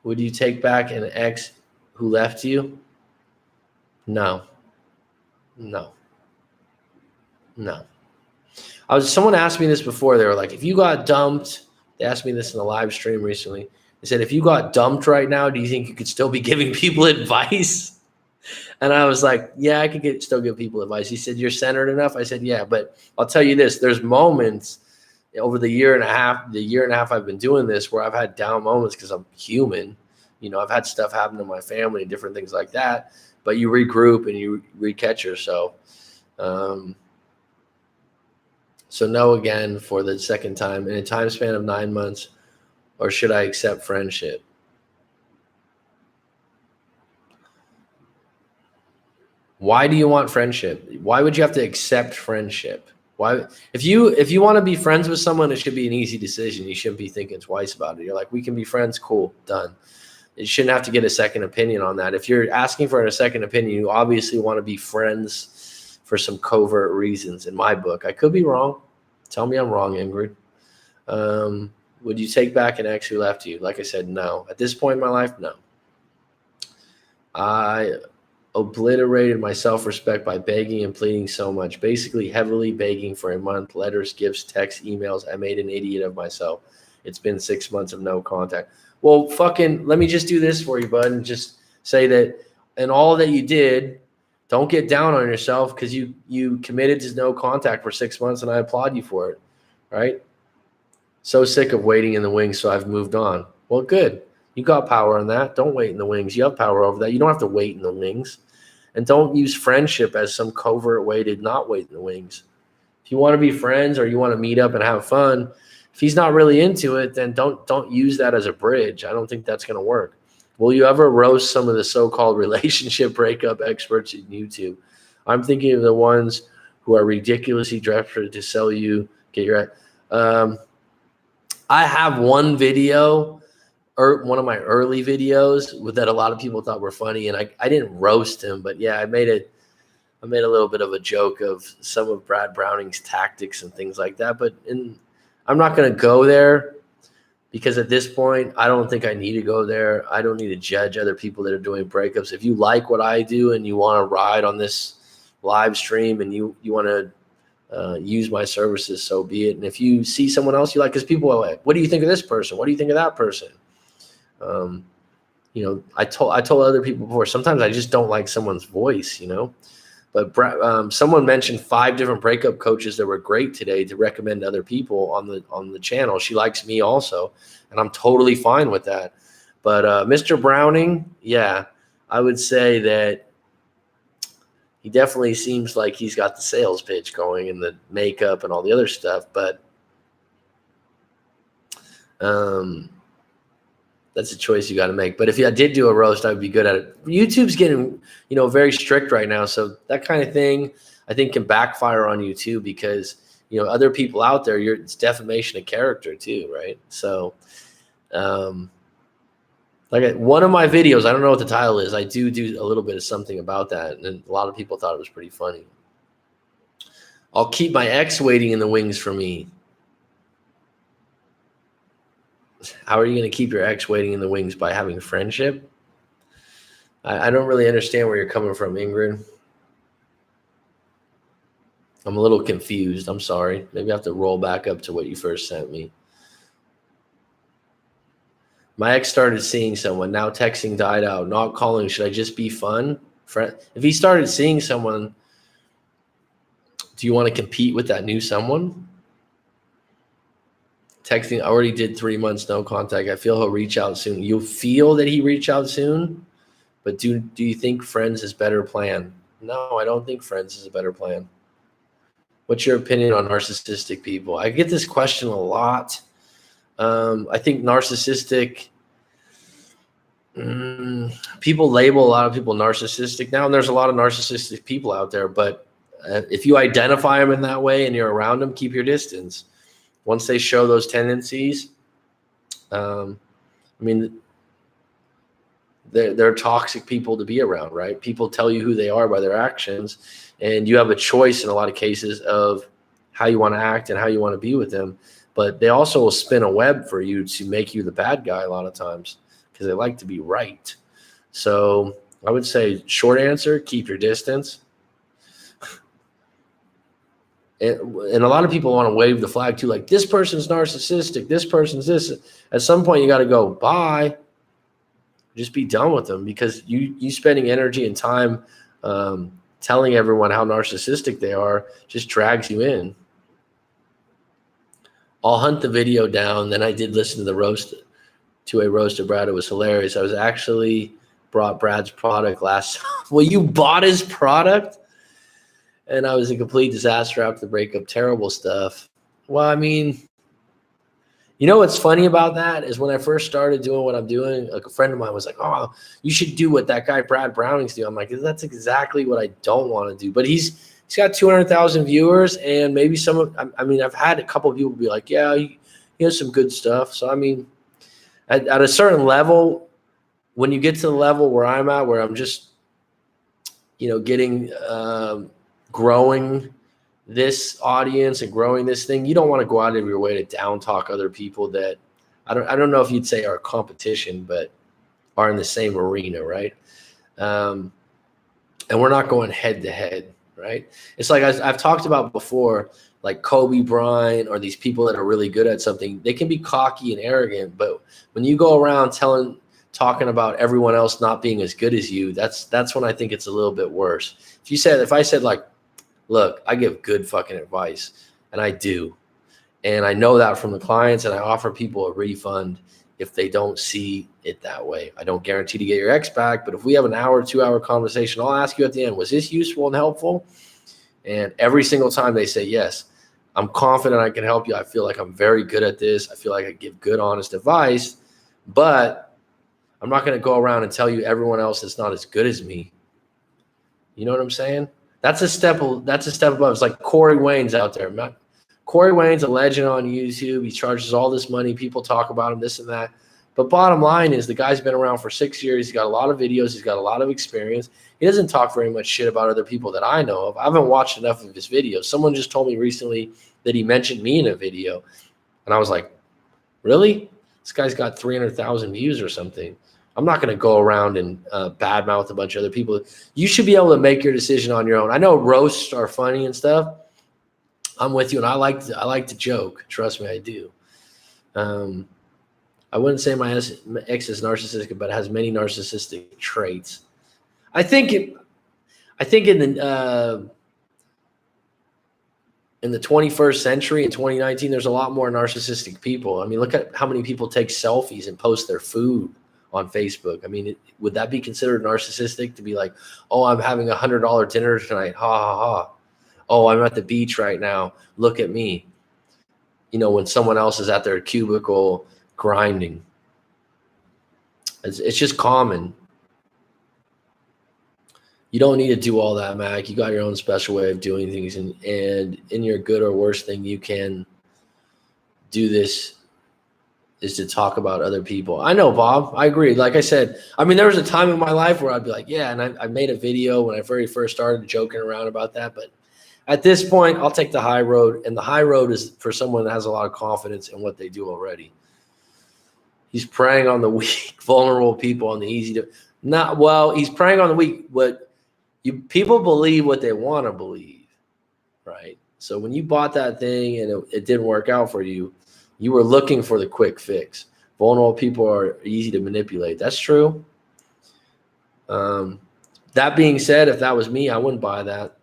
S1: Would you take back an ex who left you? No. Someone asked me this before. They were like, if you got dumped, they asked me this in a live stream recently. They said, if you got dumped right now, do you think you could still be giving people advice? And I was like, yeah, I could still give people advice. He said, you're centered enough? I said, yeah, but I'll tell you this. There's moments over the year and a half I've been doing this where I've had down moments because I'm human. I've had stuff happen to my family and different things like that. But you regroup and you recatch yourself. So So no again for the second time in a time span of 9 months, or should I accept friendship? Why do you want friendship? Why would you have to accept friendship? Why, if you want to be friends with someone, it should be an easy decision. You shouldn't be thinking twice about it. You're like, we can be friends, cool, done. You shouldn't have to get a second opinion on that. If you're asking for a second opinion, you obviously want to be friends for some covert reasons in my book. I could be wrong. Tell me I'm wrong, Ingrid. Would you take back an ex who left you? Like I said, no. At this point in my life, no. I obliterated my self-respect by begging and pleading so much, basically heavily begging for a month, letters, gifts, texts, emails. I made an idiot of myself. It's been 6 months of no contact. Well, fucking, let me just do this for you, bud, and just say that in all that you did, don't get down on yourself because you committed to no contact for 6 months, and I applaud you for it, right? So sick of waiting in the wings, so I've moved on. Well, good. You got power on that. Don't wait in the wings. You have power over that. You don't have to wait in the wings. And don't use friendship as some covert way to not wait in the wings. If you want to be friends or you want to meet up and have fun, if he's not really into it, then don't use that as a bridge. I don't think that's going to work. Will you ever roast some of the so-called relationship breakup experts in YouTube? I'm thinking of the ones who are ridiculously desperate to sell you. Get your. I have one video, or one of my early videos that a lot of people thought were funny, and I didn't roast him, but yeah, I made a little bit of a joke of some of Brad Browning's tactics and things like that. But I'm not going to go there because at this point, I don't think I need to go there. I don't need to judge other people that are doing breakups. If you like what I do and you want to ride on this live stream and you want to use my services, so be it. And if you see someone else you like, because people are like, what do you think of this person? What do you think of that person? I told other people before, sometimes I just don't like someone's voice, but someone mentioned 5 different breakup coaches that were great today to recommend to other people on the channel. She likes me also, and I'm totally fine with that. But Mr. Browning, yeah, I would say that he definitely seems like he's got the sales pitch going and the makeup and all the other stuff, but that's a choice you got to make. But if I did do a roast, I would be good at it. YouTube's getting, very strict right now. So that kind of thing, I think, can backfire on you too, because, other people out there, it's defamation of character too, right? So, one of my videos, I don't know what the title is. I do a little bit of something about that. And a lot of people thought it was pretty funny. I'll keep my ex waiting in the wings for me. How are you going to keep your ex waiting in the wings? By having friendship? I don't really understand where you're coming from, Ingrid. I'm a little confused. I'm sorry. Maybe I have to roll back up to what you first sent me. My ex started seeing someone. Now texting died out. Not calling. Should I just be fun? If he started seeing someone, do you want to compete with that new someone? Texting, I already did 3 months, no contact. I feel he'll reach out soon. You feel that he reach out soon? But do you think friends is better plan? No, I don't think friends is a better plan. What's your opinion on narcissistic people? I get this question a lot. I think narcissistic, people label a lot of people narcissistic now, and there's a lot of narcissistic people out there, but if you identify them in that way and you're around them, keep your distance. Once they show those tendencies, they're toxic people to be around, right? People tell you who they are by their actions, and you have a choice in a lot of cases of how you want to act and how you want to be with them. But they also will spin a web for you to make you the bad guy a lot of times because they like to be right. So I would say short answer, keep your distance. And a lot of people want to wave the flag too, like this person's narcissistic, this person's this. At some point, you got to go, bye. Just be done with them, because you spending energy and time telling everyone how narcissistic they are just drags you in. I'll hunt the video down. Then I did listen to a roast of Brad. It was hilarious. I was actually brought Brad's product last. Well, you bought his product? And I was a complete disaster after the breakup. Terrible stuff. Well, I mean, you know what's funny about that is when I first started doing what I'm doing, like a friend of mine was like, "Oh, you should do what that guy Brad Browning's doing." I'm like, "That's exactly what I don't want to do." But he's got 200,000 viewers, and maybe some of. I mean, I've had a couple of people be like, "Yeah, he has some good stuff." So I mean, at a certain level, when you get to the level where I'm at, where I'm just, getting growing this audience and growing this thing, you don't want to go out of your way to down talk other people that I don't know if you'd say are competition, but are in the same arena, right? And we're not going head to head, right? It's like I've talked about before, like Kobe Bryant or these people that are really good at something. They can be cocky and arrogant, but when you go around talking about everyone else not being as good as you, that's when I think it's a little bit worse. If I said like, look, I give good fucking advice, and I do. And I know that from the clients, and I offer people a refund if they don't see it that way. I don't guarantee to get your ex back, but if we have an hour, 2-hour conversation, I'll ask you at the end, was this useful and helpful? And every single time they say yes, I'm confident I can help you. I feel like I'm very good at this. I feel like I give good, honest advice, but I'm not going to go around and tell you everyone else that's not as good as me. You know what I'm saying? That's a step above. It's like Corey Wayne's out there. Corey Wayne's a legend on YouTube. He charges all this money. People talk about him, this and that. But bottom line is the guy's been around for 6 years. He's got a lot of videos. He's got a lot of experience. He doesn't talk very much shit about other people that I know of. I haven't watched enough of his videos. Someone just told me recently that he mentioned me in a video. And I was like, really? This guy's got 300,000 views or something. I'm not going to go around and badmouth a bunch of other people. You should be able to make your decision on your own. I know roasts are funny and stuff. I'm with you, and I like to joke. Trust me, I do. I wouldn't say my ex is narcissistic, but has many narcissistic traits. I think in the 21st century, in 2019, there's a lot more narcissistic people. I mean, look at how many people take selfies and post their food on Facebook. I mean, would that be considered narcissistic to be like, oh, I'm having $100 dinner tonight. Ha ha ha. Oh, I'm at the beach right now. Look at me. When someone else is at their cubicle grinding. It's just common. You don't need to do all that, Mac. You got your own special way of doing things. And in your good or worst thing, you can do this is to talk about other people. I know, Bob. I agree. Like I said, I mean, there was a time in my life where I'd be like, yeah, and I made a video when I very first started joking around about that. But at this point, I'll take the high road. And the high road is for someone that has a lot of confidence in what they do already. He's preying on the weak, vulnerable people, on the easy to not. Well, he's preying on the weak. But people believe what they want to believe, right? So when you bought that thing and it didn't work out for you, you were looking for the quick fix. Vulnerable people are easy to manipulate. That's true. That being said, if that was me, I wouldn't buy that.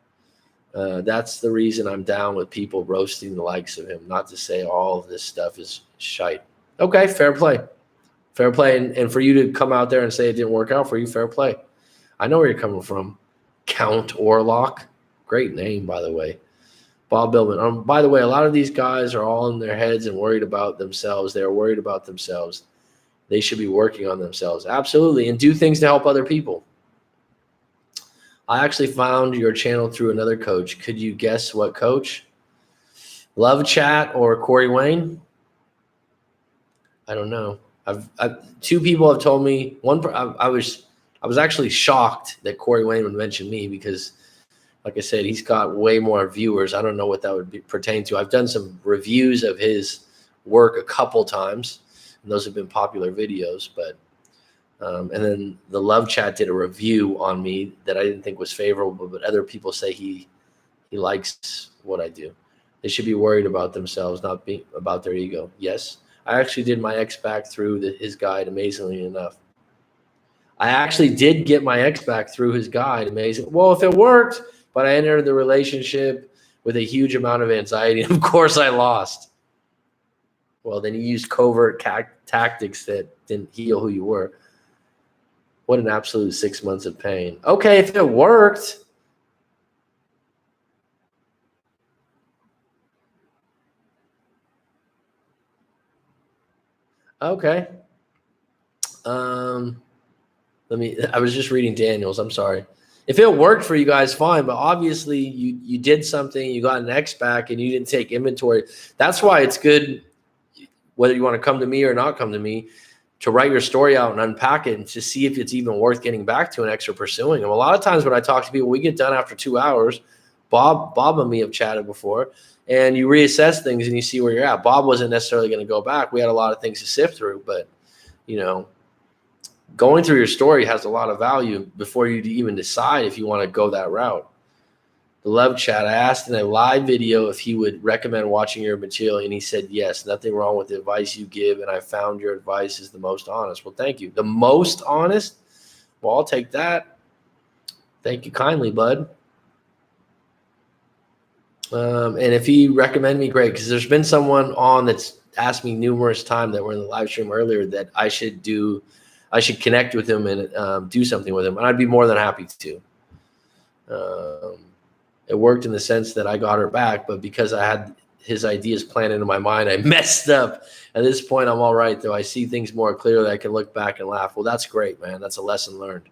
S1: That's the reason I'm down with people roasting the likes of him. Not to say all of this stuff is shite. Okay, fair play. Fair play. And for you to come out there and say it didn't work out for you, fair play. I know where you're coming from. Count Orlock. Great name, by the way. Bob Billman. By the way, a lot of these guys are all in their heads and worried about themselves. They're worried about themselves. They should be working on themselves. Absolutely. And do things to help other people. I actually found your channel through another coach. Could you guess what coach? Love Chat or Corey Wayne? I don't know. Two people have told me. I was actually shocked that Corey Wayne would mention me because, like I said, he's got way more viewers. I don't know what that would pertain to. I've done some reviews of his work a couple times, and those have been popular videos. But and then the Love Chat did a review on me that I didn't think was favorable, but other people say he likes what I do. They should be worried about themselves, not about their ego. Yes, I actually did my ex back through his guide, amazingly enough. I actually did get my ex back through his guide, amazing. Well, if it worked, but I entered the relationship with a huge amount of anxiety, and of course I lost. Well, then you used covert tactics that didn't heal who you were. What an absolute 6 months of pain. Okay, if it worked. Okay. I was just reading Daniel's. I'm sorry. If it worked for you guys, fine. But obviously you did something, you got an X back and you didn't take inventory. That's why it's good, whether you want to come to me or not come to me, to write your story out and unpack it and to see if it's even worth getting back to an X or pursuing them. A lot of times when I talk to people, we get done after 2 hours. Bob and me have chatted before, and you reassess things and you see where you're at. Bob wasn't necessarily going to go back. We had a lot of things to sift through, but going through your story has a lot of value before you even decide if you want to go that route. The love chat, I asked in a live video if he would recommend watching your material, and he said yes. Nothing wrong with the advice you give, and I found your advice is the most honest. Well, thank you. The most honest? Well, I'll take that. Thank you kindly, bud. And if he recommended me, great, because there's been someone on that's asked me numerous times that were in the live stream earlier that I should connect with him and do something with him, and I'd be more than happy to. It worked in the sense that I got her back, but because I had his ideas planned into my mind, I messed up. At this point, I'm all right, though. I see things more clearly. I can look back and laugh. Well, that's great, man. That's a lesson learned.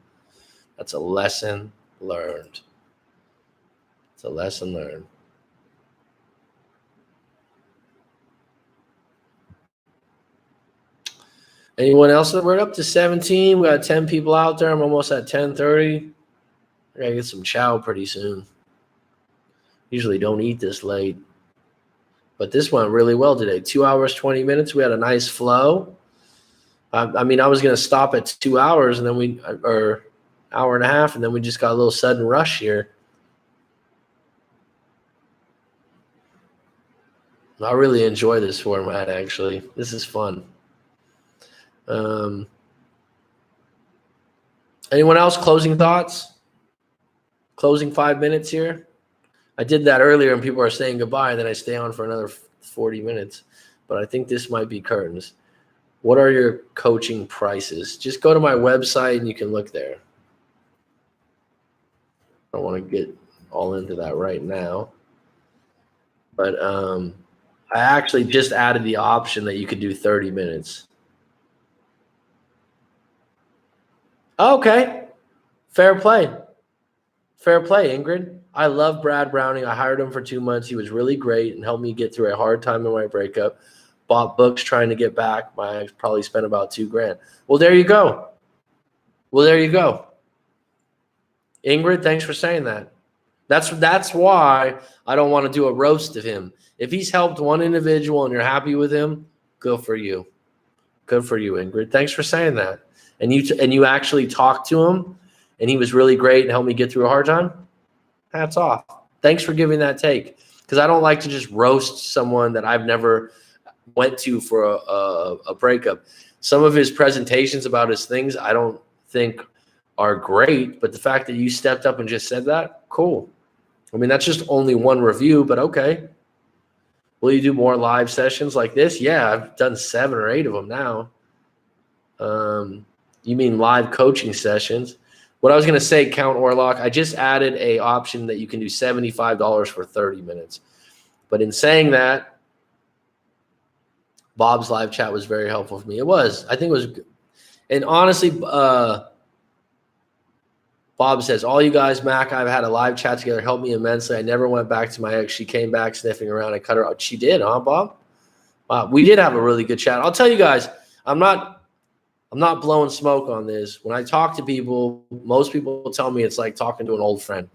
S1: That's a lesson learned. It's a lesson learned. Anyone else? We're up to 17. We got 10 people out there. I'm almost at 10:30. I gotta get some chow pretty soon. Usually don't eat this late, but this went really well today. 2 hours, 20 minutes. We had a nice flow. I mean, I was going to stop at 2 hours and then or hour and a half, and then we just got a little sudden rush here. I really enjoy this format, actually. This is fun. Anyone else? Closing thoughts? Closing 5 minutes here. I did that earlier and people are saying goodbye, and then I stay on for another 40 minutes. But I think this might be curtains. What are your coaching prices? Just go to my website and you can look there. I don't want to get all into that right now. But I actually just added the option that you could do 30 minutes. Okay. Fair play. Fair play, Ingrid. I love Brad Browning. I hired him for 2 months. He was really great and helped me get through a hard time in my breakup. Bought books trying to get back. My ex probably spent about $2,000. Well, there you go. Ingrid, thanks for saying that. That's why I don't want to do a roast of him. If he's helped one individual and you're happy with him, good for you. Good for you, Ingrid. Thanks for saying that. And you actually talked to him, and he was really great and helped me get through a hard time. Hats off. Thanks for giving that take, because I don't like to just roast someone that I've never went to for a breakup. Some of his presentations about his things I don't think are great, but the fact that you stepped up and just said that, cool. I mean, that's just only one review, but okay. Will you do more live sessions like this? Yeah, I've done 7 or 8 of them now. You mean live coaching sessions? What I was going to say, Count Orlock, I just added a option that you can do $75 for 30 minutes. But in saying that, Bob's live chat was very helpful for me. It was. I think it was good. And honestly, Bob says, all you guys, Mac, I've had a live chat together, helped me immensely. I never went back to my ex. She came back sniffing around. I cut her out. She did, huh, Bob? Wow, we did have a really good chat. I'll tell you guys, I'm not blowing smoke on this. When I talk to people, most people tell me it's like talking to an old friend.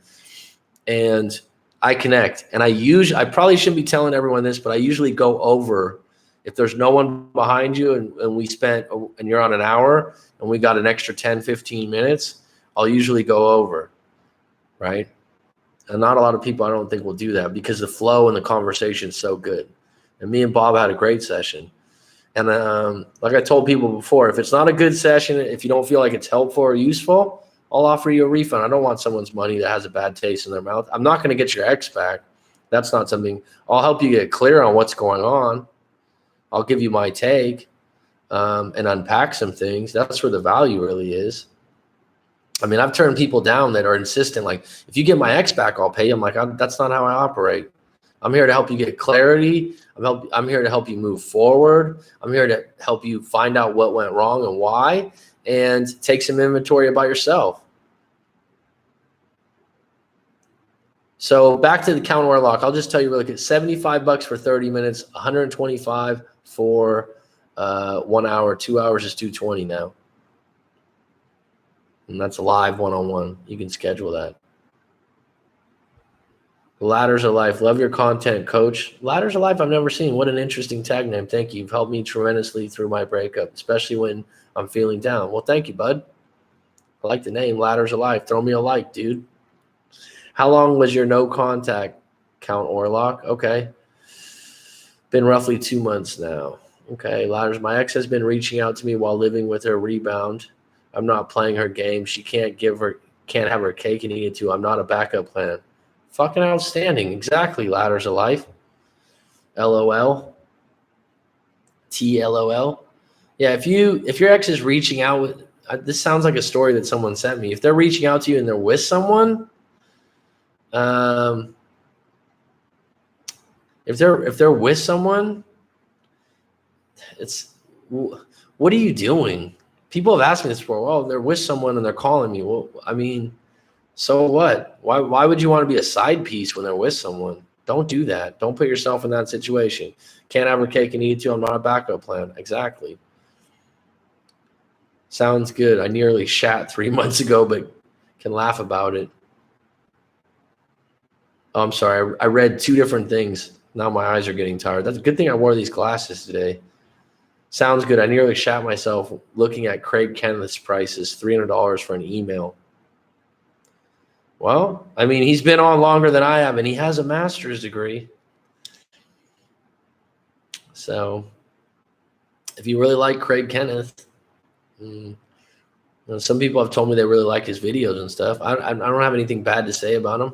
S1: And I connect. And I probably shouldn't be telling everyone this, but I usually go over. If there's no one behind you and you're on an hour and we got an extra 10, 15 minutes, I'll usually go over, right? And not a lot of people, I don't think, will do that because the flow and the conversation is so good. And me and Bob had a great session. And like I told people before, if it's not a good session, if you don't feel like it's helpful or useful, I'll offer you a refund. I don't want someone's money that has a bad taste in their mouth. I'm not going to get your ex back. That's not something. I'll help you get clear on what's going on. I'll give you my take and unpack some things. That's where the value really is. I mean, I've turned people down that are insistent, like, if you get my ex back, I'll pay you. I'm like, that's not how I operate. I'm here to help you get clarity. I'm here to help you move forward. I'm here to help you find out what went wrong and why, and take some inventory about yourself. So back to the count or lock. I'll just tell you really quick: $75 for 30 minutes, 125 for 1 hour. 2 hours is $220 now, and that's a live one-on-one. You can schedule that. Ladders of Life. Love your content, coach. Ladders of Life I've never seen. What an interesting tag name. Thank you. You've helped me tremendously through my breakup, especially when I'm feeling down. Well, thank you, bud. I like the name, Ladders of Life. Throw me a like, dude. How long was your no contact, Count Orlock? Okay. Been roughly 2 months now. Okay, Ladders. My ex has been reaching out to me while living with her rebound. I'm not playing her game. She can't have her cake and eat it too. I'm not a backup plan. Fucking outstanding. Exactly, Ladders of Life. LOL. TLOL. Yeah, if your ex is reaching out with, this sounds like a story that someone sent me. If they're reaching out to you and they're with someone, if they're with someone, it's, what are you doing? People have asked me this before. Well, they're with someone and they're calling me. Well, I mean, so what? Why would you want to be a side piece when they're with someone? Don't do that. Don't put yourself in that situation. Can't have her cake and eat it too. I'm not a backup plan. Exactly. Sounds good. I nearly shat 3 months ago, but can laugh about it. Oh, I'm sorry. I read 2 different things. Now my eyes are getting tired. That's a good thing I wore these glasses today. Sounds good. I nearly shat myself looking at Craig Kenneth's prices, $300 for an email. Well, I mean, he's been on longer than I have, and he has a master's degree. So if you really like Craig Kenneth, some people have told me they really like his videos and stuff. I don't have anything bad to say about him.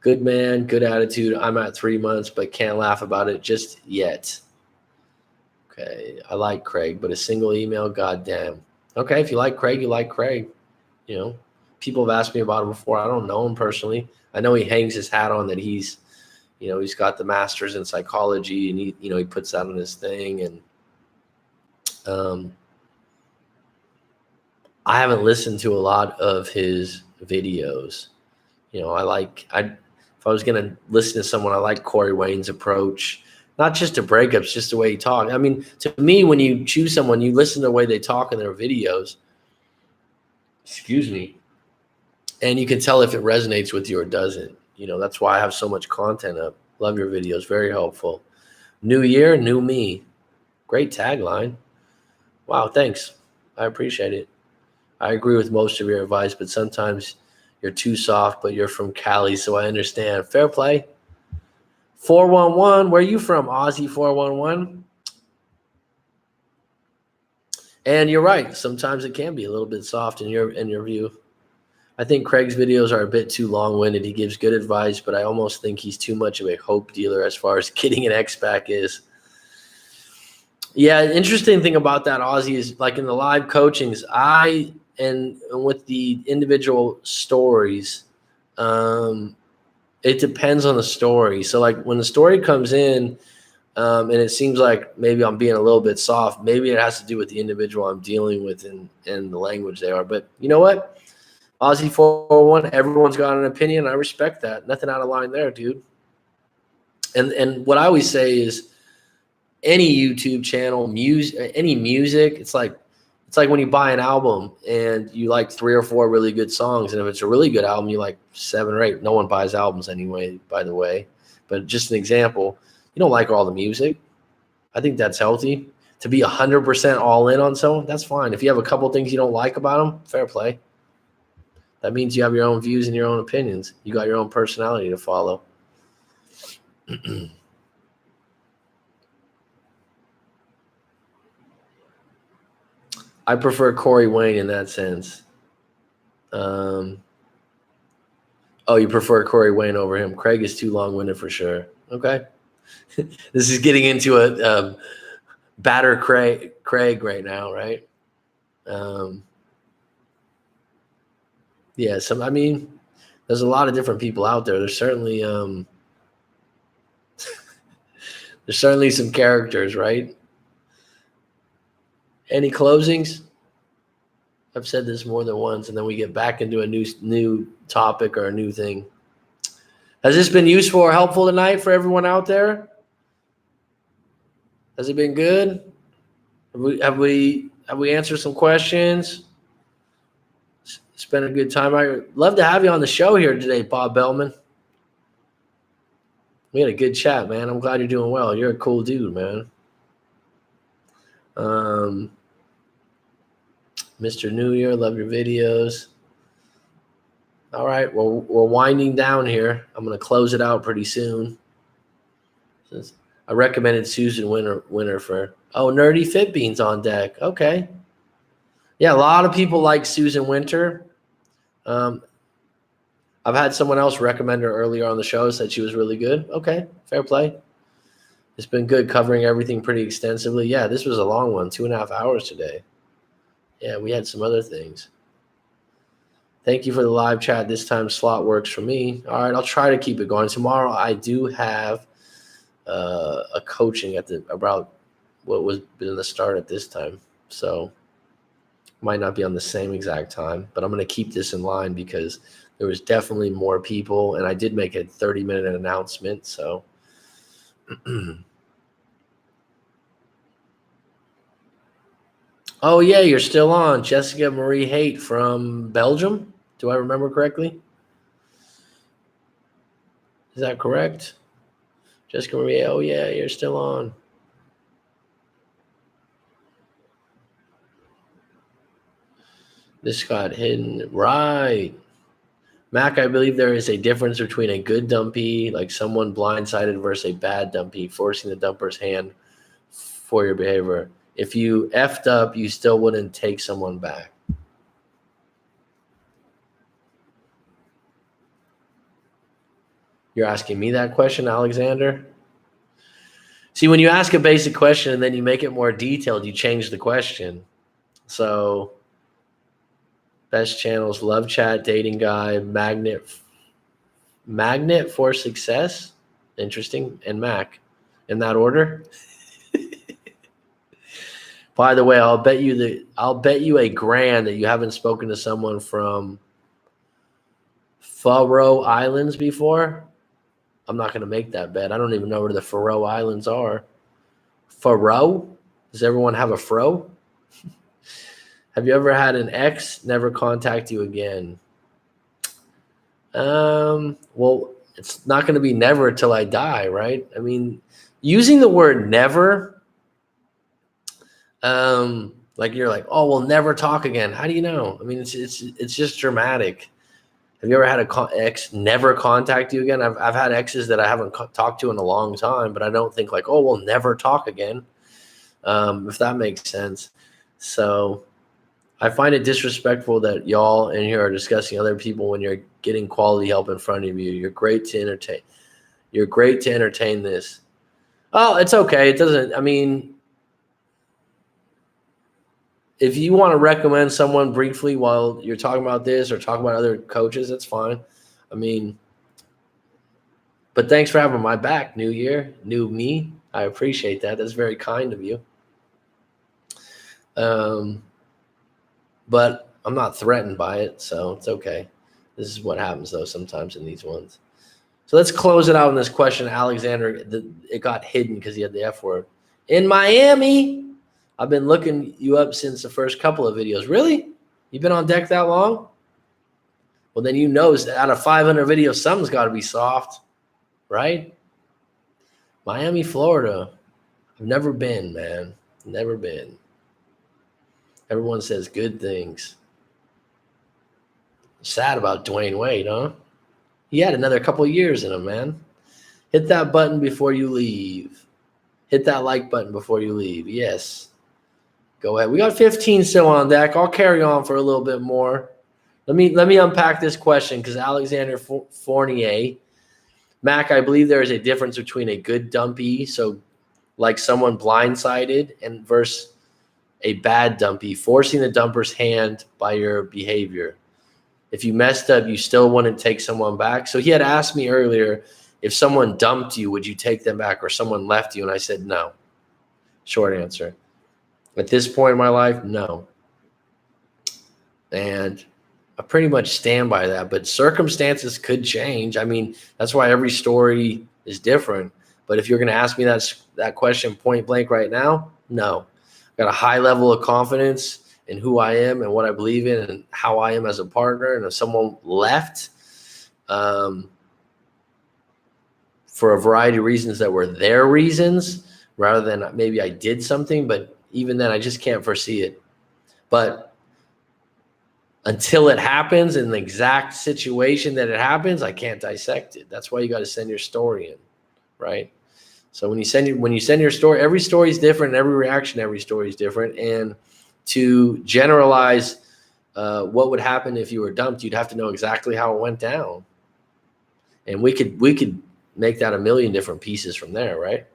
S1: Good man, good attitude. I'm at 3 months, but can't laugh about it just yet. Okay, I like Craig, but a single email, goddamn. Okay, if you like Craig, you like Craig. You know, people have asked me about him before. I don't know him personally. I know he hangs his hat on that he's got the master's in psychology, and he puts that on his thing. And I haven't listened to a lot of his videos. If I was gonna listen to someone, I like Corey Wayne's approach. Not just to breakups, just the way he talks. I mean, to me, when you choose someone, you listen to the way they talk in their videos. Excuse me. And you can tell if it resonates with you or doesn't. That's why I have so much content up. Love your videos. Very helpful. New year, new me. Great tagline. Wow, thanks. I appreciate it. I agree with most of your advice, but sometimes you're too soft, but you're from Cali, so I understand. Fair play. 411, where are you from, Aussie 411? And you're right. Sometimes it can be a little bit soft in your view. I think Craig's videos are a bit too long-winded. He gives good advice, but I almost think he's too much of a hope dealer as far as getting an X back is. Yeah, interesting thing about that, Aussie, is like in the live coachings, and with the individual stories, it depends on the story. So like when the story comes in, and it seems like maybe I'm being a little bit soft, maybe it has to do with the individual I'm dealing with and the language they are. But you know what? Aussie 401, everyone's got an opinion. I respect that. Nothing out of line there, dude. And what I always say is any YouTube channel, any music, it's like when you buy an album and you like 3 or 4 really good songs, and if it's a really good album, you like 7 or 8. No one buys albums anyway, by the way. But just an example, you don't like all the music. I think that's healthy. To be 100% all in on someone, that's fine. If you have a couple things you don't like about them, fair play. That means you have your own views and your own opinions. You got your own personality to follow. I prefer Corey Wayne in that sense. Oh, you prefer Corey Wayne over him. Craig is too long-winded for sure. Okay. This is getting into a batter Craig right now, right? Yeah, there's a lot of different people out there. There's certainly There's certainly some characters, right? Any closings? I've said this more than once, and then we get back into a new topic or a new thing. Has this been useful or helpful tonight for everyone out there? Has it been good? Have we answered some questions? It's been a good time. I'd love to have you on the show here today, Bob Bellman. We had a good chat, man. I'm glad you're doing well. You're a cool dude, man. Mr. New Year, love your videos. All right, well, we're winding down here. I'm going to close it out pretty soon. I recommended Susan Winter for, Nerdy Fit Beans on deck. Okay. Yeah, a lot of people like Susan Winter. I've had someone else recommend her earlier on the show, said she was really good. Okay, fair play. It's been good covering everything pretty extensively. Yeah, this was a long one, 2.5 hours today. Yeah, we had some other things. Thank you for the live chat. This time slot works for me. All right, I'll try to keep it going. Tomorrow I do have a coaching about what was been the start at this time. So might not be on the same exact time, but I'm going to keep this in line because there was definitely more people, and I did make a 30-minute announcement. So oh, yeah, you're still on. Jessica Marie Haight from Belgium. Do I remember correctly? Is that correct? Jessica Marie, oh, yeah, you're still on. This got hidden. Right. Mac, I believe there is a difference between a good dumpy, like someone blindsided, versus a bad dumpy, forcing the dumper's hand for your behavior. If you effed up, you still wouldn't take someone back. You're asking me that question, Alexander? See, when you ask a basic question and then you make it more detailed, you change the question. So, best channels, Love Chat, Dating Guide, Magnet for Success, interesting, and Mac. In that order. By the way, I'll bet you $1,000 that you haven't spoken to someone from Faroe Islands before. I'm not going to make that bet. I don't even know where the Faroe Islands are. Faroe? Does everyone have a fro? Have you ever had an ex never contact you again? Well, it's not going to be never until I die, right? I mean, using the word never, like you're like, oh, we'll never talk again. How do you know? I mean, it's just dramatic. Have you ever had an ex never contact you again? I've had exes that I haven't talked to in a long time, but I don't think like, oh, we'll never talk again, if that makes sense. So I find it disrespectful that y'all in here are discussing other people when you're getting quality help in front of you. You're great to entertain. You're great to entertain this. Oh, it's okay. It doesn't, I mean, if you want to recommend someone briefly while you're talking about this or talking about other coaches, that's fine. I mean, but thanks for having my back. New year, new me. I appreciate that. That's very kind of you. But I'm not threatened by it, so it's okay. This is what happens, though, sometimes in these ones. So let's close it out on this question. Alexander, it got hidden because he had the F word. In Miami. I've been looking you up since the first couple of videos. Really? You've been on deck that long? Well, then you know out of 500 videos, something's got to be soft, right? Miami, Florida. I've never been, man. Never been. Everyone says good things. Sad about Dwayne Wade, huh? He had another couple of years in him, man. Hit that button before you leave. Hit that like button before you leave. Yes. Go ahead. We got 15 still on deck. I'll carry on for a little bit more. Let me unpack this question because Alexander Fournier, Mac, I believe there is a difference between a good dumpy, so like someone blindsided, and versus a bad dumpy, forcing the dumper's hand by your behavior. If you messed up, you still wouldn't take someone back. So he had asked me earlier if someone dumped you, would you take them back, or someone left you? And I said, no. Short answer. At this point in my life, no. And I pretty much stand by that, but circumstances could change. I mean, that's why every story is different. But if you're going to ask me that question point blank right now, no. I've got a high level of confidence in who I am and what I believe in and how I am as a partner. And if someone left for a variety of reasons that were their reasons, rather than maybe I did something, but even then I just can't foresee it. But until it happens in the exact situation that it happens, I can't dissect it. That's why you got to send your story in, right? So when you send your story, every story is different. Every reaction, every story is different. And to generalize what would happen if you were dumped, you'd have to know exactly how it went down. And we could make that a million different pieces from there, right?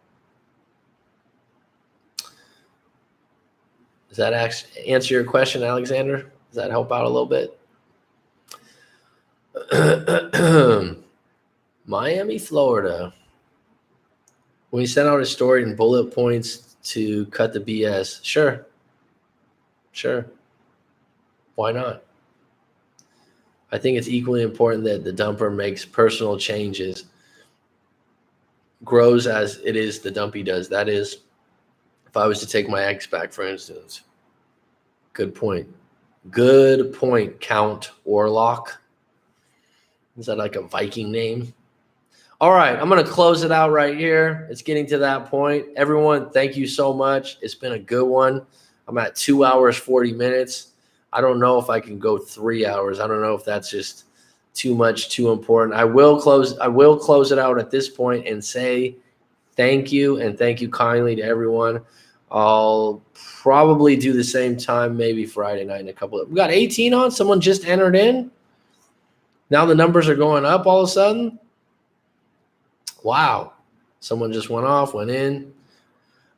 S1: Does that actually answer your question, Alexander? Does that help out a little bit? Miami, Florida. When you send out a story in bullet points to cut the BS, sure. Why not? I think it's equally important that the dumper makes personal changes, grows as it is the dumpy does. That is, if I was to take my ex back, for instance. Good point. Good point, Count Orlok. Is that like a Viking name? All right, I'm going to close it out right here. It's getting to that point. Everyone, thank you so much. It's been a good one. I'm at 2 hours, 40 minutes. I don't know if I can go 3 hours. I don't know if that's just too much, too important. I will close it out at this point and say thank you, and thank you kindly to everyone. I'll probably do the same time, maybe Friday night in a couple of. We got 18 on. Someone just entered in. Now the numbers are going up all of a sudden. Wow. Someone just went in.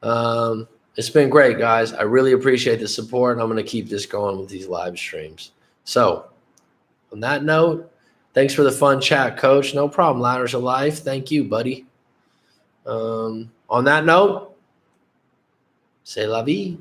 S1: It's been great, guys. I really appreciate the support, and I'm going to keep this going with these live streams. So on that note, thanks for the fun chat, Coach. No problem. Ladders of Life. Thank you, buddy. On that note, c'est la vie.